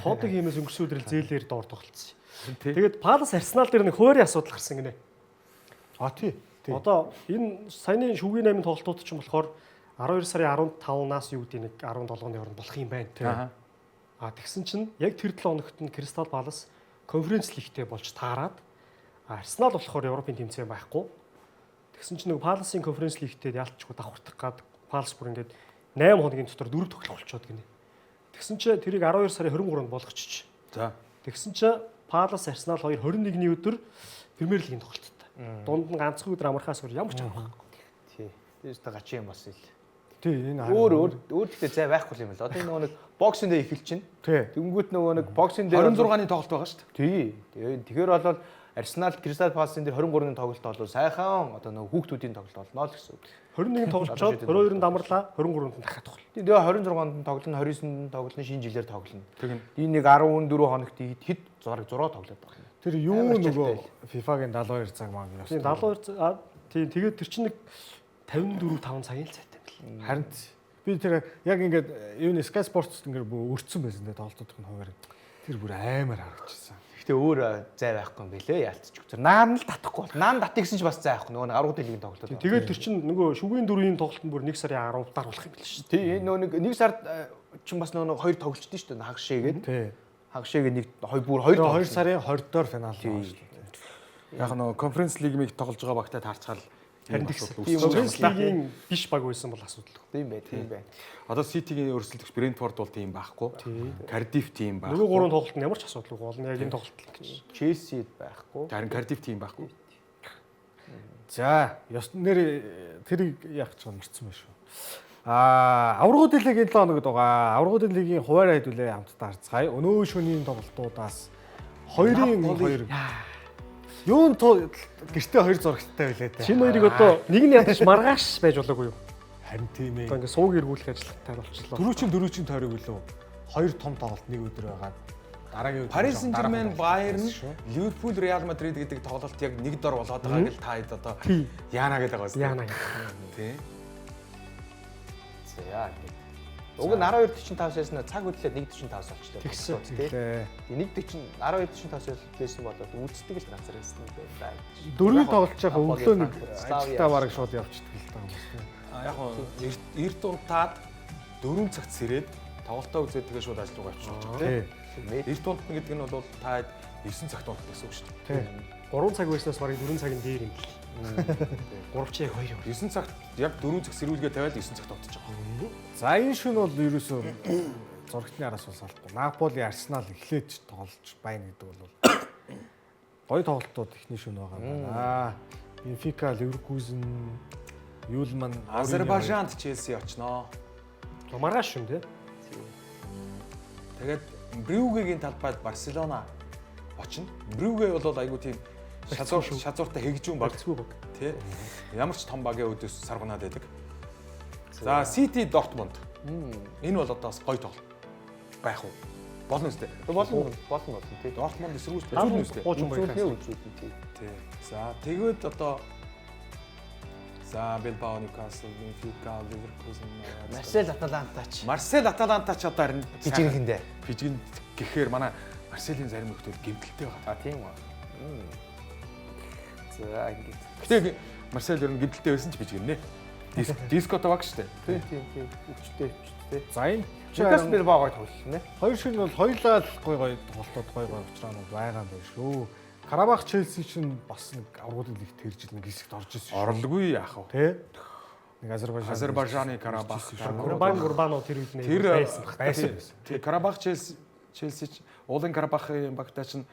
S2: Тоотыг иймээс өнгөрсөн өдрөл зээлээр доор тоглолцсон.
S3: Тий.
S2: Тэгээд Palace Arsenal дээр нэг хуурийн асуудал гарсан гинэ.
S1: Тий.
S2: Одоо энэ саяны шүгэний 8 тоглолтууд ч юм болохоор 12 сарын 15-наас юу гэдэг нэг 17-ны хооронд болох юм байна тий. Тэгсэн чинь яг тэр 7 хоногт нь Crystal Palace конференц лигтэй болж таарад Арсенал болохоор Европын тэмцээн байхгүй. Тэгсэн чинь нэг Palace-ийн конференц лигтэй ялцчгүй давхартах гад Palace бүр ингээд 8 хоногийн дотор 4 тоглох болчиход гинэ. Тэгсэн чинь тэрийг 12 сарын 23-нд болгочих.
S3: За.
S2: Тэгсэн чинь Palace Arsenal 21-ний өдөр Премьер лигийн тоглолттой. Дунд нь ганцхан өдөр амархаас өөр ямар ч юм байхгүй.
S4: Тий. Тэрс та гачин юм бас ил.
S1: Тий, энэ
S4: Өөр гэхдээ зай байхгүй юм байна. Одоо энэ нөгөө нэг боксинг дээр эхэлж чинь.
S1: Тий.
S4: Тэнгүүт нөгөө нэг боксинг дээр
S3: 26-ны тоглолт байгаа шүү дээ.
S4: Тий. Тэгэхээр бол Арсенал Crystal Palace-ын дээр 23-ны тоглолт болов сайхан одоо нөгөө хүүхдүүдийн тоглолт болно л гэсэн үг.
S2: 21-нд тоглолцоод 22-нд амарлаа 23-нд нь дахиад тоглолт.
S4: Тэгээ 26-нд тоглоно, 29-нд тоглоно, шинэ жилээр тоглоно.
S3: Тэгнь.
S4: Энэ нэг 14 хоногт хэд 6 тоглоод байна.
S1: Тэр юу нөгөө FIFA-гийн 72 цаг маань юу?
S2: Тийм 72 тийм тэгээд тэр чинь нэг 54 5 цагийн л цайтай юм бэл.
S1: Харин би тэр яг ингээд юуны Sky Sports ингээд өрцсөн байсан дээ тоглолтын хуваар. Тэр бүр амар харагдчихсан.
S4: Гэхдээ өөр зай байхгүй юм бэлээ яалтчих. Тэр наан л татахгүй бол. Наан татъя гэсэн ч бас зай байхгүй. Нөгөө 10 дэлхийн тоглолт.
S2: Тэгээд тэр чинь нөгөө шүгээн 4-ийн тоглолт нь бүр 1 сарын 10-аар болох юм бэл шүү.
S4: Тий, нөгөө нэг сард чинь бас нөгөө 2 тоглолчдөө шүү дээ. Хагшээгээд.
S1: Тий.
S4: Хагшээгээд нэг 2
S1: сарын 20-доор финал байна шүү дээ.
S3: Яг нөгөө конференц лигмиг тоглож байгаа багтаа таарчгаал
S2: Харин конференц лигийн биш баг байсан бол асуудал.
S4: Тийм бай, тийм бай.
S3: Одоо City-гийн өрсөлдөгч Brentford бол тийм байхгүй. Cardiff тийм байхгүй.
S2: Нөгөө гурван тоглолт нь ямар ч асуудалгүй болно. Яг энэ тоглолт л гэж.
S4: Chelsea байхгүй.
S3: Харин Cardiff тийм байхгүй.
S1: За, ёс нэр тэрийг яах гэж марцсан байх шүү. Аврагуудын лигийн 7 хоногд байгаа. Аврагуудын лигийн хуваарь хэдүүлээ хамтдаа харцгаая. Өнөө шөнийн тоглолтуудаас 2-2 юун гэртээ 2 зурагтай байлээ те.
S2: Шинэ хоёрыг одоо нэг нь ядаж маргааш байж болоогүй юу?
S1: Харин тийм ээ.
S2: Одоо ингээд сууг эргүүлэх ажиллагтай болчихлоо.
S1: Дөрөвчин тойрог үлээ. 2 том тоглолт нэг өдөр байгаа. Дараагийн өдөр
S3: Paris Saint-Germain, Bayern, Liverpool, Real Madrid гэдэг тоглолт яг нэг дор болоод байгаа гэл та хэд одоо яана гэдэг байгаа
S2: Яана.
S3: тий.
S4: За. Уг нь 12:45-аас нь цаг хөдлөөд 1:45-аас болчихлоо.
S2: Тэгсэн.
S1: тий.
S4: 1:40 12:45-аас байсан болоод үздэг л газар байсан юм байна.
S1: Дөрвийн тоглолт яг өглөө нэг ажилдаа бараг шууд явчихдаг л таа.
S3: Яг нь эрт унтаад 4 цагт сэрээд тоглолтоо үзээд тэгээ шууд ажил руу авчихсан тий. Эрт унтна гэдэг нь бол та 9 цагт унтна гэсэн үг шүү дээ.
S1: Тий.
S2: 3 цаг байснаас бараг 4 цагийн дээр юм бэл. 3 чи яг 2 юм.
S3: 9 цагт яг 4 цаг сэрүүлгээ тавиад 9 цагт унтчих жоох.
S1: За энэ шөнө бол ерөөсөө зурагтны араас бас албагүй. Наполи, Арсенал эхлээд тоглож байна гэдэг бол гоё тоглолтууд ихний шөнө байгаа юм байна. Бенфика, Ливеркузен, Юлман,
S3: Азербайжанд Челси очноо.
S2: Маргааш шүн тий.
S3: Тэгээд Брюгегийн талбайд Барселона очно. Брюге бол айгуу тийм шазууртай хэгжүүн баг
S2: Багцгүй баг.
S3: тий. Ямар ч том багийн өдөөс саргунаад байдаг. За City Dortmund. Энэ бол одоо бас гоё тоглолт байх уу? Болно үстэй.
S4: Болно тий.
S3: Dortmund эсрүүл үзүүлнэ үстэй.
S4: Үзүүлнэ.
S3: Тий. За тэгээд одоо Bilbao, Newcastle, Benfica, Leverkusen,
S4: Marseille
S3: Atalanta одоо харин
S4: жижигхэндээ.
S3: Фижигэн гэхээр манай Марселийн зарим хүмүүс гэмтэлтэй байгаа.
S4: Тийм үү. За ингэ.
S3: Гэтэ Марсел ер нь гэмтэлтэй байсан ч фижигэн нэ. Диското баг штэ.
S4: Тийм. Өчтэй.
S1: За энэ
S4: Чигас Bilbao-г тоглолно нэ.
S1: хоёр шөнө бол хоёулаа л гой тоглолтууд гой уучраанууд байгаа юм байна шүү. Карабах Челси чинь бас нэг аврагуудын лигт тэрж нэг хэсэгт орж ирсэн шүү.
S3: Орлоггүй яах вэ?
S1: Тэ? Нэг
S3: Азербайжаны Карабах.
S2: Гурбанов тэр үед
S3: Тэр
S2: байсан.
S3: Тэг Карабах Челси Уулын Карабахын багтаа чинь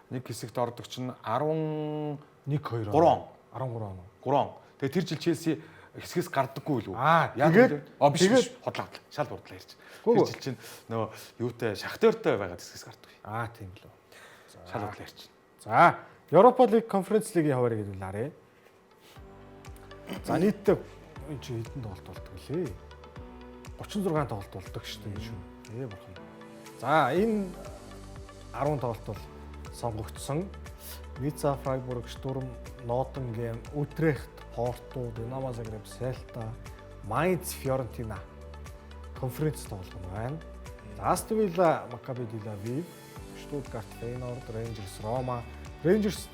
S3: нэг хэсэгт ордог чинь
S1: 1-2
S3: 3
S1: 13 он.
S3: 3 он. Тэгээ тэр жил Челси хэсгээс гардаггүй л үү?
S1: Тэгээд
S3: биш хотлоо. Шал бурдлаа ярьж. Тэр жил чинь нөгөө юутай Шахтартай байгаад хэсгээс гардаг.
S1: Тийм л үү.
S3: Шал бурдлаа ярьж.
S1: За, Европа лиг, Конференц лигийн хуваарийг хэлүүлээрэй. За, нийтдээ энэ чи хэдэн тоглолт болдог лээ? 36 тоглолт болдог шүү дээ шүү. Бурхан. За, энэ 10 тоглолт бол сонгогдсон. Ницца, Фрайбург, Штурм, Ноттингем, Утрехт, Порту, Динамо Загреб, Селта, Майнц, Фьорентина конференц тоглоом байна. За, Астон Вилла, Маккаби Тель-Авив, Штутгарт, Фейнорд, Рейнжерс, Рома. Рейнжерс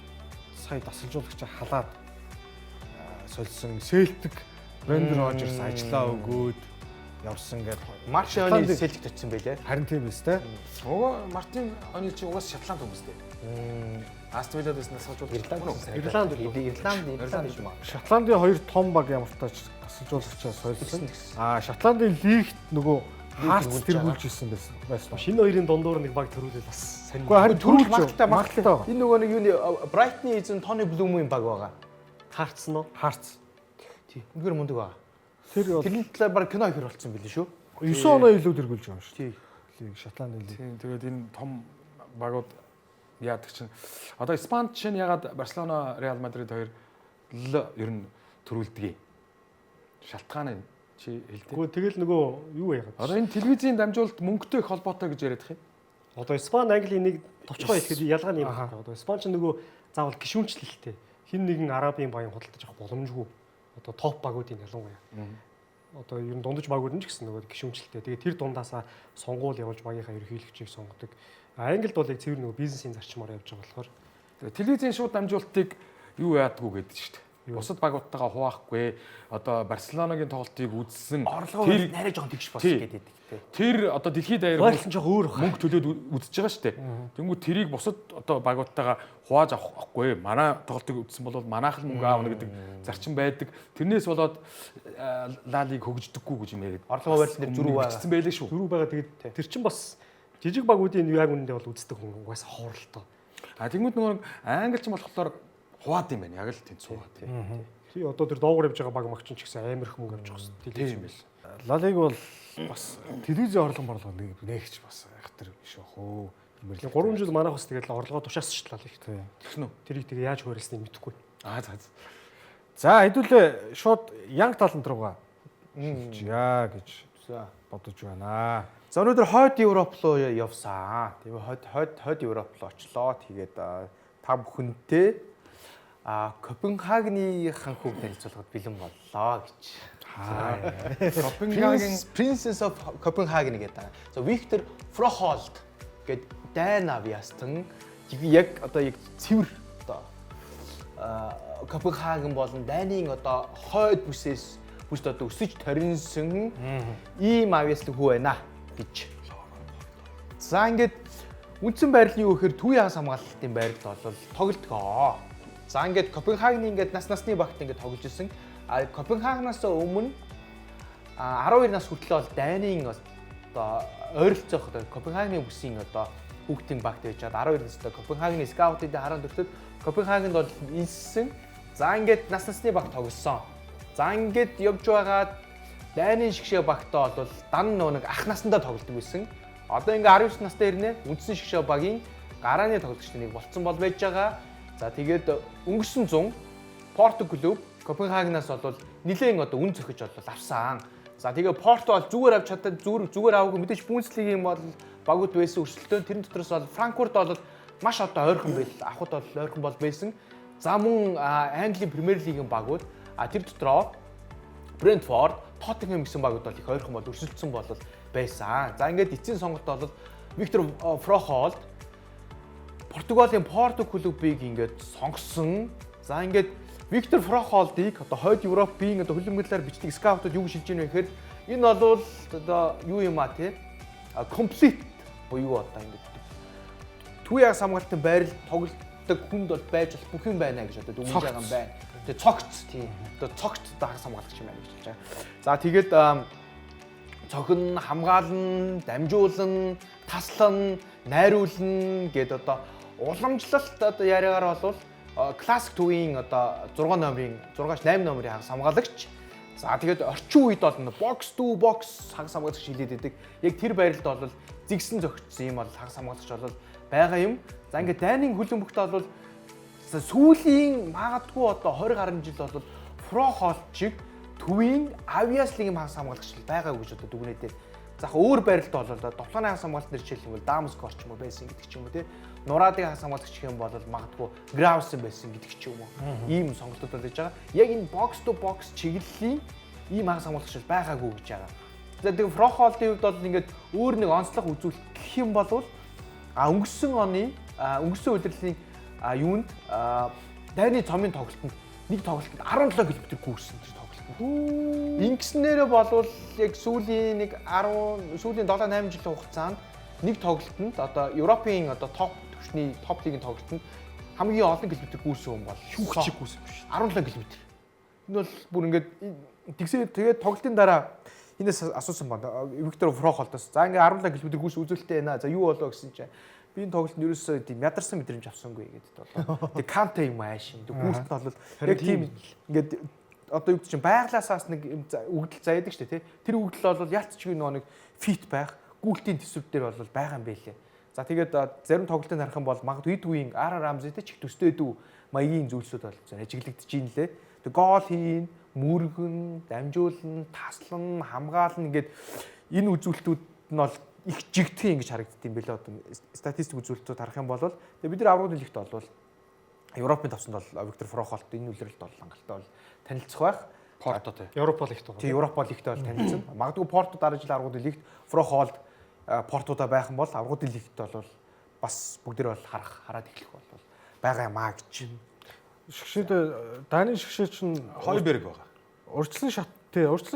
S1: сая тасалжуулагч халаад сольсон. Селтик, Брендер Рожерс ажиллаа өгөөд явсан гэдэг.
S4: Маршалын Селтикт очсон байлээ.
S1: Харин тийм биз дээ.
S3: Угаа Мартин оны чи угаас Шотланд хүмүүс дээ. Астон Виллад бас насалжуулж
S4: Ирланд юм аа.
S1: Шотландын хоёр том баг ямар ч тач тасалжуулагчаа сольсон. Шотландын лигт нөгөө Хаарц тэргүүлж ирсэн байсан.
S2: Шинэ хоёрын дундуур нэг баг төрүүлэл бас сонир.
S1: Уу харин төрүүлж
S4: магталтай. Энэ нөгөө нэг юуны Брайтны эзэн Тони Блумын баг байгаа.
S2: Хаарц нь уу?
S1: Хаарц.
S4: Тий. Үнэхээр мундаг байгаа.
S1: Тэр
S4: талаар баг кино ихэр болцсон билээ шүү.
S1: 9 оноо илүү тэргүүлж байгаа юм шүү.
S4: Тий.
S1: Лиг Шотландын лиг.
S3: Тийм тэгээд энэ том багууд яадаг чинь одоо Испанд чинь ягаад Барселона, Реал Мадрид хоёр л ер нь төрүүлдэг. Шалтгаан нь чи хэлдэг.
S2: Гэхдээ тэгэл нөгөө юу яагаад.
S3: Одоо энэ телевизийн дамжуулалт мөнгөтэй их холбоотой гэж яриад их юм.
S2: Одоо Испани, Английн нэг товчгоо хэлэхэд ялгаа нь юм байна. Одоо Испани ч нөгөө заавал гишүүнчлэлтэй. Хин нэгэн арабын багийн худалдаж авах боломжгүй. Одоо топ багуудын ялангуяа. Одоо ер нь дундаж багууд нь ч гэсэн нөгөө гишүүнчлэлтэй. Тэгээ тэр дундаасаа сонгуул явуулж багийнхаа ерөнхийлөгчийг сонгодог. Англид бол яг цэвэр нөгөө бизнесийн зарчмаар явж байгаа болохоор
S3: телевизийн шууд дамжуулалтыг юу яадаггүй гэдэг шүү дээ. Бусад багуудтайгаа хуваахгүй. Одоо Барселонагийн тоглолтыг үзсэн
S4: тэр нарийн жоохон тэгш болсон гэдэг те.
S3: Тэр одоо дэлхийд даяар
S2: ойлсон жоох өөр
S3: мөнгө төлөөд үзэж байгаа шүү дээ. Тэнгүү тэрийг бусад одоо багуудтайгаа хувааж авахгүй. Манай тоглолтыг үзсэн бол манайх л мөнгө аавна гэдэг зарчим байдаг. Тэрнээс болоод Ла Лиг хөгждөггүй гэж юм яриад.
S4: Орлогоо барилсан дээр зөрүү байгаа.
S3: Гэсэн байлээ шүү.
S2: зөрүү байгаа. Тэгээд тэр чинь бас жижиг багуудын яг үнэндээ бол үздэг хүн угаасаа хооролтой.
S3: Тэнгүүд нөгөө англич болохоор хуваад юм байна. Яг л тэнд суугаад.
S2: Тий одоо тэр доогуур явж байгаа баг магчин ч гэсэн амар их мөнгө авч байгаа шүү дээ.
S3: Тийм байл.
S1: Ла Лиг бол бас телевизийн орлого нэгч бас айхтар биш өхөө.
S2: 3 жил манайх бас тэгэл орлогоо тушаасчлаа л их.
S3: Тэгсэн үү?
S2: Тэрийг тэгээ яаж хуурилсныг мэдэхгүй.
S1: За хэдүүлээ шууд Янг талант руугаа яа гэж бодож байна.
S4: За өнөөдөр хойд Европ руу явсан. Тийм хойд Европ руу очлоо. Тэгээд та бүхэнтэй Копенгагены ханхуг танилцуулгад бэлэн боллоо гэж.
S3: Копенгаген
S4: Princess of Copenhagen гэдэг. За Виктор Фрохолд гэдэг дайн авьяастан яг одоо яг цэвэр одоо Копенгаген болон дайнын одоо хойд бүсээс одоо өсөж торинсон ийм авьяастай хүү байна гэж. За ингээд үндсэн байрлал юу гэхээр Төвийн хагас хамгаалтын байрлал бол тоглолтгоо. За ингээд Копенгагены ингээд насны багт ингээд тоглож ирсэн. Копенгагенаас өмнө 12 нас хүртэл бол дайнын одоо ойролцоох одоо Копенгагены бүсийн одоо хүүхдийн багт байж чад 12 настай Копенгагены скаутуудын харан дөртөд Копенгагенд бол инссэн. За ингээд насны багт тоглосон. За ингээд явж байгаад дайнын шгшээ багтаа бол дан нэг ах насндаа тоглодог байсан. Одоо ингээд 19 настай ирнэ. Үндсэн шгшээ багийн гарааны тоглогчд нэг болцсон бол байж байгаа. За тэгээд өнгөрсөн 100 Порту клуб Копенгагенаас бол нэлээд одоо үн зөхөж бол авсан. За тэгээ Порту бол зүгээр авч чадаад зүгээр аваагүй мэдээж Бундслигийн бол багууд байсан өрсөлдөөн тэрэн дотроос бол Франкфурт бол маш одоо ойрхон байл. Ахуд бол ойрхон бол байсан. За мөн Английн Премьер Лигийн багууд тэр дотроо Брентфорд, Тоттенхэм гэсэн багууд бол их ойрхон бол өрсөлдсөн бол байсан. За ингээд эцсийн сонголт бол Виктор Фрохолд Португалийн Порту клубыг ингээд сонгосон. За ингээд Виктор Фрохолдыг одоо хойд Европын одоо хөлбөмбөлөөр бичдэг скаутууд юу шилж ийнэ гэхээр энэ бол одоо юу юм а те комплит буюу одоо ингээд Төвийн хагас хамгаалтын байрал тоглолтдог хүнд бол байж бүх юм байна гэж одоо дүгнэж байгаа юм байна. Тэгээ цогц тийм одоо цогц хагас хамгаалагч юм байна гэж хэлж байгаа. За тэгээд цохин, хамгаална, дамжуулна, таслана, найруулна гэд одоо уламжлалт одоо яриагаар бол классик төвийн одоо 6 номерын 6-8 номерын хагас хамгаалагч. За тэгээд орчин үед бол бокс to бокс хагас хамгаалагч хилээд байдаг. Яг тэр байралд бол зэгсэн зөгцсөн юм бол хагас хамгаалагч бол байгаа юм. За ингээд дайны хөлбөмбөгт бол сүүлийн магадгүй одоо 20 гаруй жил бол про хоолт шиг төвийн авиас лигийн хагас хамгаалагч байгаа гэж одоо дүгнэдэг. За өөр байралд бол довтлооны хагас хамгаалалт нэр жишээлбэл Дамскор ч юм уу байсан гэдэг ч юм уу тий. Нурадын хагас хамгаалагч гэх юм бол магадгүй Граусен байсан гэдэг ч юм уу. Ийм сонголтууд болж байгаа. Яг энэ бокс to бокс чиглэлийн ийм хагас хамгаалагч байгаагүй гэж байгаа. За тэгээ про хоолтын хувьд бол ингээд өөр нэг онцлог үзүүлэлт гэх юм бол өнгөрсөн оны өнгөрсөн удирдлагын юунд дайны цомын тоглолтод нэг тоглолтод 17 км гүйсэн гэж тоглолт. Ингэснээрээ болвол яг сүүлийн 7-8 жилийн хугацаанд нэг тоглолтод одоо Европын одоо топ төвчний топ лигийн тоглолтод хамгийн олон километр гүйсэн хүн бол
S2: Шүүх чиг гүйсэн биш.
S4: 17 км. Энэ бол бүр ингээд тэгээд тоглолтын дараа энэс асуусан байна. Виктор Фрохолтоос. За ингээ 17 км гүйс үзүүлэлттэй байна. За юу болоо гэсэн чинь би энэ тоглолтод ерөөсөө тийм ядарсан мэдрэмж авсангүй гэдэг болоо. Тэг канта юм ааш юм. Гүйлт нь бол яг тийм ингээд одоо юу гэж чинь байглаасаас нэг үгдэл заяадаг шүү дээ тий. Тэр үгдэл бол ялц чиг нэг фит байх гүйлтийн төсөв дээр бол байгаа юм байлээ. За тэгээд зарим тоглолтыг харах юм бол магадгүй үеийн Ара Рамзитэй ч их төстэй дүү маягийн зүйлсүүд бол ажиглагдаж ийн лээ. Тэг гол хийн, мөргөн, дамжуулна, таслан, хамгаална гэдэг энэ үзүүлэлтүүд нь бол их жигдэх ингэж харагддаг юм билээ одоо статистик үзүүлэлтүүд харах юм бол тэгээ бид нар аврагын лигт бол Европын тавцанд бол Виктор Фрохолт энэ үлрэлт бол хангалттай бол танилцах байх.
S3: Порто тий.
S2: Европ лигт байгаа.
S4: Тий, Европ лигтээ бол танилцсан. Магадгүй Порто дараа жил аврагын лигт Фрохолт Портуда байх юм бол аврагын лигт бол бас бүгдээр бол хараад эхлэх бол байгаа юм аа гэж.
S1: Шгшэд Даны шгшээ чинь
S3: Хойберг байгаа.
S1: урьдчилан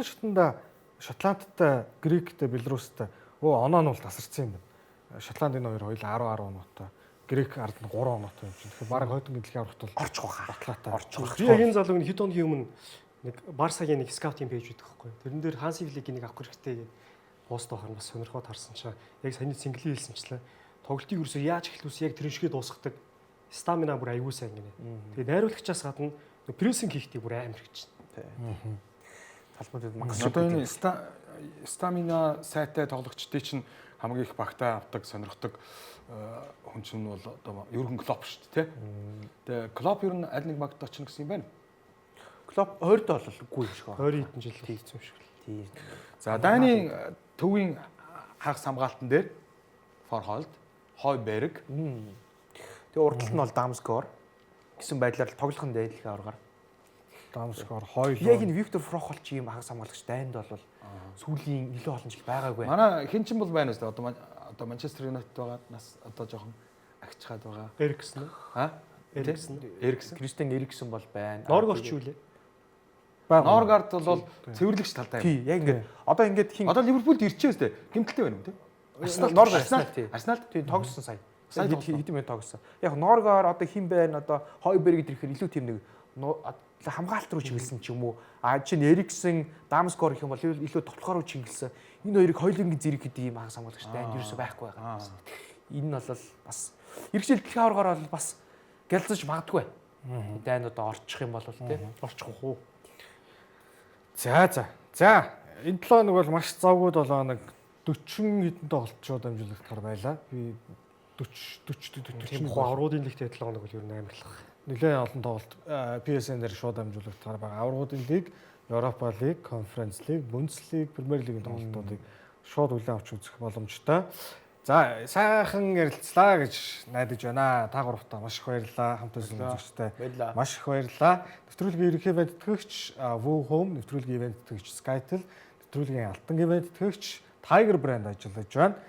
S1: шатанда Шотландтай, Гректэй, Белорустай оноо нь бол тасарсан юм байна. Шотланд энэ хоёр хоёул 10 оноотой. Грек ард нь 3 оноотой юм чинь. Тэгэхээр бараг хойдон дэлхийн аврагт бол
S4: Орчих واخа.
S1: батлаатай.
S2: Би яг энэ залууг хэд хоногийн өмнө нэг Барсагийн нэг скаутинг пэйж байдаг байхгүй. Тэрэн дээр Ханси Фликийг нэг авах хэрэгтэй гэдэг пост байхаар бас сонирхоод харсан чаа. Яг саяны синглий хэлсэнчлээ. Тоглолтыг ерөөсөө яаж эхлүүлсэн яг тэр шигээ дуусгадаг. Стамина бүр аягүй сайн гинэ. Тэгээ найруулагчаас гадна прессинг хийхдээ бүр амар гэж байна.
S4: Талбарт макс.
S3: Одоо энэ стамина сайтай тоглогчдын чинь хамгийн их багтаа авдаг, сонирхдаг хүн чинь бол одоо Юрген Клоп шүү дээ, тий. Тэгээ Клоп ер нь аль нэг багт очих гэсэн юм байна.
S4: Клоп 20-д болгүй юм шиг байна.
S2: 20 хэдэн жил хийсэн юм шиг.
S4: Тийм.
S3: За Дайны төвийн хагас хамгаалтан дээр Форхолд, Хойберг.
S4: Тэгээ урдлт нь бол Дамскор гэсэн байдлаар тоглох нь дайдлахын аргаар.
S1: Дамскор хоёул.
S4: Яг энэ Виктор Фрохолт чи юм хагас хамгаалагч дайнд бол сүүлийн илүү олон жил байгаагүй.
S3: Манай хин чин бол байна шүү дээ. Одоо Манчестер Юнайтед байгаа нас одоо жоохон агчхаад байгаа.
S2: Эриксэн үү?
S3: Эриксэн.
S4: Кристиан Эриксэн бол байна.
S2: Норгорч юу лээ?
S3: Норгард бол цэвэрлэгч талтай юм.
S4: Тий, яг ингээд одоо ингээд хин
S3: Одоо Ливерпулд ирчихээс дээ. Гэмтэлтэй байна уу тий?
S4: Норгор тий.
S3: Арсенал
S4: Тий, тогссон сая.
S3: Сая
S4: Хэдэн минут тогссон. Яг Норгор одоо хин байна одоо Хойберг ирэхээр илүү тийм нэг хамгаалт руу чиглэсэн ч юм уу. Чинь Эриксэн, Дамскор гэх юм бол илүү тоглохоор руу чиглэсэн. Энэ хоёрыг хоёулынгийн зэрэг гэдэг юм хагас хамгаалагч дайнд ерөөсөй байхгүй байгаа. Энэ нь бол бас эргэжил дэлхийн аваргаар бол бас гялцаж магадгүй. Дайнд одоо орчих юм бол тий.
S2: Орчих уу?
S1: За. Энэ 7 хоног бол маш завгүй 7 хоног 40 хэдэн тоглолтчод амжилтаар байлаа. Би 40
S2: Тийм аврагын лигт 7 хоног бол ер нь амарлах.
S1: нэлээд олон тоглолт PSN-ээр шууд амжуулагдахаар байгаа. Аврагын лиг, Европа лиг, Конференц лиг, Бундслиг, Премьер лигийн тоглолтуудыг шууд үлээн авч үзэх боломжтой. За, сайхан ярилцлаа гэж найдаж байна. Та гуравтаа маш их баярлалаа. Хамт үзсэн үзэгчтэй. Маш их баярлалаа. Нэвтрүүлгийн ерөнхий ивент тэтгэгч Woo Home, нэвтрүүлгийн ивент тэтгэгч Skytel, нэвтрүүлгийн алтан ивент тэтгэгч Tiger брэнд ажиллаж байна.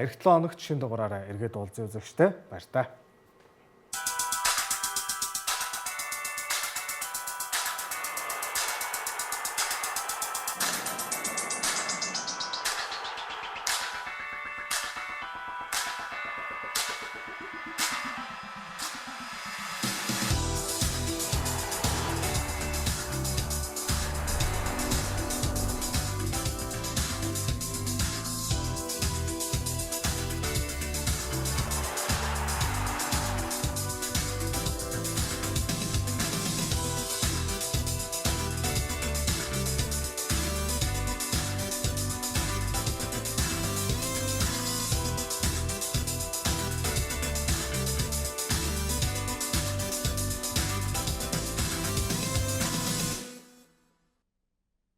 S1: Эх 7 хоногт шинэ дугаараараа эргээд уулзъя үзэгчтэй. Баяр та.